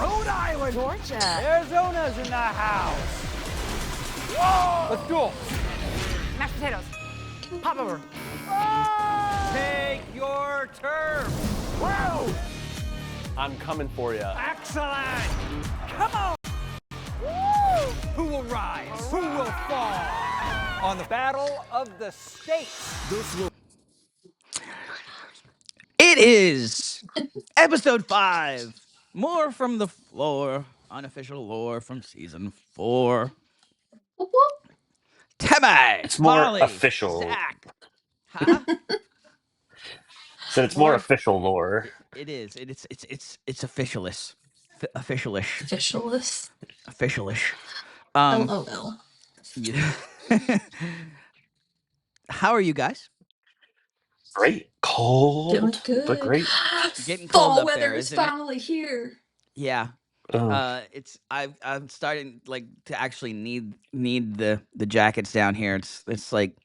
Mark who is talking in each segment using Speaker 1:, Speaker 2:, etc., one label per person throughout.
Speaker 1: Rhode Island.
Speaker 2: Georgia.
Speaker 1: Arizona's in the house. Whoa! Let's duel.
Speaker 2: Mashed potatoes. Pop over.
Speaker 1: Take your turn. Whoa!
Speaker 3: I'm coming for you.
Speaker 1: Excellent. Come on. Woo! Who will rise? Who will fall? On the Battle of the States.
Speaker 4: It is episode 5. More from the floor. Unofficial lore from season 4. Temi,
Speaker 5: It's more
Speaker 4: Molly,
Speaker 5: official.
Speaker 4: Zach. Huh?
Speaker 5: So it's more official lore.
Speaker 4: It is. It's officialish. Officialish.
Speaker 6: Officialist.
Speaker 4: Officialish.
Speaker 6: LOL.
Speaker 4: Yeah. How are you guys?
Speaker 5: Great. Cold,
Speaker 6: Doing good.
Speaker 5: but great.
Speaker 4: Getting cold
Speaker 6: Fall
Speaker 4: up
Speaker 6: weather
Speaker 4: there,
Speaker 6: is
Speaker 4: isn't it?
Speaker 6: finally here.
Speaker 4: Yeah.
Speaker 5: Ugh.
Speaker 4: I'm starting to actually need the jackets down here. It's like,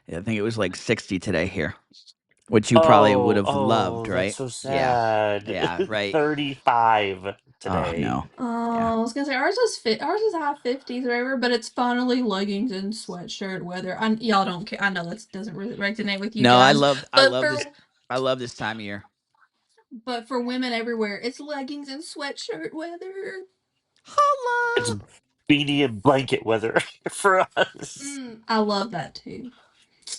Speaker 4: I think it was like 60 today here, which you probably would have loved, right?
Speaker 5: That's so sad.
Speaker 4: Yeah, right.
Speaker 5: 35 today.
Speaker 4: Oh no.
Speaker 6: I was gonna say ours is high 50s or whatever, but it's finally leggings and sweatshirt weather. Y'all don't care. I know that doesn't really resonate with you.
Speaker 4: No,
Speaker 6: guys,
Speaker 4: I love this time of year.
Speaker 6: But for women everywhere, it's leggings and sweatshirt weather.
Speaker 4: Hello.
Speaker 5: It's beanie and blanket weather for us.
Speaker 6: I love that too.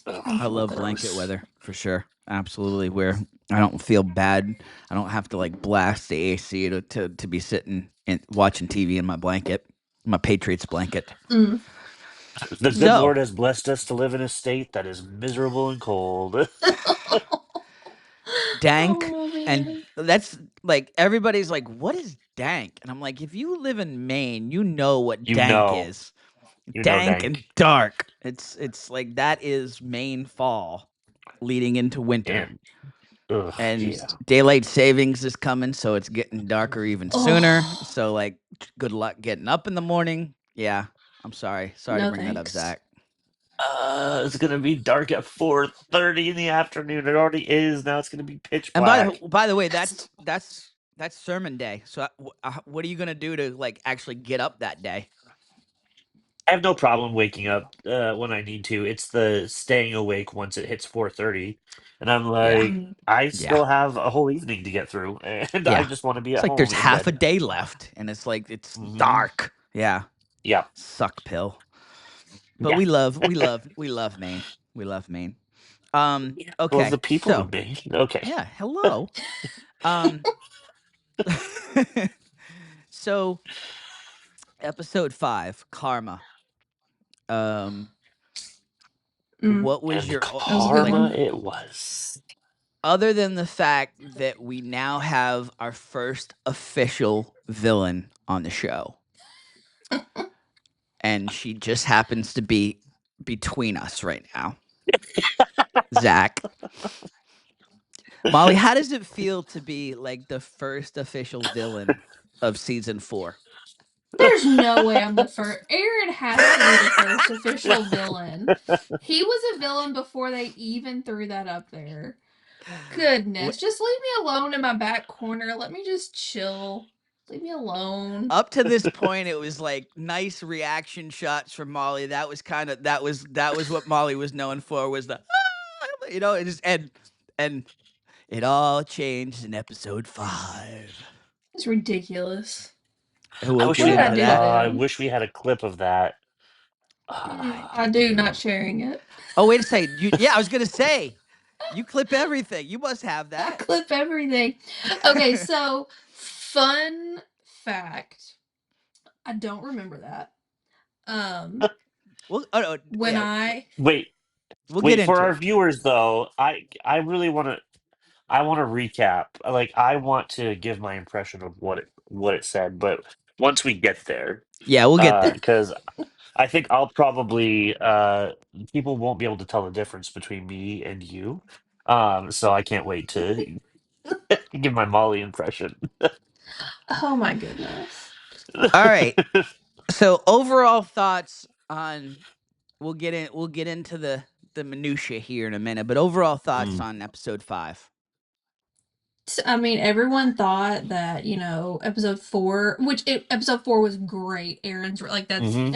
Speaker 4: I love blanket weather for sure. Absolutely. Where I don't feel bad. I don't have to like blast the AC to be sitting and watching TV in my blanket, my Patriots blanket.
Speaker 6: Mm.
Speaker 5: The good Lord has blessed us to live in a state that is miserable and cold.
Speaker 4: Dank. And that's like, everybody's like, what is dank? And I'm like, if you live in Maine, you know what dank is. Dank and dark. It's like, that is Maine fall leading into winter.
Speaker 5: Ugh,
Speaker 4: and daylight savings is coming, so it's getting darker even sooner. So like, good luck getting up in the morning. Yeah, I'm sorry to bring that up, Zach.
Speaker 5: It's gonna be dark at 4:30 in the afternoon. It already is. Now it's gonna be pitch
Speaker 4: And
Speaker 5: black.
Speaker 4: by the way, that's sermon day. So what are you gonna do to like actually get up that day?
Speaker 5: I have no problem waking up when I need to. It's the staying awake once it hits 4:30, and I'm like, I still have a whole evening to get through, and I just want to be at home.
Speaker 4: It's like there's half a day left, and it's like it's dark. Yeah. Suck pill. But we love Maine. We love Maine. Okay.
Speaker 5: Well, the people of Maine. Okay.
Speaker 4: Yeah. Hello. So, episode 5, Karma. What was your
Speaker 5: karma? It was.
Speaker 4: Other than the fact that we now have our first official villain on the show, and she just happens to be between us right now, Zach. Molly, how does it feel to be like the first official villain of season 4?
Speaker 6: There's no way I'm the first. Aaron has to be the first official villain. He was a villain before they even threw that up there. Goodness. Just leave me alone in my back corner. Let me just chill. Leave me alone.
Speaker 4: Up to this point, it was like nice reaction shots from Molly. That was what Molly was known for, was the and it all changed in episode 5.
Speaker 6: It's ridiculous.
Speaker 5: I wish we had a clip of that.
Speaker 6: I do, not sharing it.
Speaker 4: Oh, wait a second. I was gonna say, you clip everything. You must have that.
Speaker 6: I clip everything. Okay, so fun fact. I don't remember that.
Speaker 4: We'll
Speaker 5: Wait for our viewers though. I really want to. I want to recap. Like, I want to give my impression of what it said, but once we get there,
Speaker 4: we'll get there,
Speaker 5: because I think I'll probably people won't be able to tell the difference between me and you. So I can't wait to give my Molly impression.
Speaker 6: Oh my goodness!
Speaker 4: All right. So overall thoughts on we'll get into the minutia here in a minute, but overall thoughts on episode 5.
Speaker 6: I mean, everyone thought that, episode 4, episode 4 was great. That's
Speaker 5: Hmm.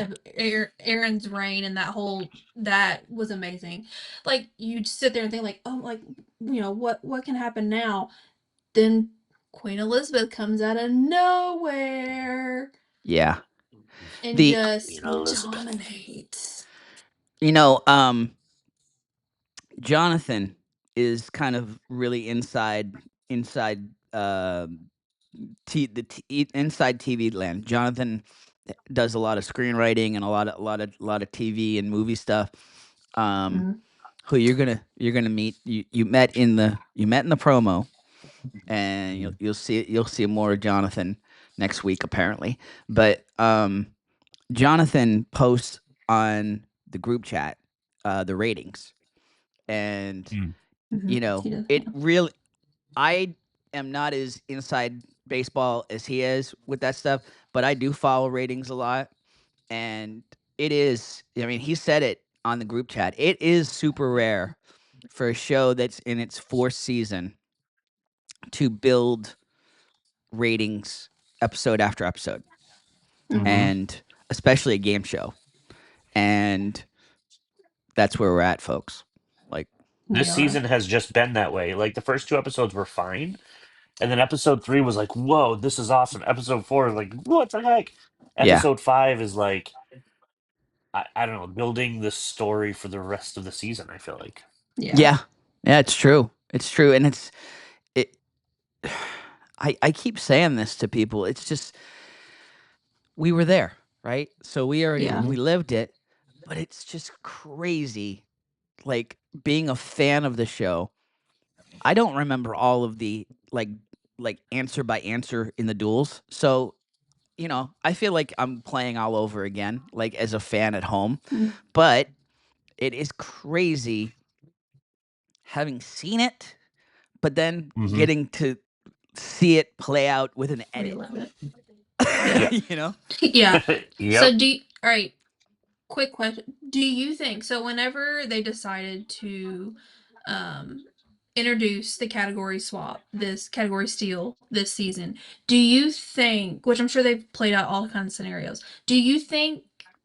Speaker 6: Aaron's reign, and that was amazing. Like, you'd sit there and think, like, oh, like, what can happen now? Then Queen Elizabeth comes out of nowhere
Speaker 4: Yeah.
Speaker 6: and
Speaker 4: The
Speaker 5: Queen
Speaker 6: just
Speaker 5: Elizabeth.
Speaker 6: dominates.
Speaker 4: you know, um Jonathan is kind of really inside inside TV land. Jonathan does a lot of screenwriting and a lot of TV and movie stuff. Um,
Speaker 6: Mhm.
Speaker 4: who you're gonna meet. You met in the promo, and you'll see more of Jonathan next week apparently. But Jonathan posts on the group chat the ratings, and
Speaker 5: Mm.
Speaker 6: He does.
Speaker 4: it really. I am not as inside baseball as he is with that stuff, but I do follow ratings a lot, and it is. I mean, he said it on the group chat. It is super rare for a show that's in its fourth season to build ratings episode after episode,
Speaker 5: Hmm.
Speaker 4: and especially a game show. And that's where we're at, folks. Like,
Speaker 6: We
Speaker 5: This
Speaker 6: are.
Speaker 5: season has just been that way. Like the first 2 episodes were fine, and then episode 3 was like, "Whoa, this is awesome." Episode 4 is like, "What the heck?"
Speaker 4: yeah,
Speaker 5: Episode 5 is like, I don't know, building the story for the rest of the season. I feel like.
Speaker 6: Yeah.
Speaker 4: yeah, yeah. It's true. It's true, and it. I keep saying this to people. It's just we were there, right? So
Speaker 6: Yeah.
Speaker 5: Hmm.
Speaker 4: we lived it, but it's just crazy. Like being a fan of the show, I don't remember all of the answer by answer in the duels. So I feel like I'm playing all over again, like as a fan at home.
Speaker 6: Mm.
Speaker 4: But it is crazy having seen it, but then
Speaker 5: Hmm.
Speaker 4: getting to see it play out with an edit.
Speaker 6: Relive it. Yeah.
Speaker 4: you know?
Speaker 6: Yeah.
Speaker 5: Yep.
Speaker 6: So all right, quick question. Do you think so whenever they decided to um introduce the category steal this season, do you think, which I'm sure they've played out all kinds of scenarios, do you think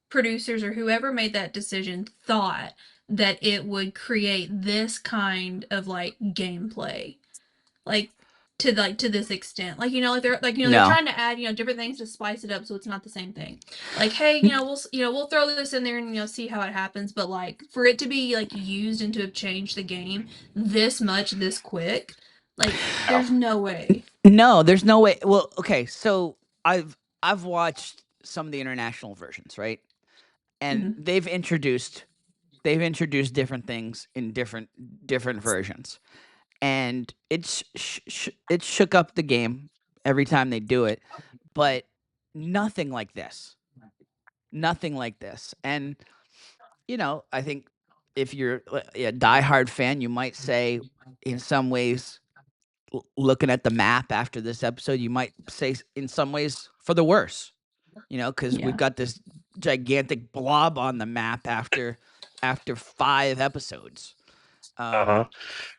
Speaker 6: producers or whoever made that decision thought that it would create this kind of like gameplay? Like to this extent, they're
Speaker 4: No.
Speaker 6: trying to add different things to spice it up so it's not the same thing. Like, hey, we'll throw this in there and see how it happens, but like for it to be like used and to have changed the game this much this quick, like
Speaker 5: No.
Speaker 6: there's no way.
Speaker 4: No, there's no way. Well, okay, so I've watched some of the international versions, right? And
Speaker 6: Mm-hmm.
Speaker 4: they've introduced different things in different versions. And it shook up the game every time they do it, but nothing like this. Nothing like this. And I think if you're a diehard fan, you might say, in some ways, looking at the map after this episode, you might say in some ways for the worse. Because we've
Speaker 6: Yeah.
Speaker 4: got this gigantic blob on the map after 5 episodes.
Speaker 5: Uh huh.
Speaker 4: Um,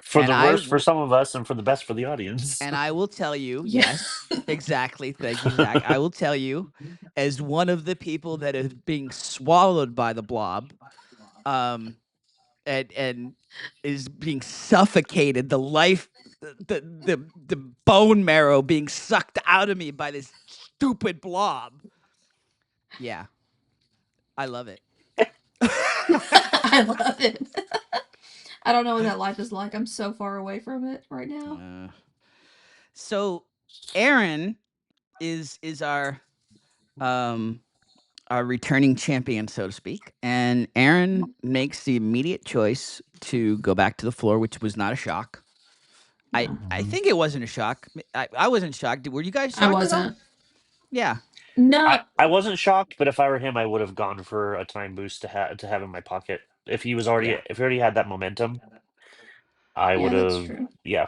Speaker 5: For
Speaker 4: and
Speaker 5: the
Speaker 4: I
Speaker 5: worst for
Speaker 4: w-
Speaker 5: some of us, and for the best for the audience.
Speaker 4: and I will tell you,
Speaker 6: Yeah.
Speaker 4: yes, exactly. Thank you, Zach. I will tell you, as one of the people that is being swallowed by the blob, um, and is being suffocated, the bone marrow being sucked out of me by this stupid blob. Yeah, I love it.
Speaker 6: I love it. I don't know what that life is like. I'm so far away from it right now.
Speaker 4: Uh, so Aaron is um our returning champion, so to speak, and Aaron makes the immediate choice to go back to the floor, which was not a shock. I
Speaker 6: No,
Speaker 4: I
Speaker 5: Mhm.
Speaker 4: think it wasn't a shock. I wasn't shocked. Were you guys
Speaker 6: I
Speaker 4: shocked at all?
Speaker 6: wasn't.
Speaker 4: Yeah.
Speaker 5: I,
Speaker 6: No.
Speaker 5: I wasn't shocked, but if I were him, I would have gone for a time boost to have in my pocket.
Speaker 4: Yeah.
Speaker 5: If he already had that momentum, I would
Speaker 6: Yeah, that's
Speaker 5: have,
Speaker 6: true.
Speaker 5: yeah,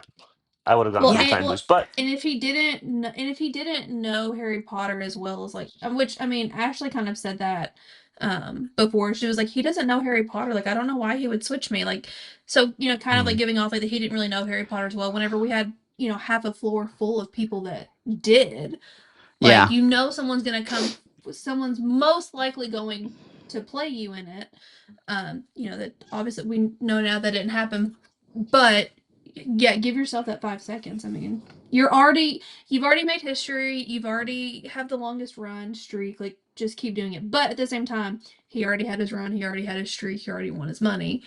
Speaker 5: I would have gone
Speaker 6: Well,
Speaker 5: for the
Speaker 4: Yeah.
Speaker 5: time boost. But
Speaker 6: and if he didn't know Harry Potter as well as like, which I mean, Ashley kind of said that before. She was like, he doesn't know Harry Potter. Like, I don't know why he would switch me. Like, so kind of like
Speaker 5: mm,
Speaker 6: giving off like that he didn't really know Harry Potter as well. Whenever we had have a floor full of people that did.
Speaker 4: Yeah.
Speaker 6: Someone's most likely going to play you in it. That obviously we know now that didn't happen, but yeah, give yourself that 5 seconds. I mean, you've already made history. You've already have the longest run streak. Like, just keep doing it. But at the same time, he already had his run. He already had his streak. He already won his money.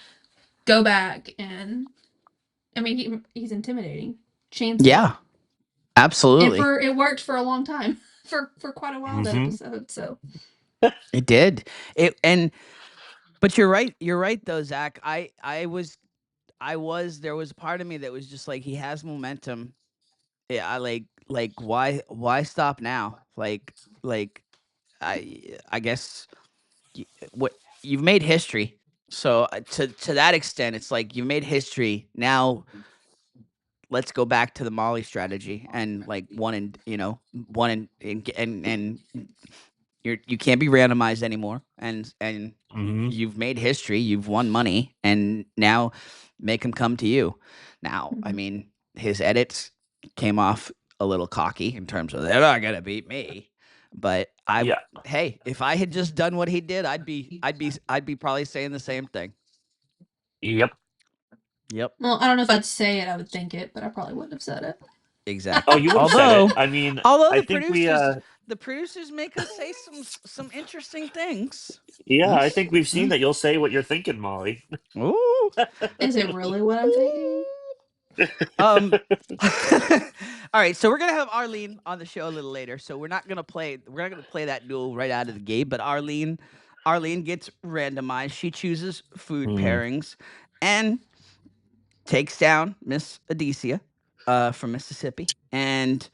Speaker 6: Go back and, I mean, he's intimidating. Chance.
Speaker 4: Yeah. Absolutely.
Speaker 6: And it worked for a long time, for quite a while that episode. So
Speaker 4: it did. But you're right. You're right though, Zach. There was a part of me that was just like, he has momentum. Yeah, I like why stop now? Like I guess what you've made history. So to that extent, it's like you made history. Now let's go back to the Molly strategy and like one and you can't be randomized anymore, and you've made history, you've won money, and now make him come to you. Now, I mean, his edits came off a little cocky in terms of they're not gonna beat me, but hey, if I had just done what he did, I'd be probably saying the same thing.
Speaker 5: Yep.
Speaker 6: Well, I don't know if I'd say it. I would think it, but I probably wouldn't have said it.
Speaker 4: Exactly.
Speaker 5: Oh, you would have said it. I mean,
Speaker 4: although
Speaker 5: I
Speaker 4: the
Speaker 5: think
Speaker 4: producers make us say some interesting things.
Speaker 5: Yeah, I think we've seen that you'll say what you're thinking, Molly.
Speaker 4: Ooh.
Speaker 6: Is it really what I'm thinking?
Speaker 4: All right, so we're gonna have Arlene on the show a little later. So we're not gonna play that duel right out of the gate. But Arlene gets randomized. She chooses food pairings and takes down Miss Adicia from Mississippi. And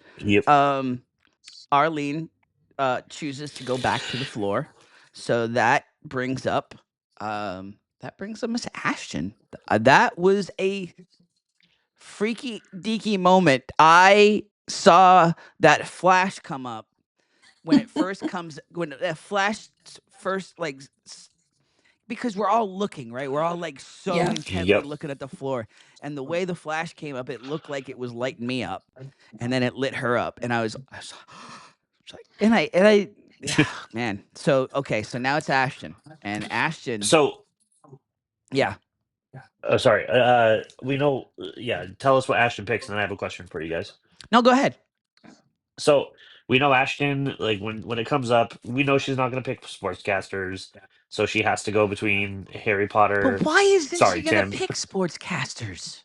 Speaker 4: Arlene chooses to go back to the floor. So that brings up Miss Ashton. That was a freaky deaky moment. I saw that flash come up when it first when that flash first, like, because we're all looking, right? We're all like so intently looking at the floor, and the way the flash came up, it looked like it was lighting me up, and then it lit her up, and I was like, and I man. So okay, so now it's Ashton, and Ashton.
Speaker 5: So
Speaker 4: yeah.
Speaker 5: Sorry. We know. Yeah. Tell us what Ashton picks, and then I have a question for you guys.
Speaker 4: No, go ahead.
Speaker 5: So we know Ashton. Like when it comes up, we know she's not going to pick sportscasters, so she has to go between Harry Potter.
Speaker 4: But why isn't she going to pick sportscasters?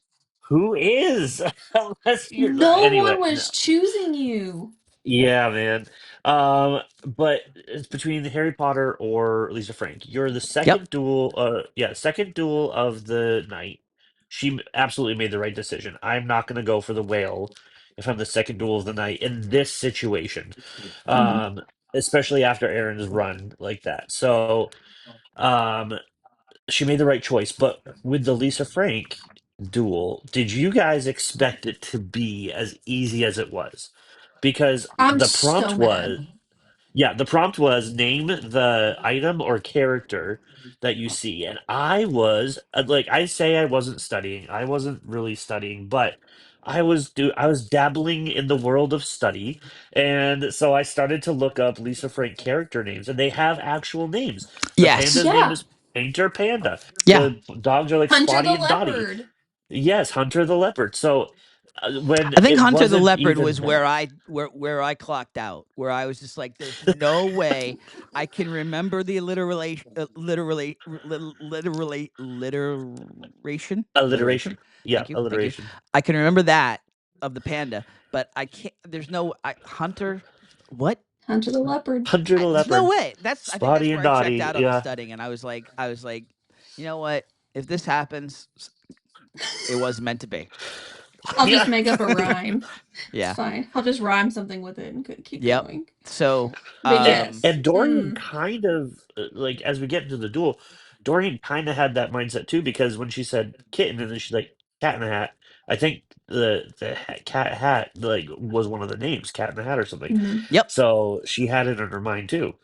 Speaker 5: Who is? Unless you're
Speaker 6: one was choosing you.
Speaker 5: Yeah, man. But it's between Harry Potter or Lisa Frank. You're the second duel. Second duel of the night. She absolutely made the right decision. I'm not going to go for the whale if I'm the second duel of the night in this situation, especially after Aaron's run like that. So, she made the right choice. But with the Lisa Frank duel, did you guys expect it to be as easy as it was? Because the prompt was name the item or character that you see, and I was like, I say I wasn't studying. I wasn't really studying, but I was dabbling in the world of study, and so I started to look up Lisa Frank character names, and they have actual names. The panda's name is Painter Panda. The dogs are like
Speaker 6: Hunter
Speaker 5: Spotty
Speaker 6: the
Speaker 5: and Dottie.
Speaker 6: Leopard.
Speaker 5: Yes, Hunter the Leopard. So when
Speaker 4: I think Hunter the
Speaker 5: wasn't
Speaker 4: Leopard
Speaker 5: even
Speaker 4: was where I clocked out, where I was just like, there's no way I can remember the alliteration.
Speaker 5: Yeah,
Speaker 4: Thank you.
Speaker 5: alliteration.
Speaker 4: I can remember that of the panda, but I can't. There's no Hunter. What?
Speaker 6: Hunter the Leopard.
Speaker 5: Hunter the Leopard.
Speaker 4: No way. I think that's where I
Speaker 5: Dottie,
Speaker 4: checked out on the studying, and I was like, you know what? If this happens, it was meant to be.
Speaker 6: I'll just make up a rhyme.
Speaker 4: Yeah.
Speaker 6: It's fine. I'll just rhyme something with it and keep going.
Speaker 4: So,
Speaker 5: and Dorian kind of, like, as we get into the duel, Dorian kind of had that mindset too, because when she said kitten and then she's like cat in the hat, I think the cat hat like was one of the names, Cat in the Hat or something.
Speaker 4: Yep.
Speaker 5: So she had it in her mind too.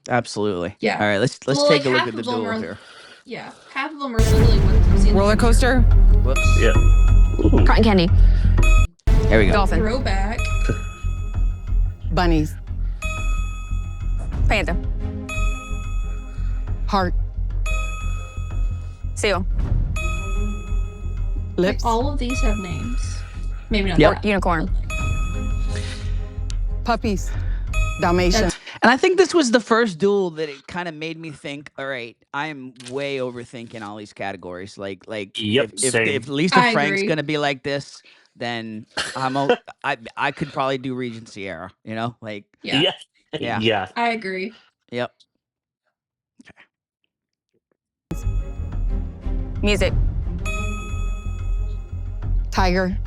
Speaker 4: Absolutely.
Speaker 6: Yeah.
Speaker 4: All right, let's take a look at the duel here.
Speaker 6: Yeah, half of them are literally what
Speaker 2: roller coaster.
Speaker 4: Whoops.
Speaker 5: Yeah.
Speaker 2: Cotton candy.
Speaker 4: There we go.
Speaker 2: Dolphin.
Speaker 6: Throwback.
Speaker 7: Bunnies.
Speaker 2: Panther.
Speaker 7: Heart.
Speaker 2: Seal.
Speaker 6: Like,
Speaker 7: Lips.
Speaker 6: all of these have names. Maybe not.
Speaker 4: Yep.
Speaker 6: that.
Speaker 2: Unicorn.
Speaker 7: Puppies. Dalmatian.
Speaker 4: And I think this was the first duel that it kind of made me think, all right, I am way overthinking all these categories. Like
Speaker 5: Yep, same.
Speaker 4: if Lisa
Speaker 6: I
Speaker 4: Frank's
Speaker 6: agree.
Speaker 4: gonna be like this, then I could probably do Regency era, you know? Like
Speaker 6: Yeah.
Speaker 4: Yeah.
Speaker 5: Yeah.
Speaker 6: I agree.
Speaker 4: Yep.
Speaker 2: Music.
Speaker 7: Tiger.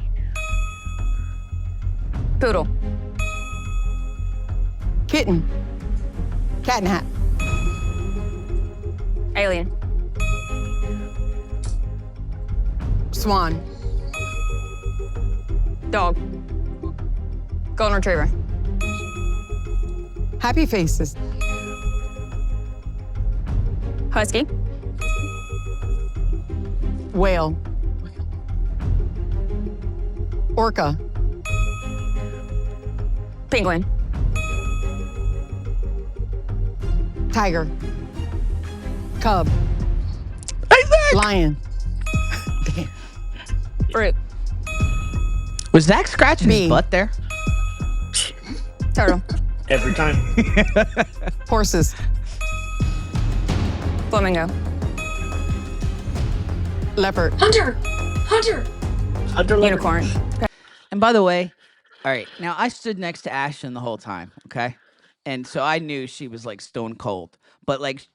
Speaker 2: Poodle.
Speaker 7: Kitten. Cat in hat.
Speaker 2: Alien.
Speaker 7: Swan.
Speaker 2: Dog. Golden retriever.
Speaker 7: Happy faces.
Speaker 2: Husky.
Speaker 7: Whale. Orca.
Speaker 2: Penguin.
Speaker 7: Tiger. Cub. Lion.
Speaker 2: Fruit.
Speaker 4: Was Zach scratching his
Speaker 7: Me.
Speaker 4: butt there?
Speaker 2: Turtle.
Speaker 5: Every time.
Speaker 7: Horses.
Speaker 2: Flamingo.
Speaker 7: Leopard.
Speaker 6: Hunter.
Speaker 2: Unicorn.
Speaker 4: And by the way, all right, now I stood next to Ashton the whole time, okay? And so I knew she was like stone cold. But like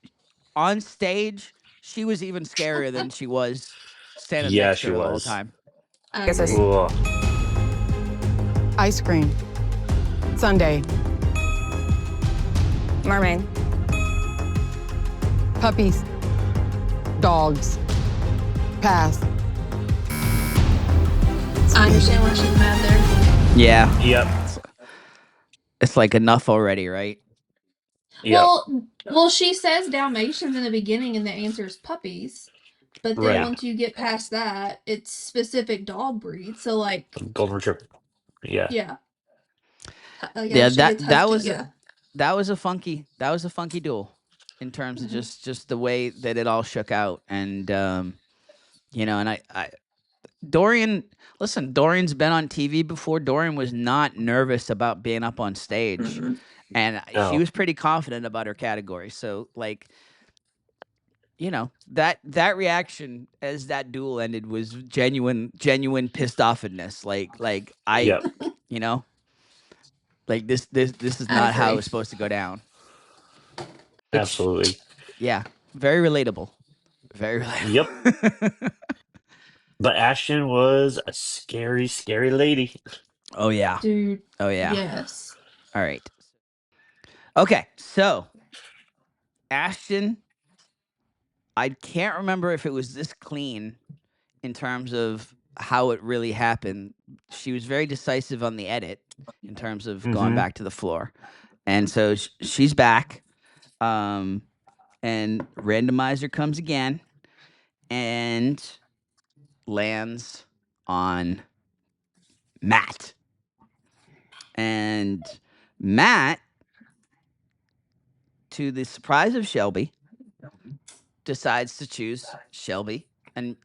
Speaker 4: on stage, she was even scarier than she was standing
Speaker 5: Yeah,
Speaker 4: next
Speaker 5: she
Speaker 4: to her the whole
Speaker 5: was.
Speaker 4: time.
Speaker 6: I
Speaker 2: Guess it's-
Speaker 6: agree.
Speaker 5: Ugh.
Speaker 7: Ice cream. Sundae.
Speaker 2: Mermaid.
Speaker 7: Puppies. Dogs. Pass.
Speaker 6: I understand why she's mad there.
Speaker 4: Yeah.
Speaker 5: Yep.
Speaker 4: It's like enough already, right?
Speaker 5: Yep.
Speaker 6: Well, she says Dalmatians in the beginning, and the answer is puppies. But then
Speaker 5: Right.
Speaker 6: once you get past that, it's specific dog breed. So like,
Speaker 5: Golden retriever. Yeah.
Speaker 6: yeah.
Speaker 4: Yeah,
Speaker 6: she
Speaker 4: that
Speaker 6: gets
Speaker 4: that
Speaker 6: husky,
Speaker 4: was
Speaker 6: yeah.
Speaker 4: that was a funky duel in terms of just the way that it all shook out. And you know, and I Dorian, listen, Dorian's been on TV before. Dorian was not nervous about being up on stage. And she
Speaker 5: No.
Speaker 4: was pretty confident about her category. So like, you know, that reaction as that duel ended was genuine pissed offness. Like I
Speaker 5: Yep.
Speaker 4: you know, like this is not how it
Speaker 6: agree.
Speaker 4: was supposed to go down.
Speaker 5: Absolutely.
Speaker 4: Yeah, very relatable. Very relatable.
Speaker 5: Yep. But Ashton was a scary, scary lady.
Speaker 4: Oh yeah.
Speaker 6: Dude.
Speaker 4: Oh yeah.
Speaker 6: Yes.
Speaker 4: All right. Okay, so Ashton, I can't remember if it was this clean in terms of how it really happened. She was very decisive on the edit in terms of going back to the floor. And so she's back. And randomizer comes again and lands on Matt. And Matt, to the surprise of Shelby, decides to choose Shelby and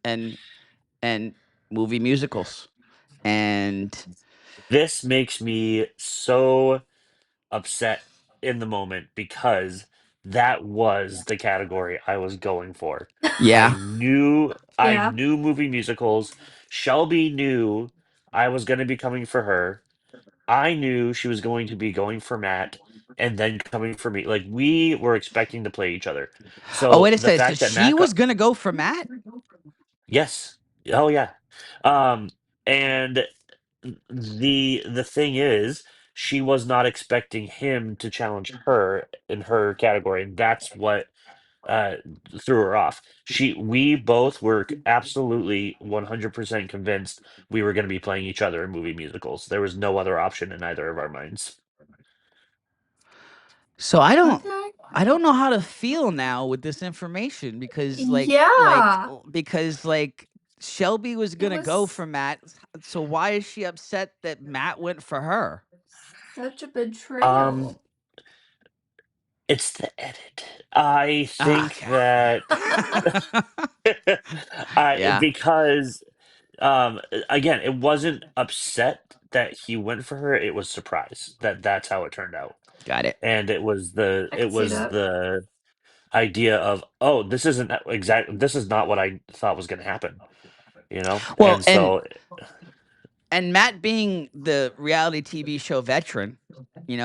Speaker 4: movie musicals. And
Speaker 5: This makes me so upset in the moment because that was the category I was going for.
Speaker 4: yeah.
Speaker 5: I knew movie musicals. Shelby knew I was going to be coming for her. I knew she was going to be going for Matt and then coming for me. Like we were expecting to play each other.
Speaker 4: Oh,
Speaker 5: So
Speaker 4: wait a
Speaker 5: the
Speaker 4: second. So
Speaker 5: fact that
Speaker 4: she
Speaker 5: Matt
Speaker 4: was going to go for Matt?
Speaker 5: yes. Oh yeah. And the thing is, she was not expecting him to challenge her in her category, and that's what uh threw her off. We both were absolutely 100% convinced we were going to be playing each other in movie musicals. There was no other option in either of our minds.
Speaker 4: So I don't
Speaker 6: Okay.
Speaker 4: know how to feel now with this information because like
Speaker 6: Yeah.
Speaker 4: because like Shelby was gonna go
Speaker 6: was-
Speaker 4: for Matt, so why is she upset that Matt went for her?
Speaker 6: Such a betrayal.
Speaker 5: It's the edit. I think
Speaker 4: Okay.
Speaker 5: that
Speaker 4: Yeah.
Speaker 5: because again, it wasn't upset that he went for her, it was surprise that that's how it turned out.
Speaker 4: Got it.
Speaker 5: And it was the
Speaker 6: I can see that.
Speaker 5: the idea of, oh, this isn't this is not what I thought was going to happen, you know?
Speaker 4: Well,
Speaker 5: And so
Speaker 4: and Matt being the reality TV show veteran,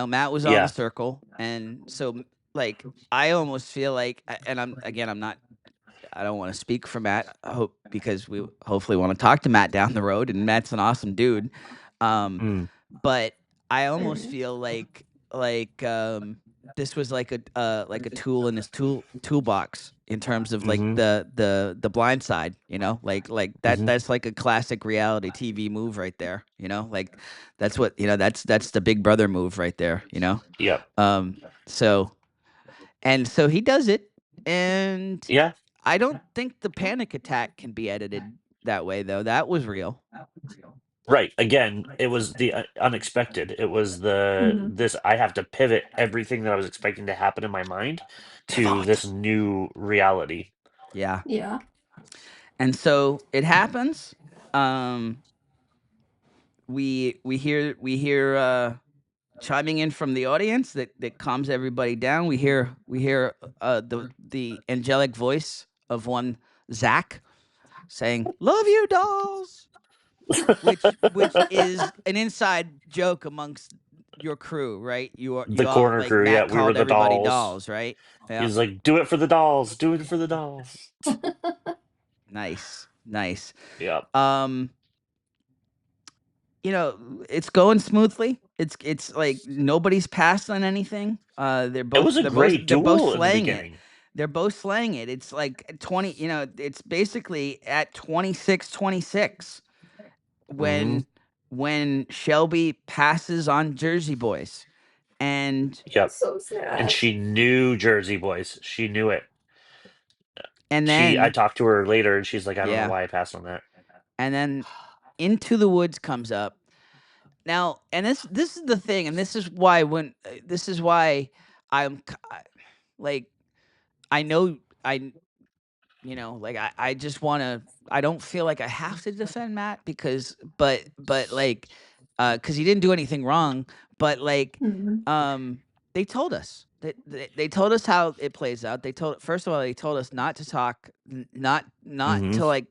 Speaker 4: Matt was on The
Speaker 5: yeah.
Speaker 4: Circle, and so like I almost feel like, and I'm not. I don't want to speak for Matt. I hope because we hopefully want to talk to Matt down the road, and Matt's an awesome dude.
Speaker 5: Mm,
Speaker 4: But I almost feel like this was like a tool in his toolbox in terms of like
Speaker 5: mhm,
Speaker 4: the blind side, like
Speaker 5: mhm.
Speaker 4: that's like a classic reality TV move right there, like that's what that's the Big Brother move right there,
Speaker 5: Yep.
Speaker 4: so he does it, and
Speaker 5: Yeah.
Speaker 4: I don't think the panic attack can be edited that way though. That was real.
Speaker 5: Right. Again, it was the unexpected. It was this I have to pivot everything that I was expecting to happen in my mind to
Speaker 4: Pivot.
Speaker 5: this new reality.
Speaker 4: Yeah.
Speaker 6: Yeah.
Speaker 4: And so it happens. We hear chiming in from the audience that calms everybody down. We hear the angelic voice of one Zach saying, "Love you, dolls," which is an inside joke amongst your crew, right? You
Speaker 5: The
Speaker 4: all
Speaker 5: corner
Speaker 4: like
Speaker 5: crew, yeah,
Speaker 4: Matt
Speaker 5: we were
Speaker 4: called
Speaker 5: the
Speaker 4: everybody
Speaker 5: dolls.
Speaker 4: dolls, right? Yeah.
Speaker 5: He's like, do it for the dolls, do it for the dolls.
Speaker 4: Nice.
Speaker 5: Yep.
Speaker 4: It's going smoothly. It's like nobody's passed on anything. They're
Speaker 5: It
Speaker 4: both
Speaker 5: was a
Speaker 4: they're both
Speaker 5: great
Speaker 4: they're both
Speaker 5: duel in the
Speaker 4: slaying it.
Speaker 5: beginning.
Speaker 4: They're both slaying it. It's like 20, it's basically at 26-26
Speaker 5: Mhm.
Speaker 4: when Shelby passes on Jersey Boys. And
Speaker 5: Yep.
Speaker 6: So sad.
Speaker 5: And she knew Jersey Boys. She knew it.
Speaker 4: and
Speaker 5: I
Speaker 4: then
Speaker 5: talked to her later and she's like, I don't know
Speaker 4: yeah,
Speaker 5: why I passed on that.
Speaker 4: and then Into the Woods comes up. Now, and this is the thing, and this is why I'm like I know I just want to. I don't feel like I have to defend Matt because, but like, because he didn't do anything wrong. But like, they told us they told us how it plays out. First of all, they told us not to talk, not
Speaker 5: Mhm.
Speaker 4: to like,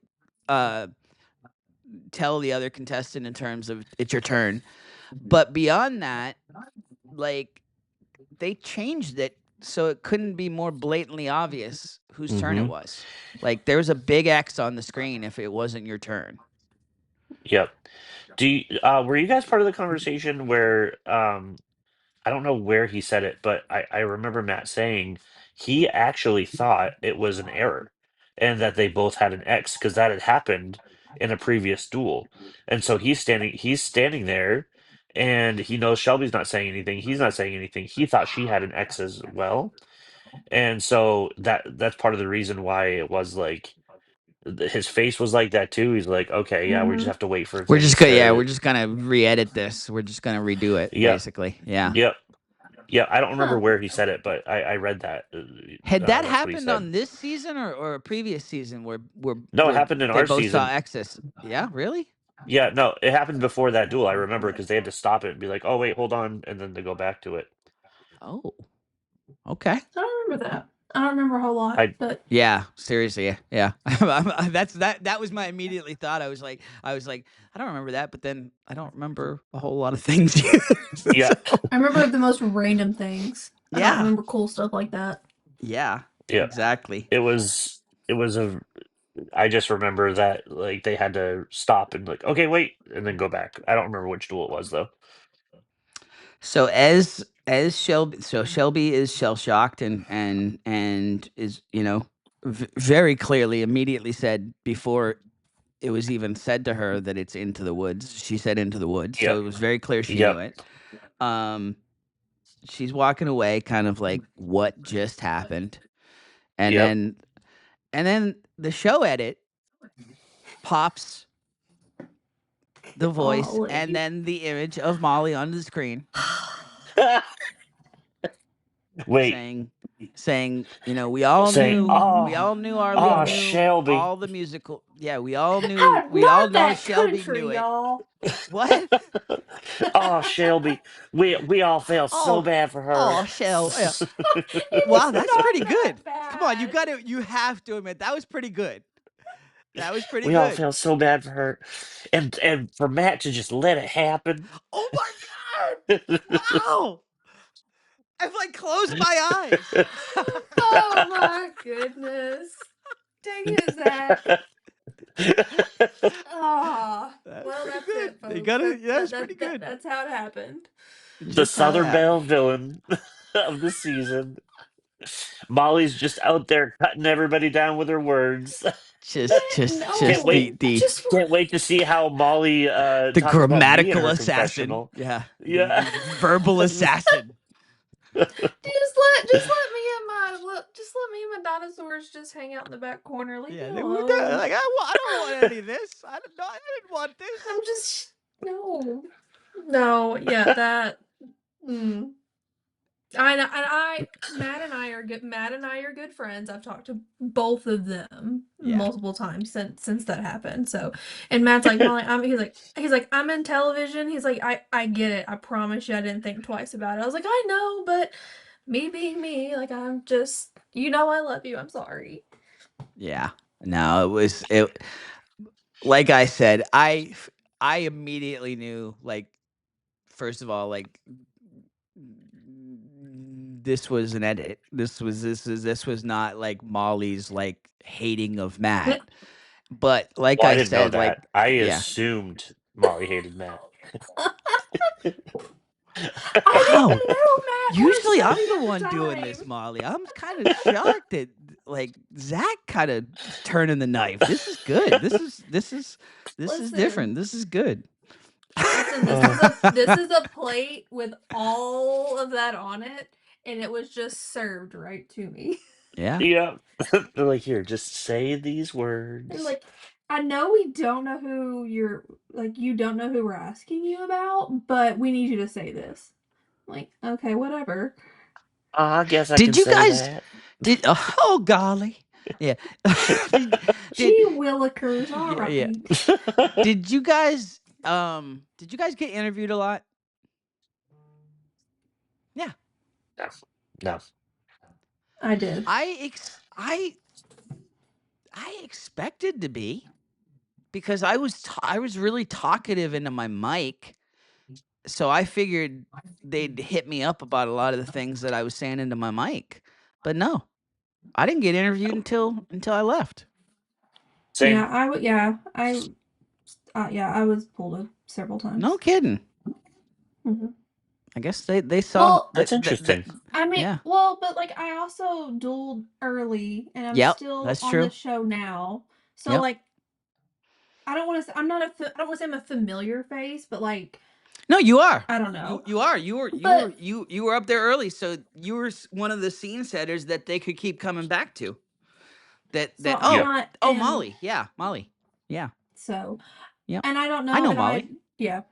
Speaker 4: tell the other contestant in terms of it's your turn. But beyond that, like, they changed it so it couldn't be more blatantly obvious whose turn it
Speaker 5: Mhm.
Speaker 4: was. Like, there's a big X on the screen if it wasn't your turn.
Speaker 5: Yep. Were you guys part of the conversation where I don't know where he said it, but I remember Matt saying he actually thought it was an error and that they both had an X because that had happened in a previous duel. And so he's standing there and he knows Shelby's not saying anything. He's not saying anything. He thought she had an X as well. And so that's part of the reason why it was like his face was like that too. He's like, okay, yeah, we just have to wait for
Speaker 4: We're just
Speaker 5: things
Speaker 4: gonna
Speaker 5: to.
Speaker 4: we're just gonna re-edit this. We're just gonna redo it,
Speaker 5: Yep,
Speaker 4: basically. Yeah.
Speaker 5: yep, yeah. I don't remember
Speaker 6: Huh.
Speaker 5: where he said it, but I read that.
Speaker 4: Had that
Speaker 5: That's what he
Speaker 4: happened
Speaker 5: said.
Speaker 4: on this season or a previous season
Speaker 5: No, it
Speaker 4: where
Speaker 5: happened in
Speaker 4: they
Speaker 5: our
Speaker 4: both saw
Speaker 5: season.
Speaker 4: X's? Yeah, really?
Speaker 5: Yeah, no, it happened before that duel. I remember because they had to stop it and be like, "Oh wait, hold on," and then they go back to it.
Speaker 4: Oh, okay.
Speaker 6: I don't remember that. I don't remember a whole lot,
Speaker 5: I
Speaker 6: but
Speaker 4: Yeah, seriously, yeah. That was my immediately thought. I was like, I don't remember that, but then I don't remember a whole lot of things.
Speaker 5: yeah,
Speaker 6: I remember the most random things. I don't
Speaker 4: Yeah.
Speaker 6: remember cool stuff like that.
Speaker 4: Yeah,
Speaker 5: yeah.
Speaker 4: exactly.
Speaker 5: It was a. I just remember that like they had to stop and like, okay, wait, and then go back. I don't remember which duel it was though.
Speaker 4: So as Shelby is shell shocked and is very clearly immediately said before it was even said to her that it's Into the Woods. She said Into the Woods, so
Speaker 5: Yep,
Speaker 4: it was very clear she knew
Speaker 5: yep,
Speaker 4: it. She's walking away, kind of like, what just happened? And
Speaker 5: yep.
Speaker 4: then the show edit pops the voice
Speaker 6: Molly.
Speaker 4: and then the image of Molly on the screen.
Speaker 5: Wait.
Speaker 4: Saying, you know, we all knew Arlene knew
Speaker 5: Shelby.
Speaker 4: all the musical. Yeah, we all knew.
Speaker 6: Not
Speaker 4: We all know
Speaker 6: that
Speaker 4: Shelby
Speaker 6: country,
Speaker 4: knew it.
Speaker 6: y'all.
Speaker 4: What?
Speaker 5: Oh, Shelby. We all felt so bad for her.
Speaker 4: Oh, Shelby. Yeah. Wow, that's pretty good. Come on, you have to admit that was pretty good. That was pretty
Speaker 5: We
Speaker 4: good.
Speaker 5: all felt so bad for her, and for Matt to just let it happen.
Speaker 4: Oh my god! Wow! I've like closed my eyes.
Speaker 6: Oh my goodness. Dang it, Zach. Oh, well, that's
Speaker 4: good.
Speaker 6: it, folks.
Speaker 4: You gotta, that's pretty good.
Speaker 6: That's how it happened.
Speaker 5: The Southern Belle villain of the season. Molly's just out there cutting everybody down with her words.
Speaker 4: Can't
Speaker 5: wait to see how Molly
Speaker 4: the
Speaker 5: talks
Speaker 4: grammatical
Speaker 5: about me in her
Speaker 4: assassin.
Speaker 5: confessional.
Speaker 4: Yeah.
Speaker 5: Yeah.
Speaker 4: The verbal assassin.
Speaker 6: Just let me and my dinosaurs just hang out in the back corner. Leave me alone.
Speaker 4: Like I don't want any of this. I didn't want this.
Speaker 6: I'm just no. Yeah, that. Matt and I are good. Matt and I are good friends. I've talked to both of them multiple times since that happened. So, and Matt's like, Molly, he's like, I'm in television. He's like, I get it. I promise you, I didn't think twice about it. I was like, I know, but me being me, like, I'm just, I love you. I'm sorry.
Speaker 4: Yeah. No, it. Like I said, I immediately knew, like, first of all, like, this was an edit. This was not like Molly's like hating of Matt. But like I
Speaker 5: didn't know
Speaker 4: said,
Speaker 5: that.
Speaker 4: like
Speaker 5: I assumed Molly hated Matt.
Speaker 6: I didn't know Matt.
Speaker 4: Usually I'm the one doing this, Molly. I'm kind of shocked that like Zach kind of turning the knife. This is good. This is different. This is good.
Speaker 6: Listen, this is a plate with all of that on it, and it was just served right to me.
Speaker 4: Yeah.
Speaker 5: Yeah. They're like, here, just say these words.
Speaker 6: And like, I know we don't know who you don't know who we're asking you about, but we need you to say this. Like, okay, whatever.
Speaker 5: I guess I can say that.
Speaker 4: Oh golly. Yeah.
Speaker 6: Gee willikers, all right.
Speaker 4: Yeah. Did you guys get interviewed a lot? Yeah.
Speaker 5: No.
Speaker 6: I did.
Speaker 4: I expected to be, because I was really talkative into my mic, so I figured they'd hit me up about a lot of the things that I was saying into my mic. But no, I didn't get interviewed until I left.
Speaker 5: Same.
Speaker 6: Yeah, I was pulled several times.
Speaker 4: No kidding.
Speaker 6: Mm-hmm.
Speaker 4: I guess they saw.
Speaker 6: Well,
Speaker 5: that's interesting.
Speaker 6: I mean,
Speaker 4: yeah.
Speaker 6: Well, but like I also dueled early, and I'm still on the show now. So like, I don't want to. I don't want to say I'm a familiar face, but like.
Speaker 4: No, you are.
Speaker 6: I don't know.
Speaker 4: You are. You were up there early, so you were one of the scene setters that they could keep coming back to. Molly. Yeah, Molly. Yeah.
Speaker 6: So.
Speaker 4: Yeah.
Speaker 6: And I don't know.
Speaker 4: I know Molly.
Speaker 6: Yeah.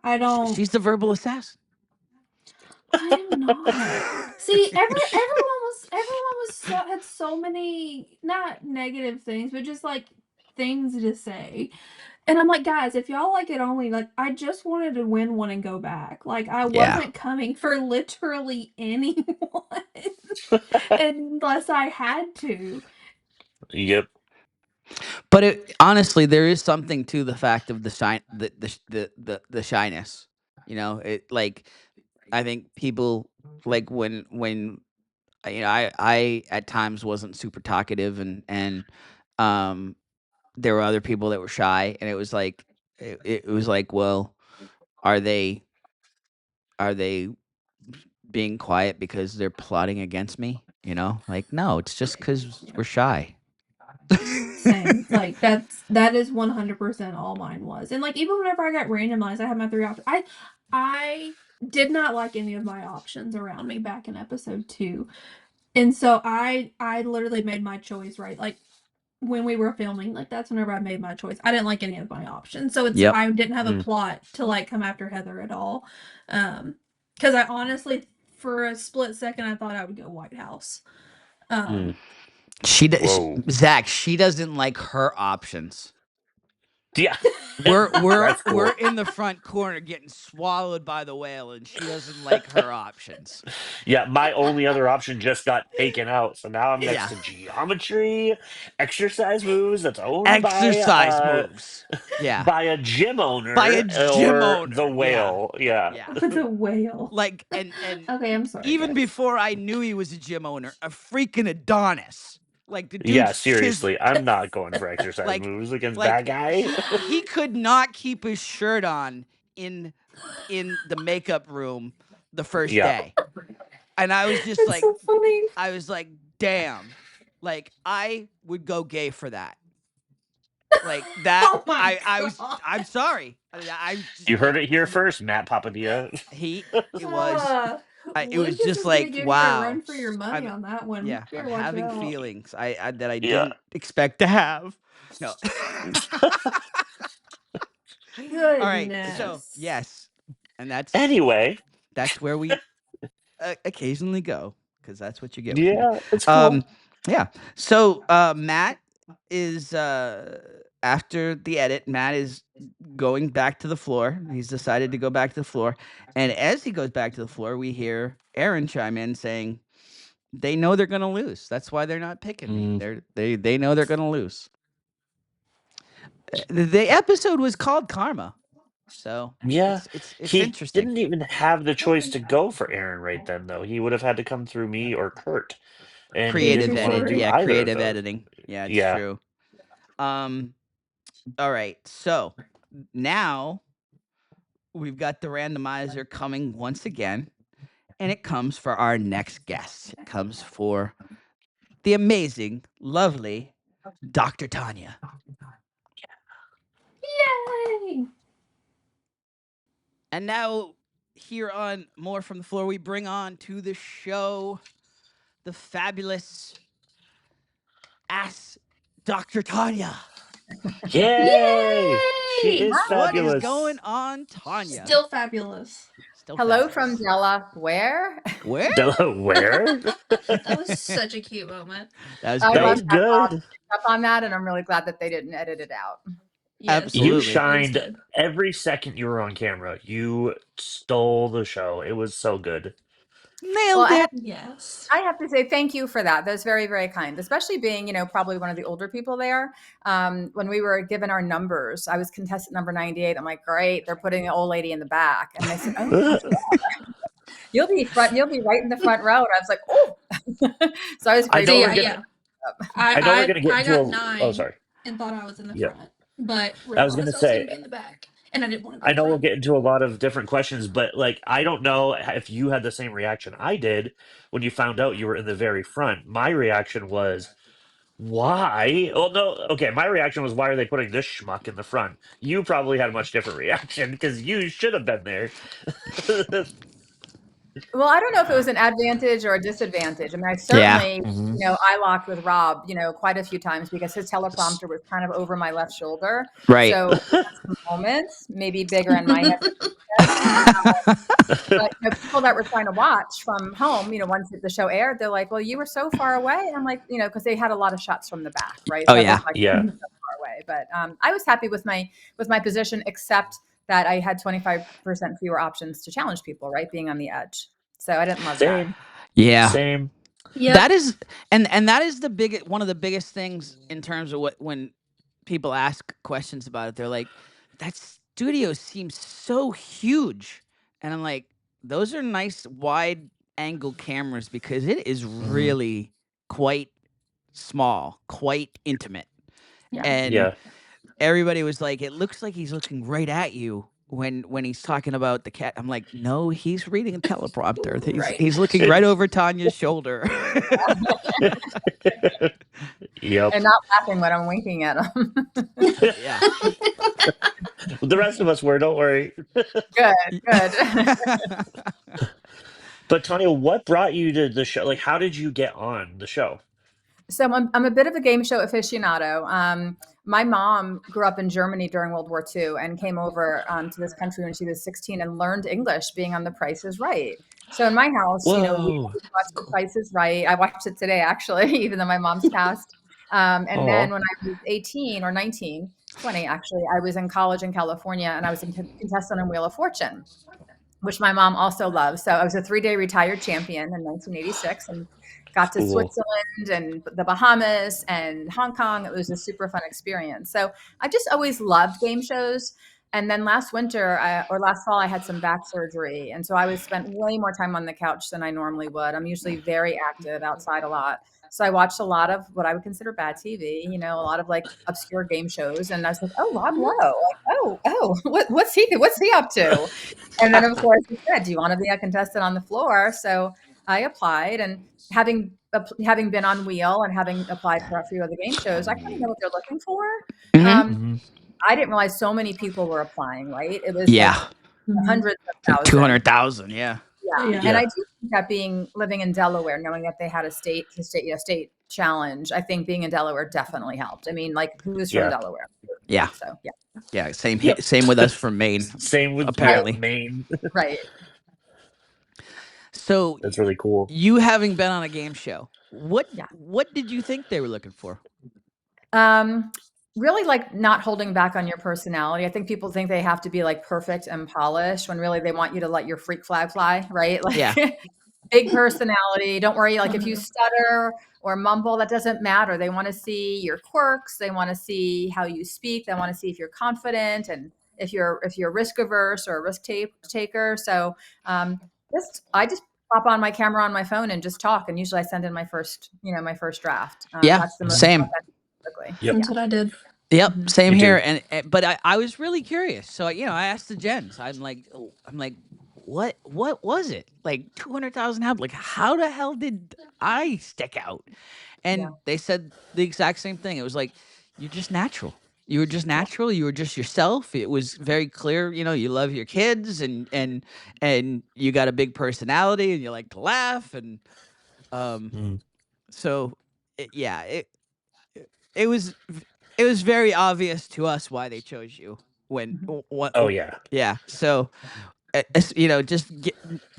Speaker 6: I don't.
Speaker 4: She's the verbal assassin.
Speaker 6: I am not. See, everyone had so many, not negative things, but just like things to say. And I'm like, guys, if y'all like it only, like, I just wanted to win one and go back. Like, I wasn't coming for literally anyone unless I had to.
Speaker 5: Yep.
Speaker 4: But honestly, there is something to the fact of the shyness. You know, it like, I think people like when I at times wasn't super talkative, and there were other people that were shy, and it was like well, are they being quiet because they're plotting against me? You know, like, no, it's just because we're shy.
Speaker 6: Same. Like that is 100% all mine was. And like, even whenever I got randomized, I had my 3 options. I did not like any of my options around me back in episode 2. And so I literally made my choice, right? Like, when we were filming, like that's whenever I made my choice. I didn't like any of my options, so I didn't have a plot to like come after Heather at all. Because I honestly, for a split second, I thought I would go White House.
Speaker 4: She Zach. She doesn't like her options.
Speaker 5: Yeah,
Speaker 4: we're in the front corner getting swallowed by the whale, and she doesn't like her options.
Speaker 5: Yeah, my only other option just got taken out, so now I'm next to geometry, exercise moves. That's owned by
Speaker 4: moves. Yeah,
Speaker 5: by a gym owner, the whale. Yeah.
Speaker 6: The whale.
Speaker 4: Like and
Speaker 6: okay, I'm sorry.
Speaker 4: Even
Speaker 6: guys.
Speaker 4: before I knew he was a gym owner, a freaking Adonis. Like the dude.
Speaker 5: Yeah, seriously, I'm not going for exercise moves against that guy.
Speaker 4: He could not keep his shirt on in the makeup room the first day. And I was just
Speaker 6: That's so funny.
Speaker 4: I was like, damn. Like I would go gay for that. Like that. I'm sorry.
Speaker 5: You heard it here first, Matt Papadia.
Speaker 4: It was just like, wow.
Speaker 6: Run for your money on that one.
Speaker 4: Yeah, I'm having feelings that I didn't expect to have. No.
Speaker 6: Goodness.
Speaker 4: All right. So yes, and that's where we occasionally go, because that's what you get.
Speaker 5: Yeah, it's cool.
Speaker 4: Yeah. So Matt is after the edit. Matt is going back to the floor. He's decided to go back to the floor, and as he goes back to the floor, we hear Aaron chime in saying, "They know they're going to lose. That's why they're not picking me. They know they're going to lose." The episode was called Karma. So
Speaker 5: yeah,
Speaker 4: it's
Speaker 5: he
Speaker 4: interesting.
Speaker 5: Didn't even have the choice to go for Aaron right then, though. He would have had to come through me or Kurt, and
Speaker 4: creative
Speaker 5: he didn't want to do either
Speaker 4: creative
Speaker 5: of those.
Speaker 4: editing. Yeah, it's true. All right, so now we've got the randomizer coming once again, and it comes for our next guest. It comes for the amazing, lovely Dr. Tania.
Speaker 6: Yay!
Speaker 4: And now, here on More from the Floor, we bring on to the show the fabulous Dr. Tania.
Speaker 5: Yay! She is fabulous.
Speaker 4: What is going on, Tania?
Speaker 6: Still fabulous.
Speaker 8: Hello from Delaware.
Speaker 4: Where?
Speaker 5: Delaware?
Speaker 6: That was such a cute moment.
Speaker 4: That
Speaker 5: was good.
Speaker 8: Up on that, and I'm really glad that they didn't edit it out.
Speaker 6: Yes,
Speaker 4: absolutely.
Speaker 5: You shined every second you were on camera. You stole the show. It was so good.
Speaker 4: Nailed it.
Speaker 6: Yes.
Speaker 8: I have to say thank you for that. That was very, very kind, especially being, probably one of the older people there. When we were given our numbers, I was contestant number 98. I'm like, great, they're putting an old lady in the back. And they said, oh, you'll be right in the front row. And I was like, oh. So I was grateful.
Speaker 6: I
Speaker 5: know we're going to get into
Speaker 6: 9
Speaker 5: Oh, sorry.
Speaker 6: And thought I was in the front. But
Speaker 5: I was going to say,
Speaker 6: in the back. And I didn't want to go
Speaker 5: I know we'll get into a lot of different questions, but I don't know if you had the same reaction I did when you found out you were in the very front. My reaction was, why? Well, no, okay. My reaction was, why are they putting this schmuck in the front? You probably had a much different reaction because you should have been there.
Speaker 8: Well, I don't know if it was an advantage or a disadvantage. I mean, I certainly, I locked with Rob, quite a few times because his teleprompter was kind of over my left shoulder.
Speaker 4: Right.
Speaker 8: So moments, maybe bigger in my head. But people that were trying to watch from home, once the show aired, they're like, well, you were so far away. And I'm like, because they had a lot of shots from the back, right?
Speaker 4: Oh,
Speaker 8: so
Speaker 4: yeah.
Speaker 8: So far away. But I was happy with my position, except that I had 25% fewer options to challenge people, right? Being on the edge. So I didn't love that.
Speaker 4: Yeah.
Speaker 5: Same.
Speaker 6: Yep.
Speaker 4: That is, and that is one of the biggest things in terms of when people ask questions about it. They're like, that studio seems so huge. And I'm like, those are nice wide angle cameras because it is really quite small, quite intimate.
Speaker 6: Yeah.
Speaker 4: And everybody was like, it looks like he's looking right at you when he's talking about the cat. I'm like, no, he's reading a teleprompter. He's looking right over Tanya's shoulder.
Speaker 5: Yep.
Speaker 8: And not laughing when I'm winking at him.
Speaker 4: Yeah.
Speaker 5: The rest of us were, don't worry.
Speaker 8: Good.
Speaker 5: But Tania, what brought you to the show? How did you get on the show?
Speaker 8: So I'm a bit of a game show aficionado. My mom grew up in Germany during World War II and came over to this country when she was 16 and learned English being on The Price is Right. So in my house, we
Speaker 5: Whoa.
Speaker 8: watched The Price is Right. I watched it today, actually, even though my mom's passed. And then when I was 18 or 19, 20, actually, I was in college in California and I was a contestant on Wheel of Fortune, which my mom also loves. So I was a 3-day retired champion in 1986 and got to Switzerland and the Bahamas and Hong Kong. It was a super fun experience. So I just always loved game shows. And then last winter or last fall, I had some back surgery. And so I spent way more time on the couch than I normally would. I'm usually very active outside a lot. So I watched a lot of what I would consider bad TV, a lot of like obscure game shows. And I was like, oh, Rob Lowe. Like, what's he up to? And then, of course, he said, do you want to be a contestant on the floor? So I applied, and having been on Wheel and having applied for a few other game shows, I kind of know what they're looking for. I didn't realize so many people were applying, right? It was like hundreds of thousands.
Speaker 4: 200,000, yeah.
Speaker 8: And I do think that living in Delaware, knowing that they had a state challenge, I think being in Delaware definitely helped. I mean, like, who's from Delaware?
Speaker 4: Yeah.
Speaker 8: So
Speaker 4: Yeah. Same with us from Maine.
Speaker 5: Same with
Speaker 4: apparently
Speaker 5: Maine.
Speaker 8: Right.
Speaker 4: So
Speaker 5: that's really cool.
Speaker 4: You having been on a game show, what did you think they were looking for?
Speaker 8: Really, like, not holding back on your personality. I think people think they have to be like perfect and polished when really they want you to let your freak flag fly, right? Like, big personality. Don't worry. Like, if you stutter or mumble, that doesn't matter. They want to see your quirks. They want to see how you speak. They want to see if you're confident and if you're risk averse or a risk taker. So I just pop on my camera on my phone and just talk. And usually I send in my first draft. That's the most
Speaker 4: same.
Speaker 6: That's what I did.
Speaker 4: Yep, same here. But I was really curious. So I asked the gents. I'm like, what was it? Like 200,000 help? Like, how the hell did I stick out? And they said the exact same thing. It was like, you're just natural. You were just natural. You were just yourself. It was very clear. You love your kids and you got a big personality and you like to laugh and so it was very obvious to us why they chose you so just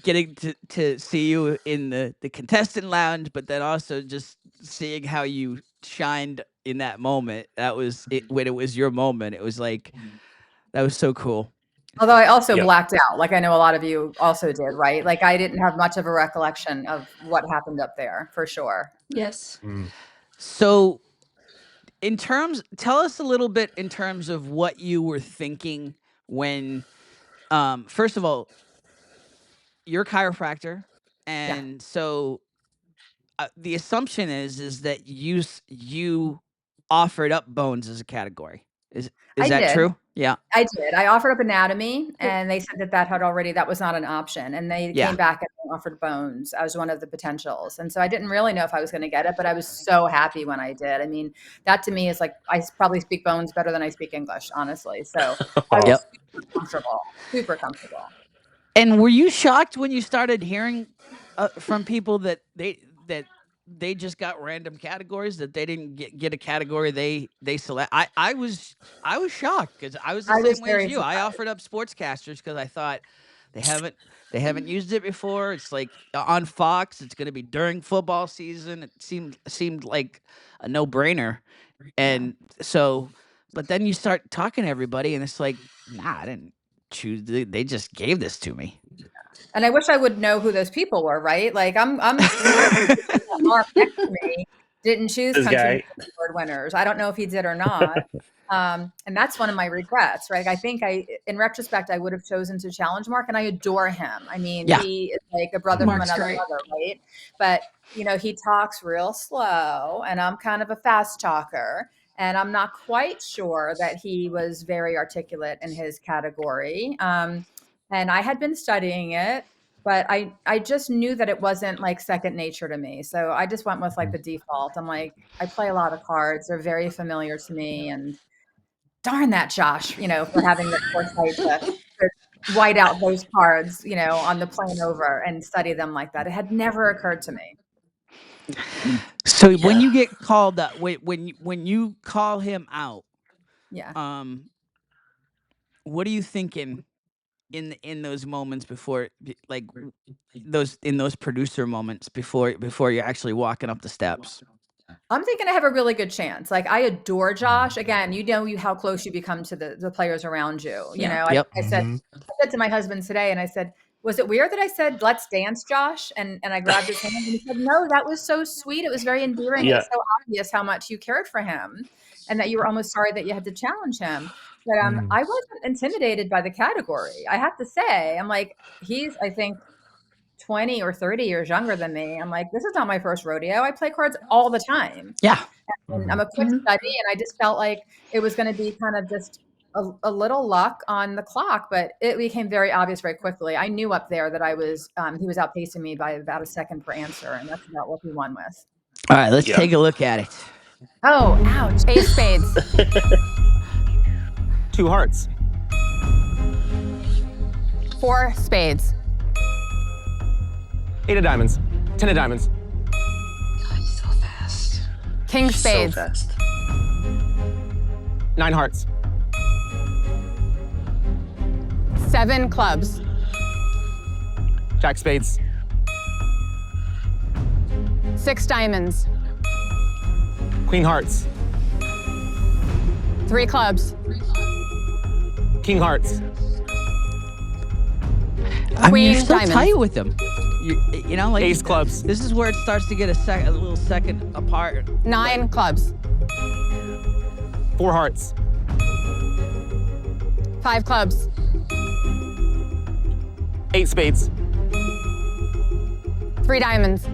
Speaker 4: getting to see you in the contestant lounge, but then also just seeing how you shined in that moment. That was it. When it was your moment, it was like, that was so cool.
Speaker 8: Although I also blacked out, like I know a lot of you also did, right? Like, I didn't have much of a recollection of what happened up there, for sure.
Speaker 6: Yes.
Speaker 4: So tell us a little bit in terms of what you were thinking when, first of all, you're a chiropractor, and so the assumption is that you offered up bones as a category. Is that true? Yeah,
Speaker 8: I did. I offered up anatomy, and they said that was not an option. And they came back and offered bones as one of the potentials. And so I didn't really know if I was going to get it, but I was so happy when I did. I mean, that to me is like, I probably speak bones better than I speak English, honestly. So I was super comfortable.
Speaker 4: And were you shocked when you started hearing from people that they just got random categories, that they didn't get a category they select? I was shocked because I was the same way as you. I offered up sportscasters because I thought they haven't used it before. It's like on Fox. It's going to be during football season. It seemed like a no-brainer. And so, but then you start talking to everybody, and it's like, nah, I didn't choose. They just gave this to me.
Speaker 8: And I wish I would know who those people were, right? Like, I'm Mark next to me didn't choose country award winners. I don't know if he did or not. And that's one of my regrets, right? I think in retrospect, I would have chosen to challenge Mark, and I adore him. I mean, he is like a brother from another mother, right? But, he talks real slow, and I'm kind of a fast talker. And I'm not quite sure that he was very articulate in his category. And I had been studying it, but I just knew that it wasn't like second nature to me. So I just went with like the default. I'm like, I play a lot of cards. They're very familiar to me. And darn that Josh, for having the foresight to white out those cards, on the plane over and study them like that. It had never occurred to me.
Speaker 4: So when you get called up, when you call him out,
Speaker 8: Yeah.
Speaker 4: what are you thinking in those moments before, like those producer moments before you're actually walking up the steps?
Speaker 8: I'm thinking I have a really good chance. Like, I adore Josh. Again, how close you become to the players around you. You know,
Speaker 4: Yep.
Speaker 8: I said to my husband today, and I said, "Was it weird that I said, 'Let's dance, Josh?'" And I grabbed his hand, and he said, "No, that was so sweet. It was very endearing. It was so obvious how much you cared for him, and that you were almost sorry that you had to challenge him." But I wasn't intimidated by the category. I have to say, I'm like, he's, I think, 20 or 30 years younger than me. I'm like, this is not my first rodeo. I play cards all the time.
Speaker 4: Yeah.
Speaker 8: And I'm a quick study, and I just felt like it was going to be kind of just a little luck on the clock, but it became very obvious very quickly. I knew up there that he was outpacing me by about a second per answer, and that's about what we won with.
Speaker 4: All right, let's take a look at it.
Speaker 8: Oh, ouch.
Speaker 2: 8 spades.
Speaker 3: 2 hearts.
Speaker 2: 4 spades.
Speaker 3: 8 of diamonds. 10 of diamonds.
Speaker 5: So fast.
Speaker 2: King
Speaker 5: So
Speaker 2: spades.
Speaker 5: fast.
Speaker 3: 9 hearts.
Speaker 2: 7 clubs.
Speaker 3: Jack spades.
Speaker 2: 6 diamonds.
Speaker 3: Queen hearts.
Speaker 2: 3 clubs.
Speaker 3: King hearts.
Speaker 4: I mean, you're
Speaker 2: Queen
Speaker 4: still
Speaker 2: diamonds.
Speaker 4: tight with him. You know, like
Speaker 3: Ace clubs.
Speaker 4: This is where it starts to get a little second apart.
Speaker 2: 9 clubs.
Speaker 3: 4 hearts.
Speaker 2: 5 clubs.
Speaker 3: 8 spades.
Speaker 2: 3 diamonds.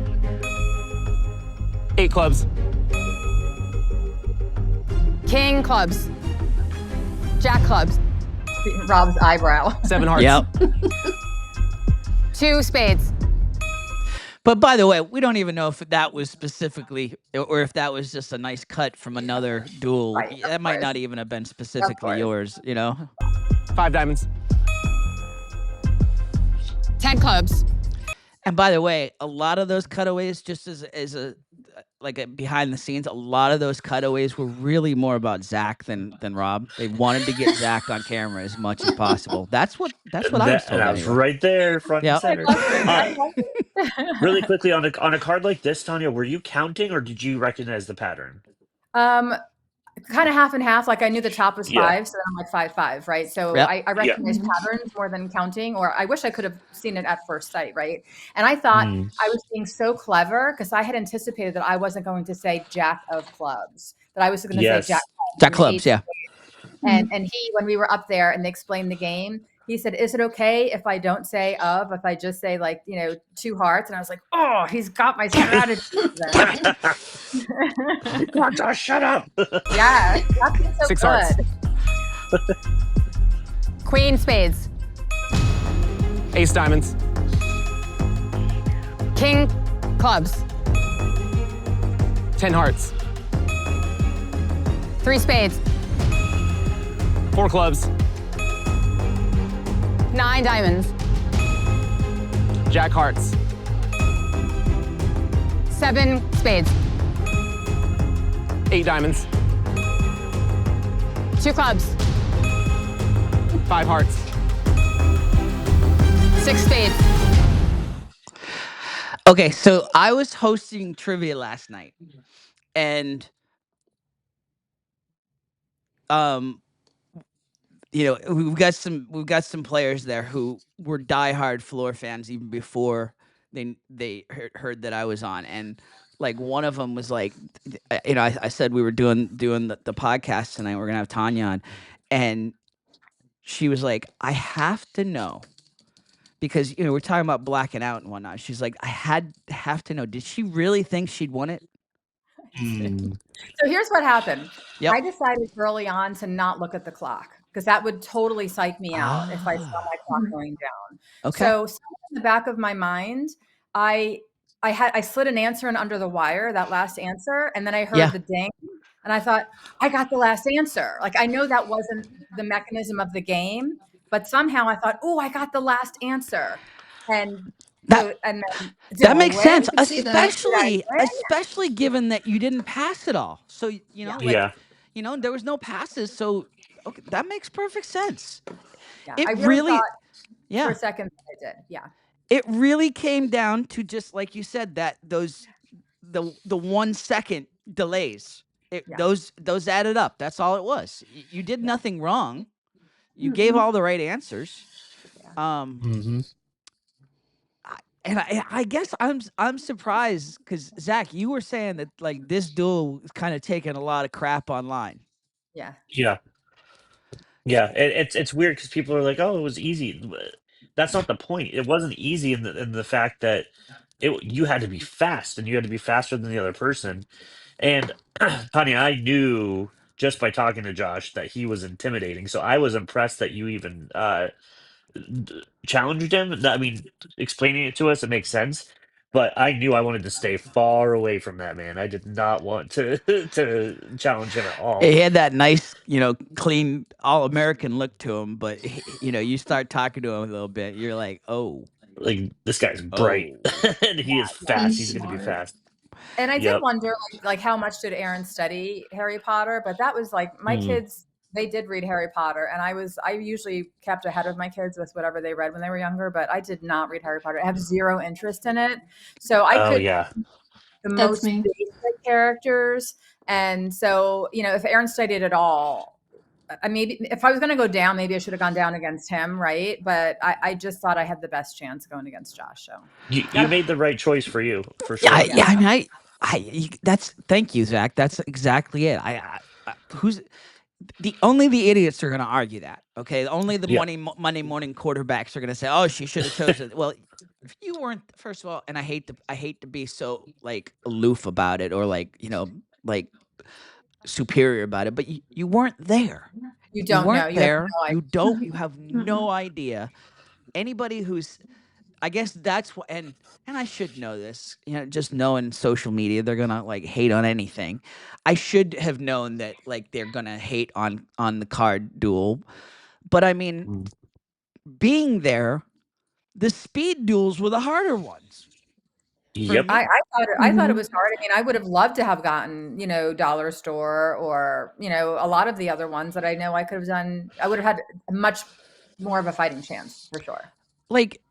Speaker 3: 8 clubs.
Speaker 2: King clubs. Jack clubs.
Speaker 8: Rob's eyebrow.
Speaker 3: 7 hearts.
Speaker 4: Yep.
Speaker 2: 2 spades.
Speaker 4: But by the way, we don't even know if that was specifically, or if that was just a nice cut from another duel.
Speaker 8: Right,
Speaker 4: That might
Speaker 8: course.
Speaker 4: not even have been specifically
Speaker 8: course.
Speaker 4: yours, you know?
Speaker 3: 5 diamonds.
Speaker 2: 10 clubs.
Speaker 4: And by the way, a lot of those cutaways, just as a behind the scenes, a lot of those cutaways were really more about Zach than Rob. They wanted to get Zach on camera as much as possible. That's what I was told.
Speaker 5: And I was
Speaker 4: anyway.
Speaker 5: right there, front
Speaker 4: Yep.
Speaker 5: and center. Really quickly, on a card like this, Tania, were you counting or did you recognize the pattern?
Speaker 8: Kind of half and half. Like, I knew the top was 5,
Speaker 5: Yeah.
Speaker 8: so I'm like 5, 5, right? So
Speaker 4: Yep.
Speaker 8: I recognize patterns more than counting, or I wish I could have seen it at first sight, right? And I thought I was being so clever because I had anticipated that I wasn't going to say Jack of clubs, that I was going to say Jack clubs.
Speaker 4: Jack clubs, yeah.
Speaker 8: And he, when we were up there and they explained the game, he said, "Is it okay if I don't say of, if I just say, like, 2 hearts?" And I was like, "Oh, he's got my strategy."
Speaker 5: Come on, Josh, shut up.
Speaker 8: Yeah, that's been so
Speaker 3: 6
Speaker 8: good.
Speaker 3: hearts.
Speaker 2: Queen spades.
Speaker 3: Ace diamonds.
Speaker 2: King clubs.
Speaker 3: 10 hearts.
Speaker 2: 3 spades.
Speaker 3: 4 clubs.
Speaker 2: 9 diamonds.
Speaker 3: Jack hearts.
Speaker 2: 7 spades.
Speaker 3: 8 diamonds.
Speaker 2: 2 clubs.
Speaker 3: 5 hearts.
Speaker 2: 6 spades.
Speaker 4: Okay, so I was hosting trivia last night, and we've got some players there who were diehard Floor fans even before they heard that I was on, and like one of them was like, I said we were doing the podcast tonight. We're gonna have Tania on, and she was like, I have to know, because we're talking about blacking out and whatnot. She's like, I have to know, did she really think she'd won it?
Speaker 8: So here's what happened.
Speaker 4: Yep.
Speaker 8: I decided early on to not look at the clock, because that would totally psych me out if I saw my clock going down.
Speaker 4: Okay.
Speaker 8: So in the back of my mind, I slid an answer in under the wire, that last answer, and then I heard the ding, and I thought, I got the last answer. Like, I know that wasn't the mechanism of the game, but somehow I thought, oh, I got the last answer. And So, and then did
Speaker 4: That
Speaker 8: I
Speaker 4: makes
Speaker 8: win?
Speaker 4: sense,
Speaker 6: could see that.
Speaker 8: Did I win?
Speaker 4: especially given that you didn't pass it all. So,
Speaker 8: Yeah.
Speaker 5: Yeah.
Speaker 4: there was no passes. So, okay, that makes perfect sense.
Speaker 8: Yeah.
Speaker 4: It
Speaker 8: I really thought for
Speaker 4: yeah,
Speaker 8: a second that I did. Yeah.
Speaker 4: it really came down to just like you said that the 1 second delays.
Speaker 8: Yeah.
Speaker 4: Those added up. That's all it was. You did
Speaker 8: Yeah.
Speaker 4: nothing wrong. You gave all the right answers.
Speaker 8: Yeah.
Speaker 5: Mm-hmm.
Speaker 4: And I guess I'm surprised because Zach, you were saying that like this duel is kind of taking a lot of crap online.
Speaker 8: Yeah.
Speaker 5: Yeah. Yeah. It's weird because people are like, "Oh, it was easy." That's not the point. It wasn't easy in the fact that you had to be fast and you had to be faster than the other person. And Tanya, I knew just by talking to Josh that he was intimidating. So I was impressed that you even challenged him. I mean, explaining it to us, it makes sense. But I knew I wanted to stay far away from that man. I did not want to to challenge him at all.
Speaker 4: He had that nice, clean, all American look to him, but you start talking to him a little bit, you're like, oh,
Speaker 5: Like this guy's bright,
Speaker 4: oh,
Speaker 5: and he is fast.
Speaker 6: He's
Speaker 5: He's going to be
Speaker 6: smart.
Speaker 5: fast.
Speaker 8: And I did
Speaker 5: Yep.
Speaker 8: wonder, like how much did Aaron study Harry Potter? But that was like my
Speaker 5: Mm.
Speaker 8: kids. They did read Harry Potter, and I usually kept ahead of my kids with whatever they read when they were younger. But I did not read Harry Potter. I have zero interest in it, so I
Speaker 5: Oh
Speaker 8: could
Speaker 5: yeah.
Speaker 8: the
Speaker 6: That's
Speaker 8: most
Speaker 6: me.
Speaker 8: basic characters. And so, if Aaron studied at all, maybe if I was going to go down, maybe I should have gone down against him, right? But I just thought I had the best chance going against Josh. So
Speaker 5: You made the right choice for you, for
Speaker 4: yeah,
Speaker 5: sure.
Speaker 4: yeah. I mean, that's thank you, Zach. That's exactly it. Who's the idiots are going to argue that. Okay, only the
Speaker 5: Yeah.
Speaker 4: Monday morning quarterbacks are going to say, "Oh, she should have chosen." Well, if you weren't, first of all, and I hate to be so like aloof about it or like like superior about it, but you weren't there.
Speaker 8: you
Speaker 4: You
Speaker 8: don't know.
Speaker 4: weren't
Speaker 8: You have
Speaker 4: there.
Speaker 8: no idea.
Speaker 4: You have no idea. Anybody who's, I guess that's what, and I should know this. Just knowing social media, they're gonna like hate on anything. I should have known that like they're gonna hate on the card duel, but I mean,
Speaker 5: Mm.
Speaker 4: being there, the speed duels were the harder ones. For
Speaker 5: Yep.
Speaker 4: me.
Speaker 8: I thought it was hard. I mean, I would have loved to have gotten, Dollar Store or, a lot of the other ones that I know I could have done. I would have had much more of a fighting chance for sure.
Speaker 4: Like,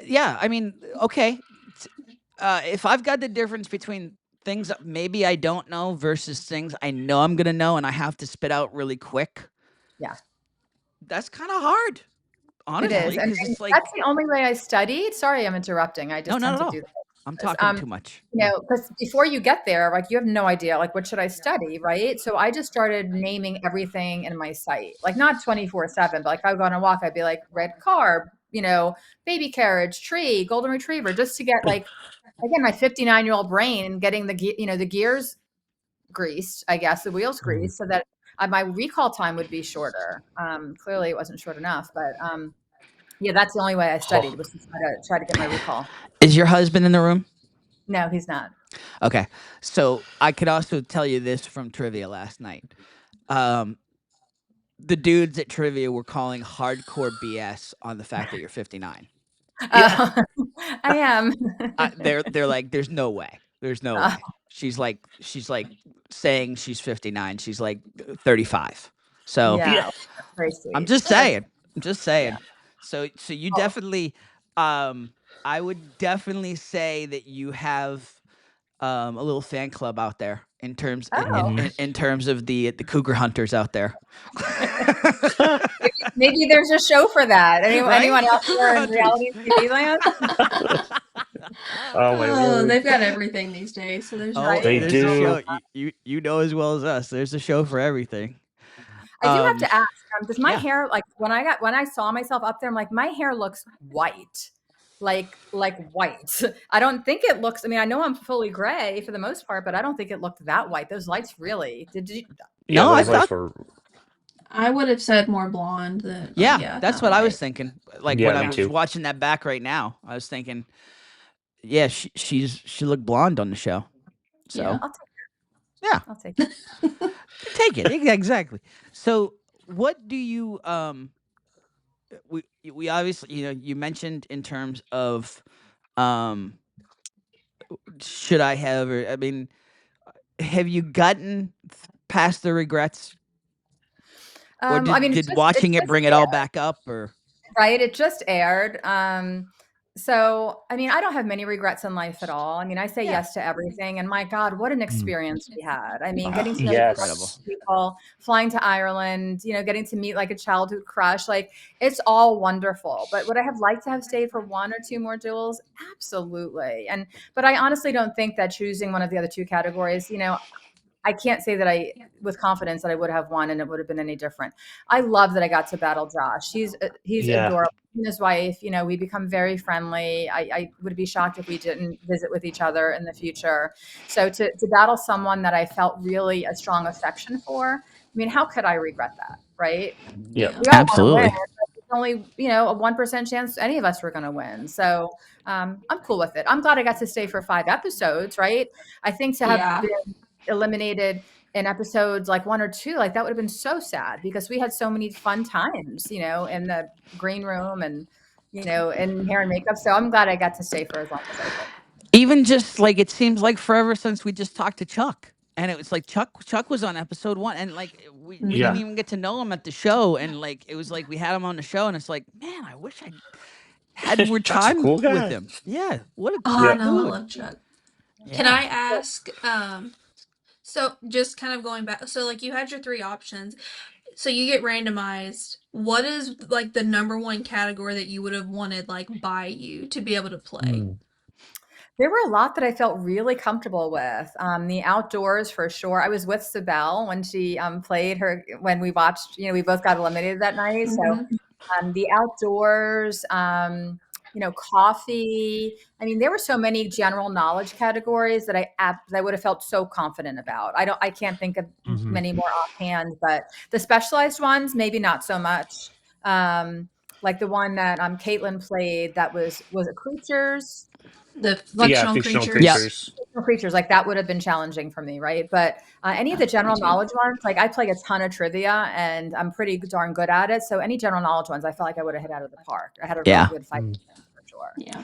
Speaker 4: yeah, I mean, okay. If I've got the difference between things that maybe I don't know versus things I know I'm gonna know and I have to spit out really quick.
Speaker 8: Yeah.
Speaker 4: That's kind of hard, honestly.
Speaker 8: It is. And
Speaker 4: it's like,
Speaker 8: that's the only way I studied. Sorry, I'm interrupting. I just
Speaker 4: no,
Speaker 8: tend
Speaker 4: not at
Speaker 8: to
Speaker 4: all.
Speaker 8: do that.
Speaker 4: I'm talking too much.
Speaker 8: Because before you get there, like you have no idea, like what should I study, right? So I just started naming everything in my site, like not 24/7, but like if I would go on a walk, I'd be like red carb, baby carriage, tree, golden retriever, just to get like, again, my 59-year-old brain and getting the gears greased, I guess, the wheels greased, so that my recall time would be shorter. Clearly, it wasn't short enough, but yeah, that's the only way I studied was to try to get my recall.
Speaker 4: Is your husband in the room?
Speaker 8: No, he's not.
Speaker 4: Okay. So I could also tell you this from trivia last night. The dudes at trivia were calling hardcore BS on the fact that you're 59.
Speaker 8: I am.
Speaker 4: They're like, there's no way. There's no way. She's like saying she's 59. She's like 35. So
Speaker 8: Yeah, very sweet.
Speaker 4: I'm just saying.
Speaker 8: Yeah.
Speaker 4: So you definitely, I would definitely say that you have a little fan club out there in terms in terms of the cougar hunters out there.
Speaker 8: Maybe there's a show for that.
Speaker 4: Right?
Speaker 8: Anyone else there in reality TV land?
Speaker 5: Oh my word.
Speaker 6: They've got everything these days, so there's no
Speaker 5: They
Speaker 4: there's
Speaker 5: do.
Speaker 4: a show. You know as well as us. There's a show for everything.
Speaker 8: I do have to ask, does my
Speaker 4: yeah.
Speaker 8: hair, like when I saw myself up there, I'm like, my hair looks white. Like white. I don't think it looks, I know I'm fully gray for the most part, but I don't think it looked that white. Those lights really, did you?
Speaker 5: Yeah,
Speaker 4: No, I
Speaker 5: those lights
Speaker 4: thought.
Speaker 5: were.
Speaker 6: I would have said more blonde than
Speaker 4: Yeah, that's what I was thinking. Like
Speaker 5: Yeah,
Speaker 4: when
Speaker 5: me
Speaker 4: I was
Speaker 5: too.
Speaker 4: watching that back right now, I was thinking, yeah, she looked blonde on the show. So
Speaker 6: Yeah.
Speaker 8: I'll take it.
Speaker 4: yeah,
Speaker 8: I'll take it.
Speaker 4: take it exactly. So what do you we obviously you mentioned in terms of Um, should I have? Or, I mean, have you gotten past the regrets, or
Speaker 8: I mean,
Speaker 4: did
Speaker 8: it
Speaker 4: watching it
Speaker 8: just
Speaker 4: bring it all back up? Or
Speaker 8: right, it just aired. So I mean, I don't have many regrets in life at all. I mean, I say yes to everything, and my God, what an experience we had. I mean, getting to know these
Speaker 4: incredible.
Speaker 5: Yes.
Speaker 8: people, flying to Ireland, getting to meet like a childhood crush, like it's all wonderful. But would I have liked to have stayed for one or two more duels? Absolutely. But I honestly don't think that choosing one of the other two categories, I can't say that with confidence that I would have won and it would have been any different. I love that I got to battle Josh. He's
Speaker 5: Yeah.
Speaker 8: adorable. He and his wife, we become very friendly. I would be shocked if we didn't visit with each other in the future. So to battle someone that I felt really a strong affection for, I mean, how could I regret that, right?
Speaker 5: Yep.
Speaker 8: We all want to win.
Speaker 4: Absolutely.
Speaker 8: But it's only, a 1% chance any of us were going to win. So I'm cool with it. I'm glad I got to stay for 5 episodes, right? I think to have
Speaker 6: Yeah.
Speaker 8: been eliminated in episodes like 1 or 2, like that would have been so sad because we had so many fun times, in the green room and, in hair and makeup. So I'm glad I got to stay for as long as I did.
Speaker 4: Even just like it seems like forever since we just talked to Chuck. And it was like Chuck was on episode 1, and like we didn't
Speaker 5: Yeah.
Speaker 4: even get to know him at the show, and like it was like we had him on the show, and it's like, man, I wish I had more
Speaker 5: Chuck's a
Speaker 4: time
Speaker 5: cool
Speaker 4: with
Speaker 5: guy.
Speaker 4: him. Yeah, what a
Speaker 6: Oh,
Speaker 4: cool
Speaker 6: I
Speaker 5: Yeah.
Speaker 6: know. I
Speaker 4: dude.
Speaker 6: love Chuck. Can
Speaker 4: Yeah.
Speaker 6: I ask, so just kind of going back, so like you had your 3 options. So you get randomized. What is like the number 1 category that you would have wanted like by you to be able to play?
Speaker 8: There were a lot that I felt really comfortable with. The outdoors for sure. I was with Cibelle when she played her when we watched. We both got eliminated that night. So the outdoors, coffee. I mean, there were so many general knowledge categories that I would have felt so confident about. I can't think of many more offhand, but the specialized ones maybe not so much. Like the one that Caitlin played, that was it creatures?
Speaker 6: The
Speaker 5: Yeah.
Speaker 6: fictional
Speaker 5: Fictional
Speaker 6: creatures.
Speaker 5: creatures.
Speaker 8: Creatures, like that would have been challenging for me, right? But any of the general
Speaker 6: too.
Speaker 8: knowledge ones, like I play a ton of trivia and I'm pretty darn good at it. So any general knowledge ones, I felt like I would have hit out of the park. I had a really good fight for sure.
Speaker 6: Yeah.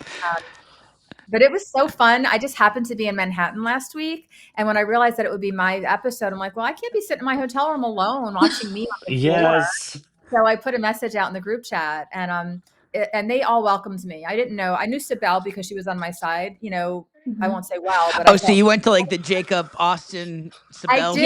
Speaker 8: But it was so fun. I just happened to be in Manhattan last week, and when I realized that it would be my episode, I'm like, well, I can't be sitting in my hotel room alone watching me on the floor.
Speaker 5: Yes.
Speaker 8: So I put a message out in the group chat, and they all welcomed me. I didn't know. I knew Cibelle because she was on my side. I won't say well, but
Speaker 4: Oh, so you went to like the Jacob Austin
Speaker 8: I
Speaker 4: Cibelle
Speaker 8: did.
Speaker 4: thing?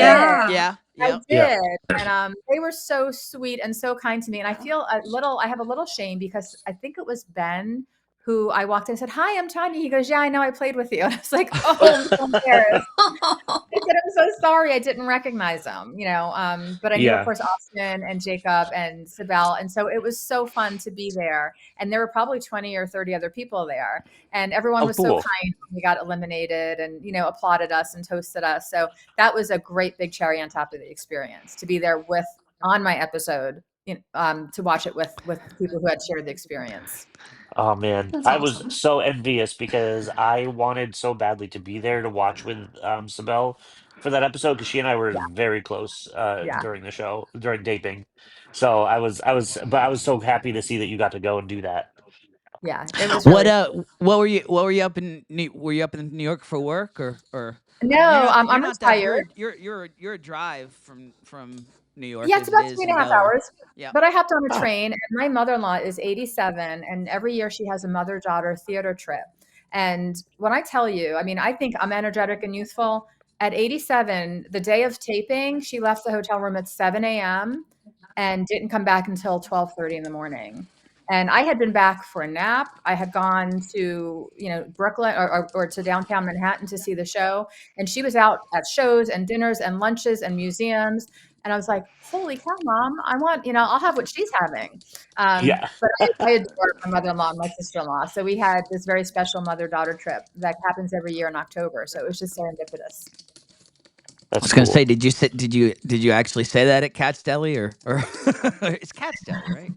Speaker 6: Yeah.
Speaker 8: I
Speaker 4: Yeah.
Speaker 5: Yeah.
Speaker 8: did, and they were so sweet and so kind to me. And I feel I have a little shame because I think it was Ben who I walked in and said, "Hi, I'm Tania." He goes, "Yeah, I know. I played with you." And I was like, "Oh, I'm so embarrassed." I said, "I'm so sorry. I didn't recognize them." But I knew, of
Speaker 5: Yeah.
Speaker 8: course, Austin and Jacob and Cibelle, and so it was so fun to be there. And there were probably 20 or 30 other people there, and everyone
Speaker 5: Oh,
Speaker 8: was so
Speaker 5: cool.
Speaker 8: kind when we got eliminated, and applauded us and toasted us. So that was a great big cherry on top of the experience to be there on my episode, to watch it with people who had shared the experience.
Speaker 5: Oh man,
Speaker 6: That's
Speaker 5: I was
Speaker 6: awesome.
Speaker 5: so envious because I wanted so badly to be there to watch with Cibelle for that episode because she and I were
Speaker 8: Yeah,
Speaker 5: very close
Speaker 8: yeah,
Speaker 5: during the show during taping. So but I was so happy to see that you got to go and do that.
Speaker 8: yeah. It was
Speaker 4: What
Speaker 8: really
Speaker 4: what were you up in were you up in New York for work, or I mean,
Speaker 8: no.
Speaker 4: you're
Speaker 8: I'm
Speaker 4: not that
Speaker 8: retired.
Speaker 4: you're a drive from New York
Speaker 8: Yeah, it's
Speaker 4: as it
Speaker 8: about
Speaker 4: is
Speaker 8: three and
Speaker 4: in
Speaker 8: a half
Speaker 4: Delaware.
Speaker 8: hours.
Speaker 4: Yeah.
Speaker 8: But I hopped on a
Speaker 5: Oh,
Speaker 8: train, and my mother-in-law is 87, and every year she has a mother-daughter theater trip. And when I tell you, I mean, I think I'm energetic and youthful. At 87, the day of taping, she left the hotel room at 7 a.m. and didn't come back until 12:30 in the morning. And I had been back for a nap. I had gone to, Brooklyn or to downtown Manhattan to see the show. And she was out at shows and dinners and lunches and museums. And I was like, holy cow, mom, I want, I'll have what she's having.
Speaker 5: yeah,
Speaker 8: But I adore my mother-in-law and my sister-in-law. So we had this very special mother-daughter trip that happens every year in October. So it was just serendipitous.
Speaker 4: I
Speaker 5: that's
Speaker 4: was gonna say,
Speaker 5: cool.
Speaker 4: did you actually say that at Cat's Deli, or it's Cat's Deli, right?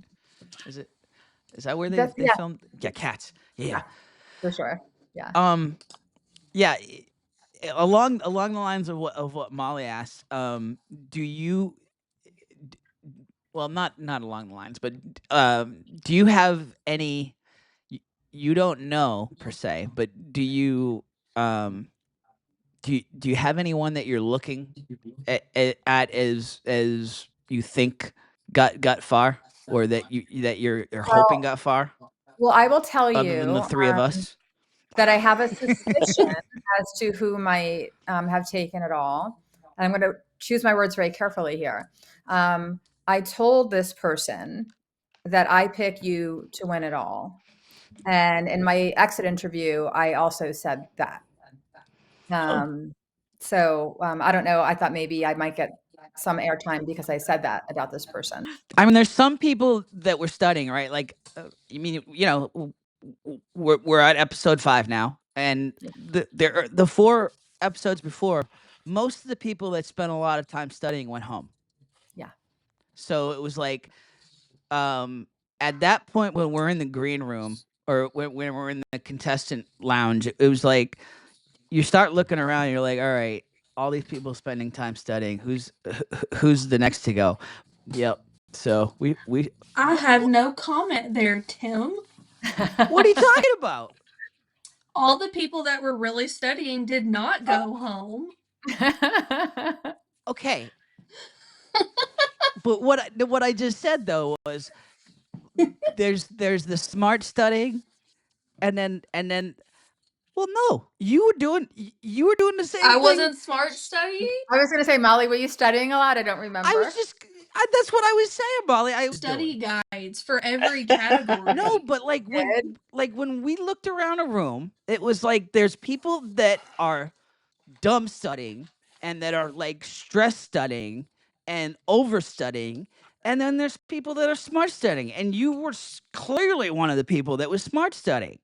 Speaker 4: Is that where
Speaker 8: That's,
Speaker 4: they
Speaker 8: yeah,
Speaker 4: filmed? Yeah, Cats. Yeah.
Speaker 8: for sure. Yeah.
Speaker 4: Yeah. Along the lines of what Molly asked, do you? Well, not along the lines, but do you have any? you don't know per se, but do you have anyone that you're looking at as you think got far, or that you're hoping got far,
Speaker 8: Well, I will tell
Speaker 4: other than the
Speaker 8: you
Speaker 4: three of us?
Speaker 8: that I have a suspicion as to who might have taken it all. And I'm going to choose my words very carefully here. I told this person that I pick you to win it all. And in my exit interview, I also said that. So I don't know. I thought maybe I might get some airtime because I said that about this person.
Speaker 4: I mean, there's some people that we're studying, right? Like, we're at episode 5 now, and the 4 episodes before, most of the people that spent a lot of time studying went home.
Speaker 8: Yeah.
Speaker 4: So it was like, at that point when we're in the green room, or when we're in the contestant lounge, it was like you start looking around and you're like, all right, all these people spending time studying, who's the next to go? Yep. So we
Speaker 6: I have no comment there, Tim.
Speaker 4: What are you talking about?
Speaker 6: All the people that were really studying did not go home.
Speaker 4: Okay. But what I just said though was there's the smart studying, and then well, no, you were doing the same thing.
Speaker 6: I wasn't smart studying.
Speaker 8: I was going to say, Molly, were you studying a lot? I don't remember.
Speaker 4: I was just that's what I was saying, Molly. I was
Speaker 6: Study guides for every category.
Speaker 4: No, but like when we looked around a room, it was like there's people that are dumb studying and that are like stress studying and over studying, and then there's people that are smart studying, and you were clearly one of the people that was smart studying.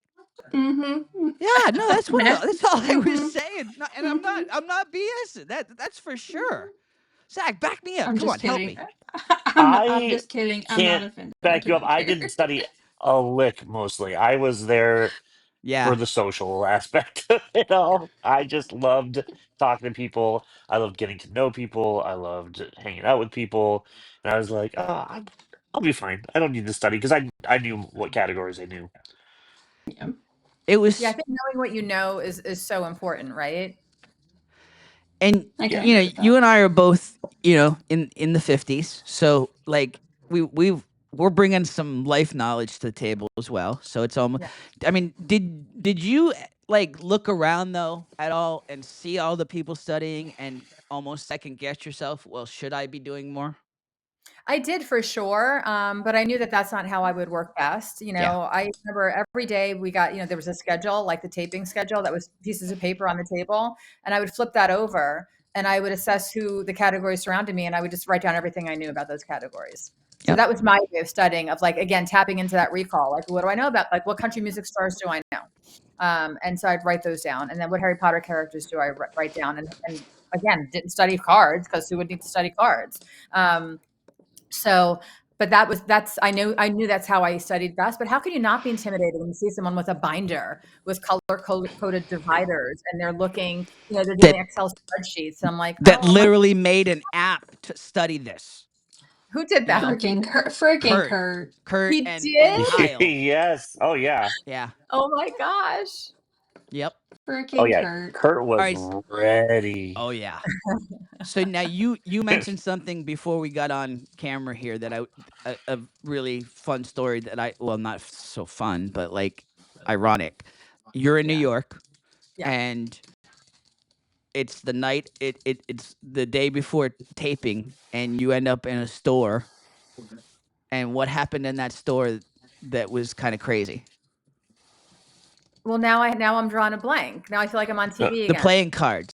Speaker 6: Mm-hmm.
Speaker 4: Yeah, no, that's all I was saying, and I'm not BSing. That's for sure. Zach, back me up. Come on,
Speaker 6: kidding.
Speaker 4: help me.
Speaker 6: I'm just kidding. I'm
Speaker 5: Can't
Speaker 6: not offended.
Speaker 5: back you up. I didn't study a lick mostly. I was there for the social aspect of it all. I just loved talking to people. I loved getting to know people. I loved hanging out with people. And I was like, I'll be fine. I don't need to study because I knew what categories I knew.
Speaker 6: Yeah.
Speaker 4: It was.
Speaker 8: Yeah, I think knowing what you know is so important, right?
Speaker 4: And you and I are both, in the 50s, so like we're bringing some life knowledge to the table as well. So it's almost. Yeah. I mean, did you like look around though at all and see all the people studying and almost second guess yourself? Well, should I be doing more?
Speaker 8: I did for sure, but I knew that that's not how I would work best. I remember every day we got, there was a schedule, like the taping schedule, that was pieces of paper on the table, and I would flip that over and I would assess who the categories surrounded me, and I would just write down everything I knew about those categories. So that was my way of studying, of like, again, tapping into that recall. Like, what do I know about, like, what country music stars do I know? And so I'd write those down. And then what Harry Potter characters do I write down? And again, didn't study cards because who would need to study cards? But I knew that's how I studied best. But how can you not be intimidated when you see someone with a binder with color coded dividers and they're looking, they're doing Excel spreadsheets? And I'm like,
Speaker 4: that literally made an app to study this.
Speaker 8: Who did that?
Speaker 6: Freaking Kurt.
Speaker 4: Kurt
Speaker 8: He
Speaker 4: and
Speaker 8: did?
Speaker 5: Yes. Oh yeah.
Speaker 4: Yeah.
Speaker 8: Oh my gosh.
Speaker 4: Yep.
Speaker 6: Freaking
Speaker 5: Kurt was ready.
Speaker 4: Oh yeah. So now you mentioned something before we got on camera here that a really fun story that not so fun, but like ironic. You're in New York, and it's the night. It's the day before taping, and you end up in a store. And what happened in that store that was kind of crazy?
Speaker 8: Well, now I'm drawing a blank. Now I feel like I'm on TV again.
Speaker 4: The playing cards.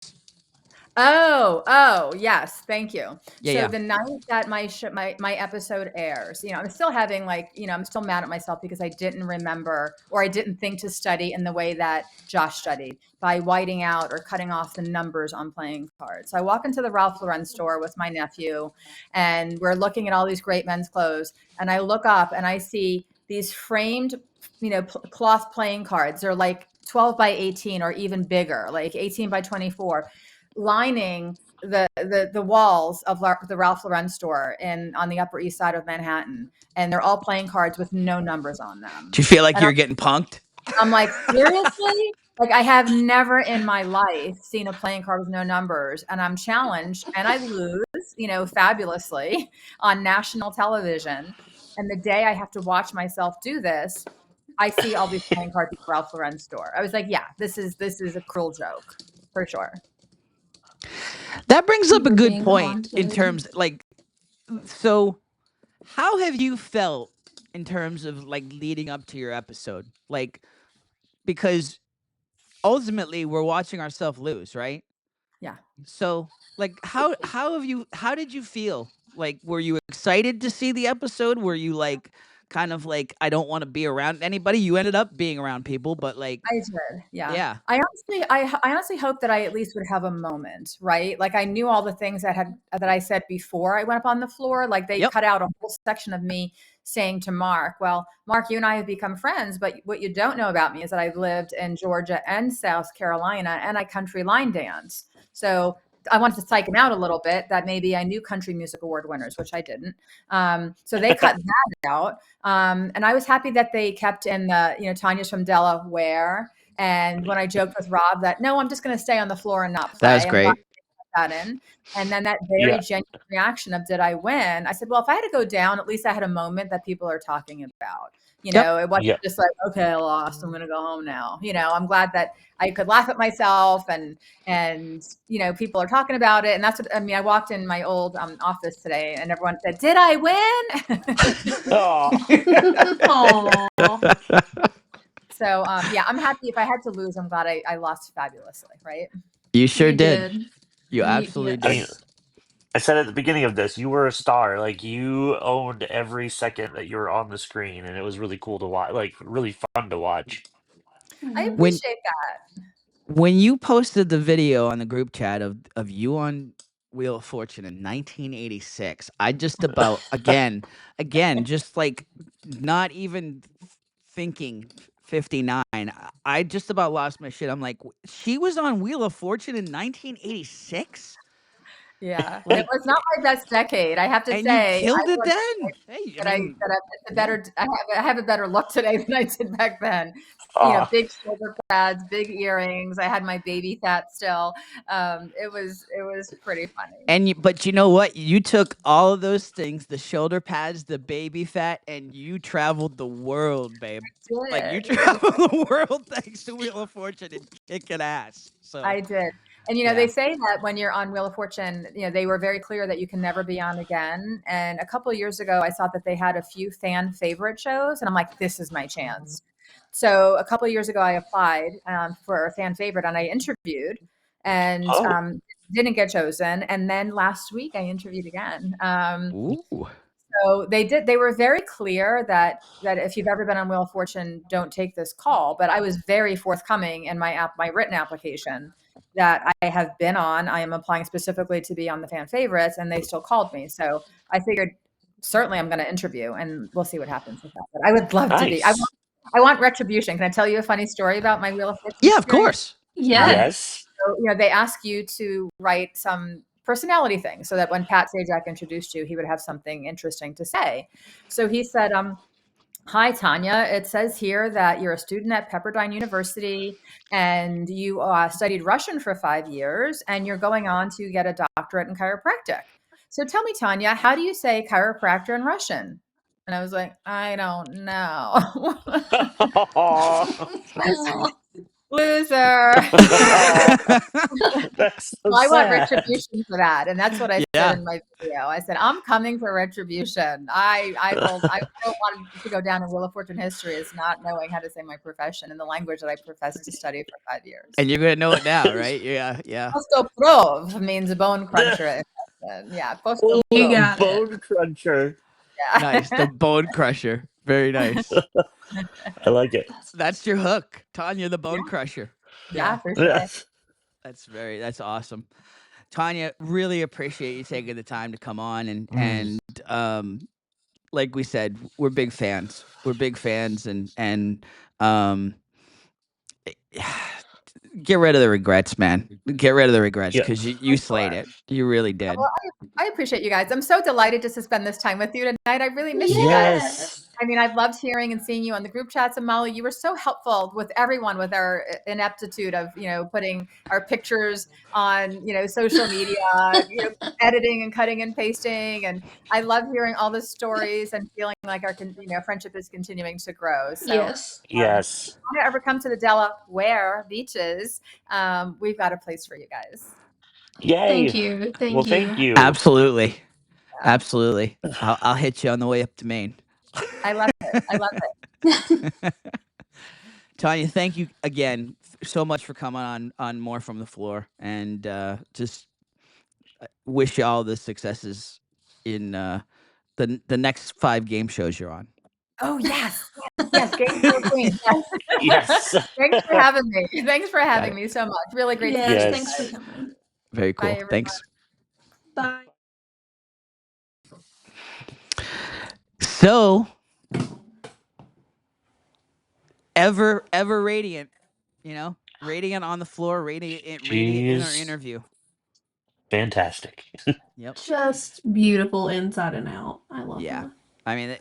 Speaker 8: Oh, yes. Thank you.
Speaker 4: Yeah,
Speaker 8: the night that my episode airs, I'm still having I'm still mad at myself because I didn't remember, or I didn't think to study in the way that Josh studied by whiting out or cutting off the numbers on playing cards. So I walk into the Ralph Lauren store with my nephew, and we're looking at all these great men's clothes. And I look up and I see these framed, cloth playing cards. They're like 12 by 18 or even bigger, like 18 by 24. Lining the walls of the Ralph Lauren store on the Upper East Side of Manhattan, and they're all playing cards with no numbers on them.
Speaker 4: Do you feel like you're getting punked?
Speaker 8: I'm like, seriously? Like, I have never in my life seen a playing card with no numbers, and I'm challenged, and I lose, fabulously on national television. And the day I have to watch myself do this, I see all these playing cards at the Ralph Lauren store. I was like, yeah, this is a cruel joke for sure.
Speaker 4: That brings up a
Speaker 6: You're
Speaker 4: good
Speaker 6: being
Speaker 4: point in
Speaker 6: haunted.
Speaker 4: terms so how have you felt in terms of leading up to your episode? Because ultimately we're watching ourselves lose, right?
Speaker 8: Yeah.
Speaker 4: So how did you feel? Were you excited to see the episode? Were you kind of I don't want to be around anybody? You ended up being around people, but
Speaker 8: I did, yeah.
Speaker 4: yeah.
Speaker 8: I honestly hope that I at least would have a moment, right? Like, I knew all the things that I said before I went up on the floor. Like, they
Speaker 4: Yep.
Speaker 8: cut out a whole section of me saying to Mark, well, Mark, you and I have become friends, but what you don't know about me is that I've lived in Georgia and South Carolina, and I country line dance. So I wanted to psych him out a little bit that maybe I knew country music award winners, which I didn't. So they cut that out. And I was happy that they kept in the, Tanya's from Delaware. And when I joked with Rob that, no, I'm just going to stay on the floor and not play.
Speaker 4: That was
Speaker 8: I'm glad
Speaker 4: great.
Speaker 8: they put that in. And then that very genuine reaction of, did I win? I said, well, if I had to go down, at least I had a moment that people are talking about. It wasn't just like, okay, I lost, I'm going to go home now. I'm glad that I could laugh at myself and people are talking about it. And that's what, I walked in my old office today and everyone said, did I win? So, I'm happy. If I had to lose, I'm glad I lost fabulously, right?
Speaker 4: You sure did. You absolutely did.
Speaker 5: I mean, I said at the beginning of this, you were a star. Like, you owned every second that you were on the screen, and it was really cool to watch. Like, really fun to watch.
Speaker 8: I appreciate that.
Speaker 4: When you posted the video on the group chat of you on Wheel of Fortune in 1986, I just about again, just not even thinking 59. I just about lost my shit. I'm like, she was on Wheel of Fortune in 1986.
Speaker 8: Yeah, it was not my best decade, I have to
Speaker 4: And
Speaker 8: say.
Speaker 4: you killed it then. Hey,
Speaker 8: I have a better look today than I did back then. Big shoulder pads, big earrings. I had my baby fat still. It was pretty funny.
Speaker 4: But you know what? You took all of those things, the shoulder pads, the baby fat, and you traveled the world, babe. You traveled the world thanks to Wheel of Fortune and kicking ass. So
Speaker 8: I did. And, they say that when you're on Wheel of Fortune, they were very clear that you can never be on again. And a couple of years ago, I saw that they had a few fan favorite shows. And I'm like, this is my chance. So a couple of years ago, I applied for a fan favorite and I interviewed and didn't get chosen. And then last week I interviewed again. So they were very clear that if you've ever been on Wheel of Fortune, don't take this call. But I was very forthcoming in my written application that I have been on. I am applying specifically to be on the fan favorites, and they still called me. So I figured certainly I'm going to interview, and we'll see what happens with that. But I would love to be. I want retribution. Can I tell you a funny story about my Wheel of Fortune?
Speaker 4: Yeah, of course.
Speaker 6: Yes.
Speaker 8: So, they ask you to write some personality thing so that when Pat Sajak introduced you, he would have something interesting to say. So he said, hi, Tania. It says here that you're a student at Pepperdine University and you studied Russian for 5 years and you're going on to get a doctorate in chiropractic. So tell me, Tania, how do you say chiropractor in Russian? And I was like, I don't know. Loser.
Speaker 5: That's so
Speaker 8: I want
Speaker 5: sad.
Speaker 8: retribution for that, and that's what I said in my video. I said, I'm coming for retribution. I don't want to go down in Wheel of Fortune history as not knowing how to say my profession in the language that I professed to study for 5 years.
Speaker 4: And you're gonna know it now, right? Yeah.
Speaker 8: Kostoprov means bone cruncher. Yeah, Kostoprov.
Speaker 6: You got
Speaker 5: bone cruncher.
Speaker 8: Yeah.
Speaker 4: Nice, the bone crusher. Very nice.
Speaker 5: I like it.
Speaker 4: That's your hook, Tania, the bone crusher.
Speaker 8: Yeah, for sure.
Speaker 4: That's awesome. Tania, really appreciate you taking the time to come on and like we said, we're big fans. We're big fans and get rid of the regrets, man. Get rid of the regrets because you slayed it. You really did.
Speaker 8: Well, I appreciate you guys. I'm so delighted just to spend this time with you tonight. I really miss you guys. I mean, I've loved hearing and seeing you on the group chats. And Molly, you were so helpful with everyone with our ineptitude of, putting our pictures on, social media, editing and cutting and pasting. And I love hearing all the stories and feeling like our, friendship is continuing to grow. So
Speaker 6: Yes.
Speaker 5: Yes.
Speaker 8: if you ever come to the Delaware beaches, we've got a place for you guys.
Speaker 5: Yay.
Speaker 6: Thank you.
Speaker 5: Well, thank you.
Speaker 4: Absolutely. Absolutely. I'll hit you on the way up to Maine.
Speaker 8: I love it. I love it.
Speaker 4: Tania, thank you again so much for coming on More from the Floor, and just wish you all the successes in the next 5 game shows you're on.
Speaker 8: Oh, yes. Yes. Game show queen.
Speaker 5: Yes.
Speaker 8: Thanks for having me. Thanks for having
Speaker 4: it.
Speaker 8: me so much. Really great to
Speaker 6: Yes.
Speaker 8: see you
Speaker 6: Thanks
Speaker 8: guys.
Speaker 6: for coming.
Speaker 4: Very cool.
Speaker 8: Bye, everyone.
Speaker 4: Thanks.
Speaker 6: Bye.
Speaker 4: So, ever radiant, radiant on the floor, radiant in our
Speaker 5: She's
Speaker 4: interview.
Speaker 5: fantastic.
Speaker 4: Yep.
Speaker 6: Just beautiful inside and out. I love her.
Speaker 4: I mean,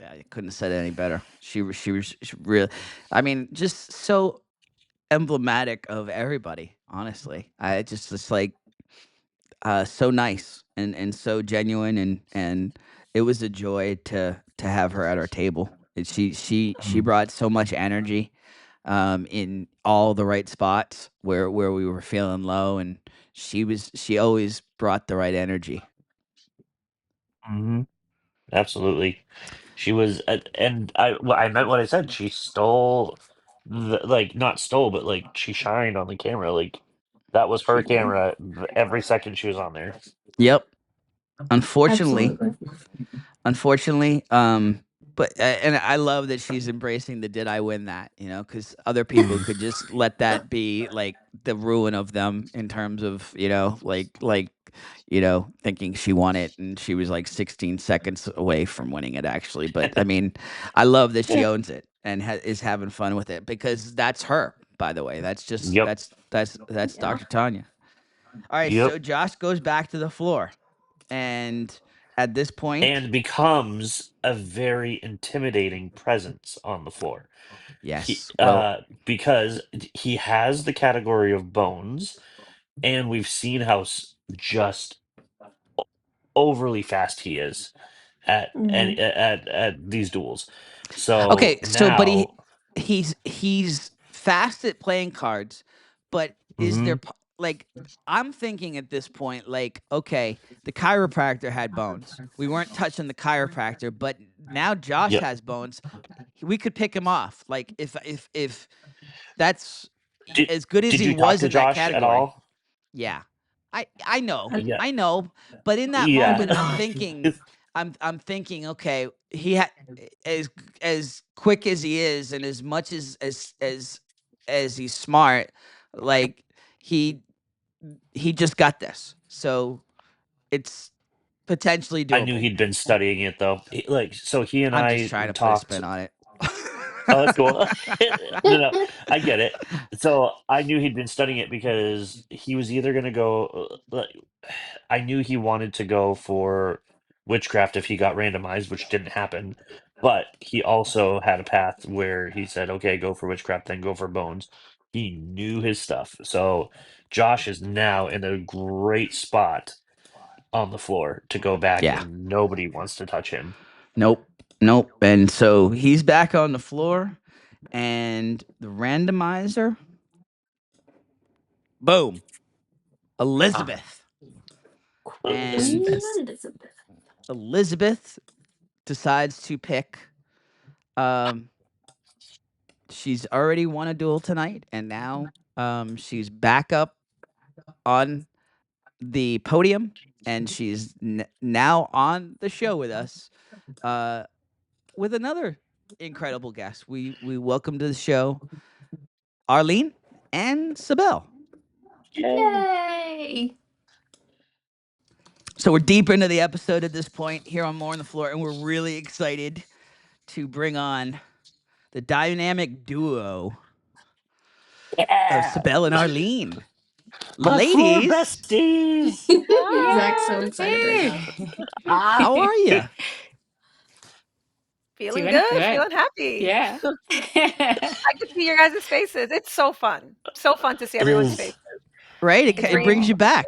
Speaker 4: I couldn't have said it any better. She was real. I mean, just so emblematic of everybody. Honestly, I just like so nice and so genuine, and it was a joy to have her at our table. And she brought so much energy in all the right spots where we were feeling low, and she always brought the right energy.
Speaker 5: Mm-hmm. Absolutely. She was, and I meant what I said. She stole, not stole, but like she shined on the camera. Like that was her
Speaker 6: She did.
Speaker 5: camera every second she was on there.
Speaker 4: Yep. Unfortunately,
Speaker 6: Absolutely.
Speaker 4: but and I love that she's embracing the "did I win that?" Because other people could just let that be like the ruin of them in terms of thinking she won it and she was like 16 seconds away from winning it actually. But I mean, I love that she owns it and is having fun with it because that's her. By the way, that's just
Speaker 5: Yep.
Speaker 4: that's Dr. Tania. All right,
Speaker 5: Yep.
Speaker 4: so Josh goes back to the floor, and at this point,
Speaker 5: And becomes a very intimidating presence on the floor.
Speaker 4: yes, well,
Speaker 5: Because he has the category of bones, and we've seen how just overly fast he is at
Speaker 6: Mhm.
Speaker 5: at these duels. So
Speaker 4: okay, so but
Speaker 5: now,
Speaker 4: he's fast at playing cards, but is there
Speaker 5: Mhm.
Speaker 4: like I'm thinking at this point like okay, the chiropractor had bones. We weren't touching the chiropractor, but now Josh
Speaker 5: Yep.
Speaker 4: has bones. We could pick him off. Like if that's
Speaker 5: Did
Speaker 4: as good as
Speaker 5: did
Speaker 4: he
Speaker 5: you talk
Speaker 4: was
Speaker 5: to
Speaker 4: in that
Speaker 5: Josh at
Speaker 4: category.
Speaker 5: all?
Speaker 4: Yeah. I know.
Speaker 5: Yeah.
Speaker 4: I know, but in that
Speaker 5: Yeah.
Speaker 4: moment I'm thinking okay, he had as quick as he is and as much as he's smart, like he just got this. So it's potentially
Speaker 5: I knew
Speaker 4: doable.
Speaker 5: he'd been studying it though. So he and
Speaker 4: I'm just
Speaker 5: I
Speaker 4: trying to put a
Speaker 5: talked.
Speaker 4: spin on it.
Speaker 5: Oh, that's cool. No, no, I get it. So I knew he'd been studying it because he was either going to go. I knew he wanted to go for witchcraft if he got randomized, which didn't happen. But he also had a path where he said, "Okay, go for witchcraft, then go for bones." He knew his stuff. So Josh is now in a great spot on the floor to go back,
Speaker 4: Yeah.
Speaker 5: and nobody wants to touch him.
Speaker 4: Nope. Nope. And so he's back on the floor, and the randomizer, boom, Elizabeth. And
Speaker 6: Queen Elizabeth.
Speaker 4: Elizabeth decides to pick. Um, she's already won a duel tonight, and now she's back up on the podium, and she's now on the show with us with another incredible guest. We welcome to the show Arlene and Cibelle.
Speaker 6: Yay!
Speaker 4: So we're deep into the episode at this point here on More on the Floor, and we're really excited to bring on the dynamic duo of
Speaker 5: Yeah,
Speaker 4: Cibelle and Arlene.
Speaker 5: my floor
Speaker 4: Ladies,
Speaker 5: besties.
Speaker 6: Zach's so excited right now.
Speaker 4: how are you?
Speaker 9: Feeling
Speaker 10: Doing
Speaker 9: good,
Speaker 10: good.
Speaker 9: feeling happy.
Speaker 10: Yeah.
Speaker 9: I can see your guys' faces. It's so fun. So fun to see
Speaker 5: It
Speaker 9: everyone's
Speaker 5: is.
Speaker 9: faces.
Speaker 4: Right?
Speaker 9: The
Speaker 4: It brings
Speaker 9: dream.
Speaker 4: you back.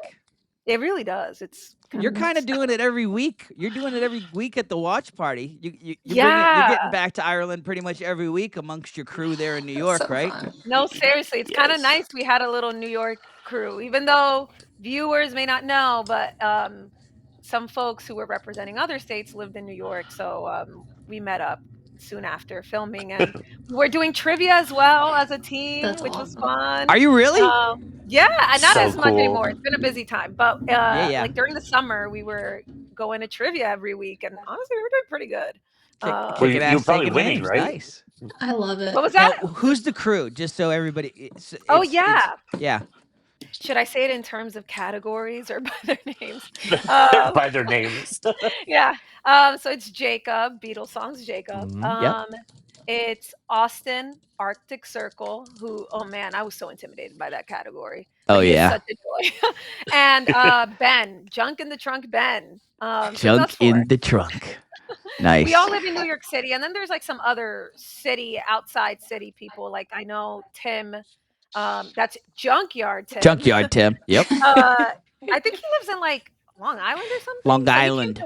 Speaker 9: It really does. It's
Speaker 4: You're kind of
Speaker 9: nice.
Speaker 4: doing it every week. You're doing it every week at the watch party. You're
Speaker 9: Yeah.
Speaker 4: getting back to Ireland pretty much every week amongst your crew there in New York,
Speaker 6: So
Speaker 4: right?
Speaker 6: fun.
Speaker 9: No, seriously, it's kind of
Speaker 5: Yes.
Speaker 9: nice. We had a little New York crew, even though viewers may not know, but some folks who were representing other states lived in New York. So we met up soon after filming, and we're doing trivia as well as a team,
Speaker 6: That's
Speaker 9: which was
Speaker 6: awesome.
Speaker 9: fun.
Speaker 4: Are you really?
Speaker 9: Yeah, and not
Speaker 5: So
Speaker 9: as much
Speaker 5: cool.
Speaker 9: anymore. It's been a busy time, but
Speaker 4: Yeah.
Speaker 9: like during the summer, we were going to trivia every week, and honestly, we were doing pretty good.
Speaker 5: Well,
Speaker 4: Kicking
Speaker 5: you're
Speaker 4: ass,
Speaker 5: probably
Speaker 4: taking
Speaker 5: winning,
Speaker 4: names.
Speaker 5: right?
Speaker 4: Nice.
Speaker 6: I love it.
Speaker 9: What was
Speaker 4: Now,
Speaker 9: that?
Speaker 4: who's the crew? Just so everybody.
Speaker 9: Oh yeah.
Speaker 4: Yeah.
Speaker 9: Should I say it in terms of categories or by their names? Um,
Speaker 5: By their names.
Speaker 9: yeah. So it's Jacob, Beatles songs, Jacob.
Speaker 4: Yep.
Speaker 9: It's Austin, Arctic Circle, who, oh man, I was so intimidated by that category.
Speaker 4: Oh,
Speaker 9: But he is
Speaker 4: yeah.
Speaker 9: such a joy. And Ben, Junk in the Trunk Ben. So it's us
Speaker 4: Junk
Speaker 9: four.
Speaker 4: in the trunk. Nice.
Speaker 9: We all live in New York City, and then there's like some other city, outside city people. Like I know Tim, that's Junkyard Tim.
Speaker 4: Junkyard Tim. Yep.
Speaker 9: I think he lives in like Long Island or something.
Speaker 4: Long
Speaker 9: So
Speaker 4: Island.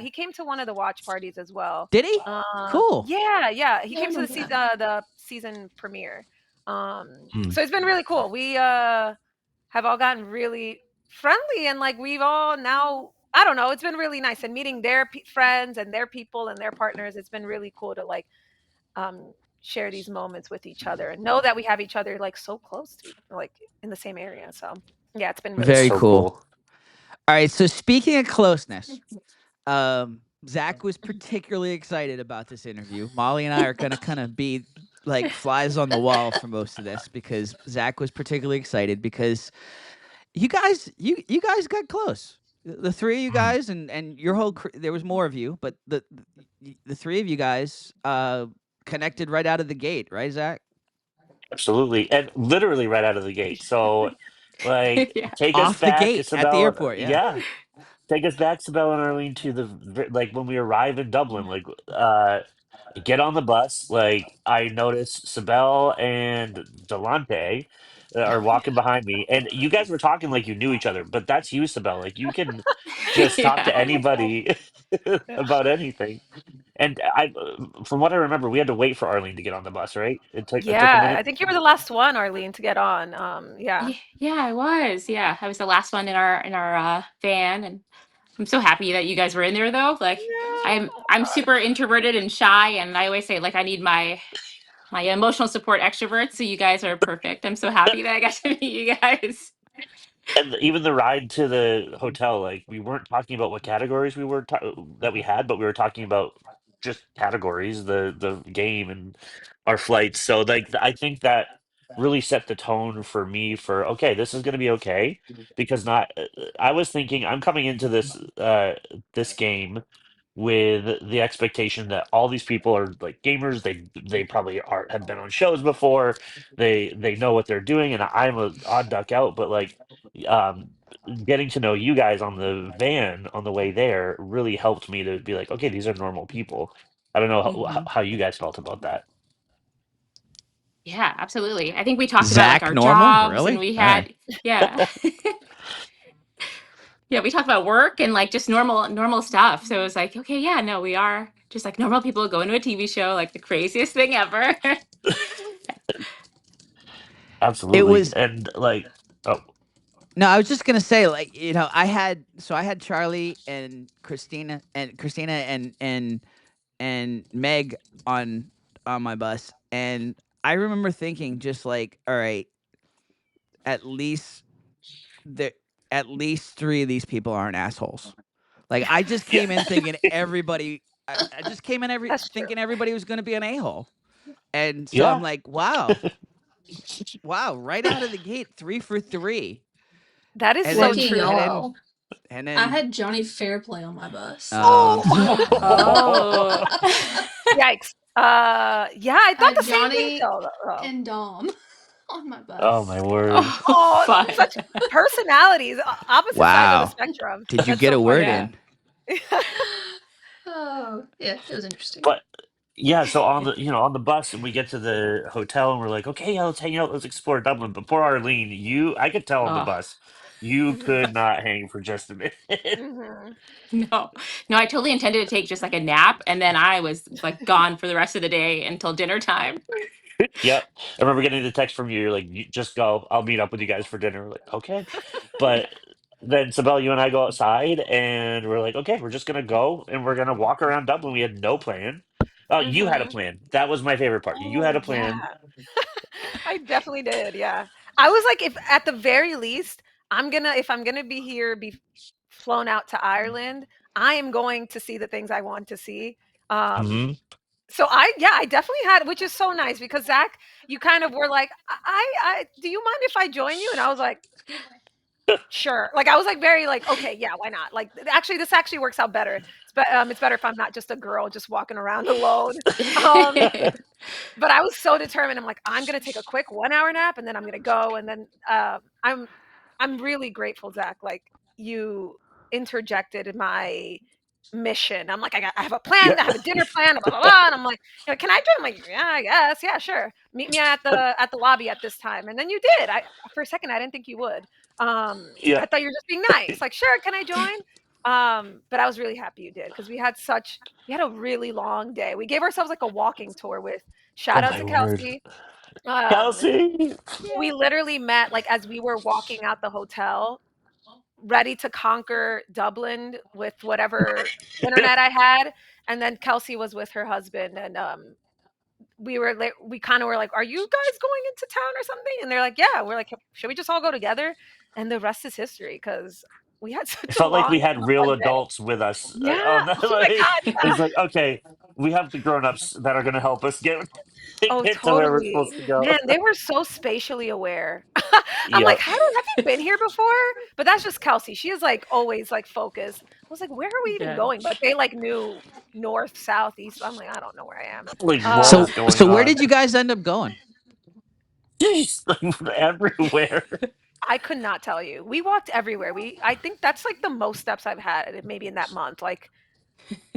Speaker 9: he came to one of the watch parties as well.
Speaker 4: Did he? Cool.
Speaker 9: Yeah. He
Speaker 6: Yeah, I
Speaker 9: came to
Speaker 6: remember
Speaker 9: the season premiere.
Speaker 5: Hmm.
Speaker 9: So it's been really cool. We have all gotten really friendly, and like we've all now, I don't know, it's been really nice, and meeting their friends and their people and their partners. It's been really cool to like share these moments with each other and know that we have each other like so close to, like in the same area. So yeah, it's been really
Speaker 4: Very
Speaker 5: So
Speaker 4: cool. All right. So speaking of closeness, Zach was particularly excited about this interview. Molly and I are gonna kind of be like flies on the wall for most of this because Zach was particularly excited because you guys got close. The three of you guys and your whole there was more of you, but the three of you guys connected right out of the gate, right, Zach?
Speaker 5: Absolutely. And literally right out of the gate. So, like,
Speaker 10: Yeah.
Speaker 5: take us
Speaker 4: Off the
Speaker 5: back,
Speaker 4: gate at the
Speaker 5: Cibelle.
Speaker 4: airport, yeah.
Speaker 5: Take us back, Cibelle and Arlene, to like when we arrive in Dublin. Like, get on the bus. Like, I noticed Cibelle and Delante are walking behind me, and you guys were talking like you knew each other. But that's you, Cibelle. Like, you can just talk to
Speaker 10: Yeah.
Speaker 5: anybody about anything. And from what I remember, we had to wait for Arlene to get on the bus, right? It took a
Speaker 9: Yeah,
Speaker 5: minute.
Speaker 9: I think you were the last one, Arlene, to get on. Yeah.
Speaker 10: Yeah, I was. Yeah, I was the last one in our van, and I'm so happy that you guys were in there though. Like I'm super introverted and shy, and I always say like I need my emotional support extroverts. So you guys are perfect. I'm so happy that I got to meet you guys.
Speaker 5: And even the ride to the hotel, like we weren't talking about what categories that we had, but we were talking about just categories, the game and our flights. So like I think that really set the tone for me for okay, this is going to be okay because not I was thinking I'm coming into this game with the expectation that all these people are like gamers. They probably have been on shows before. They know what they're doing, and I'm a odd duck out. But like, um, getting to know you guys on the van on the way there really helped me to be like, okay, these are normal people. I don't know how you guys felt about that.
Speaker 10: Yeah, absolutely. I think we talked about like
Speaker 4: Zach
Speaker 10: our
Speaker 4: normal?
Speaker 10: jobs,
Speaker 4: Really?
Speaker 10: and we
Speaker 4: All right.
Speaker 10: had yeah. Yeah, we talked about work and like just normal stuff. So it was like, okay, yeah, no, we are just like normal people going to a TV show, like the craziest thing ever.
Speaker 5: Absolutely.
Speaker 4: It was
Speaker 5: and like, oh,
Speaker 4: No, I was just gonna say, like, I had Charlie and Christina and Meg on my bus, and I remember thinking just like, all right, at least three of these people aren't assholes. Like I just came in thinking everybody. I just came in thinking everybody was gonna be an a-hole, and so I'm
Speaker 5: yeah.
Speaker 4: like, wow, right out of the gate, 3 for 3.
Speaker 9: That is
Speaker 4: And
Speaker 9: so
Speaker 6: Lucky
Speaker 9: true.
Speaker 6: y'all.
Speaker 4: And then
Speaker 6: I had Johnny Fairplay on my bus.
Speaker 10: Oh.
Speaker 9: Yikes. Yeah, I thought
Speaker 6: Had
Speaker 9: the same
Speaker 6: Johnny
Speaker 9: thing though.
Speaker 6: and Dom on my bus.
Speaker 5: Oh my word.
Speaker 9: Oh,
Speaker 10: Fun.
Speaker 9: such personalities, opposite sides of the spectrum.
Speaker 4: Did you
Speaker 9: That's
Speaker 4: get
Speaker 9: so
Speaker 4: a word
Speaker 10: Yeah.
Speaker 4: in?
Speaker 6: Oh, yeah, it was interesting.
Speaker 5: But Yeah, so on the bus, and we get to the hotel, and we're like, okay, yeah, let's hang out, let's explore Dublin. But poor Arlene, I could tell on the
Speaker 10: Oh
Speaker 5: bus, you
Speaker 9: Mhm.
Speaker 5: could not hang for just a minute.
Speaker 9: Mhm.
Speaker 10: no, no, I totally intended to take just like a nap, and then I was like gone for the rest of the day until dinner time.
Speaker 5: Yep, I remember getting the text from you. You're like, you just go. I'll meet up with you guys for dinner. We're like, okay, but then Cibelle, you and I go outside, and we're like, okay, we're just gonna go, and we're gonna walk around Dublin. We had no plan. You had a
Speaker 9: Mhm.
Speaker 5: plan. That was my favorite part. You
Speaker 9: Oh
Speaker 5: had a
Speaker 9: yeah.
Speaker 5: plan.
Speaker 9: I definitely did. Yeah. I was like, if at the very least, if I'm gonna be here, be flown out to Ireland, I am going to see the things I want to see. Um,
Speaker 5: Hmm.
Speaker 9: so yeah, I definitely had, which is so nice because Zach, you kind of were like, do you mind if I join you? And I was like, sure. Like I was like very like, okay, yeah, why not? Like actually, this actually works out better. It's better if I'm not just a girl just walking around alone. Um, but I was so determined. I'm like, I'm gonna take a quick 1 hour nap and then I'm gonna go. And then I'm really grateful, Zach. Like you interjected in my mission. I'm like, I have a
Speaker 5: Yeah.
Speaker 9: plan. I have a dinner plan. Blah blah blah. And I'm like, can I join? I'm like, yeah, I guess, yeah, sure. Meet me at the lobby at this time. And then you did. I For a second I didn't think you would.
Speaker 5: Yeah.
Speaker 9: I thought you were just being nice. Like, sure, can I join? But I was really happy you did because we had a really long day. We gave ourselves like a walking tour with
Speaker 5: Oh
Speaker 9: shout out
Speaker 5: my
Speaker 9: to
Speaker 5: word,
Speaker 9: Kelsey. Um,
Speaker 5: Kelsey.
Speaker 9: we literally met like as we were walking out the hotel, ready to conquer Dublin with whatever internet I had. And then Kelsey was with her husband, and we kind of were like, "Are you guys going into town or something?" And they're like, "Yeah." We're like, "Should we just all go together?" And the rest is history because we had
Speaker 5: It
Speaker 9: such a
Speaker 5: felt like
Speaker 9: long
Speaker 5: we
Speaker 9: and
Speaker 5: had real
Speaker 9: fun day.
Speaker 5: adults with us.
Speaker 9: Yeah.
Speaker 5: On that,
Speaker 9: Oh my
Speaker 5: like,
Speaker 9: god.
Speaker 5: it's
Speaker 9: Yeah.
Speaker 5: like, okay, we have the grown-ups that are going to help us get
Speaker 9: Oh,
Speaker 5: get to where we're
Speaker 9: totally.
Speaker 5: supposed to go.
Speaker 9: Man, they were so spatially aware. I'm like,
Speaker 5: Yep.
Speaker 9: have you been here before? But that's just Kelsey. She is like always like focused. I was like, where are we even
Speaker 10: Yeah.
Speaker 9: going? But they like knew north, south, east. I'm like, I don't know where I am.
Speaker 5: Like, what
Speaker 9: Uh,
Speaker 5: is
Speaker 4: So
Speaker 5: going
Speaker 4: so where
Speaker 5: on?
Speaker 4: did you guys end up going?
Speaker 5: Jeez, like, everywhere.
Speaker 9: I could not tell you. We walked everywhere. I think that's like the most steps I've had maybe in that month. Like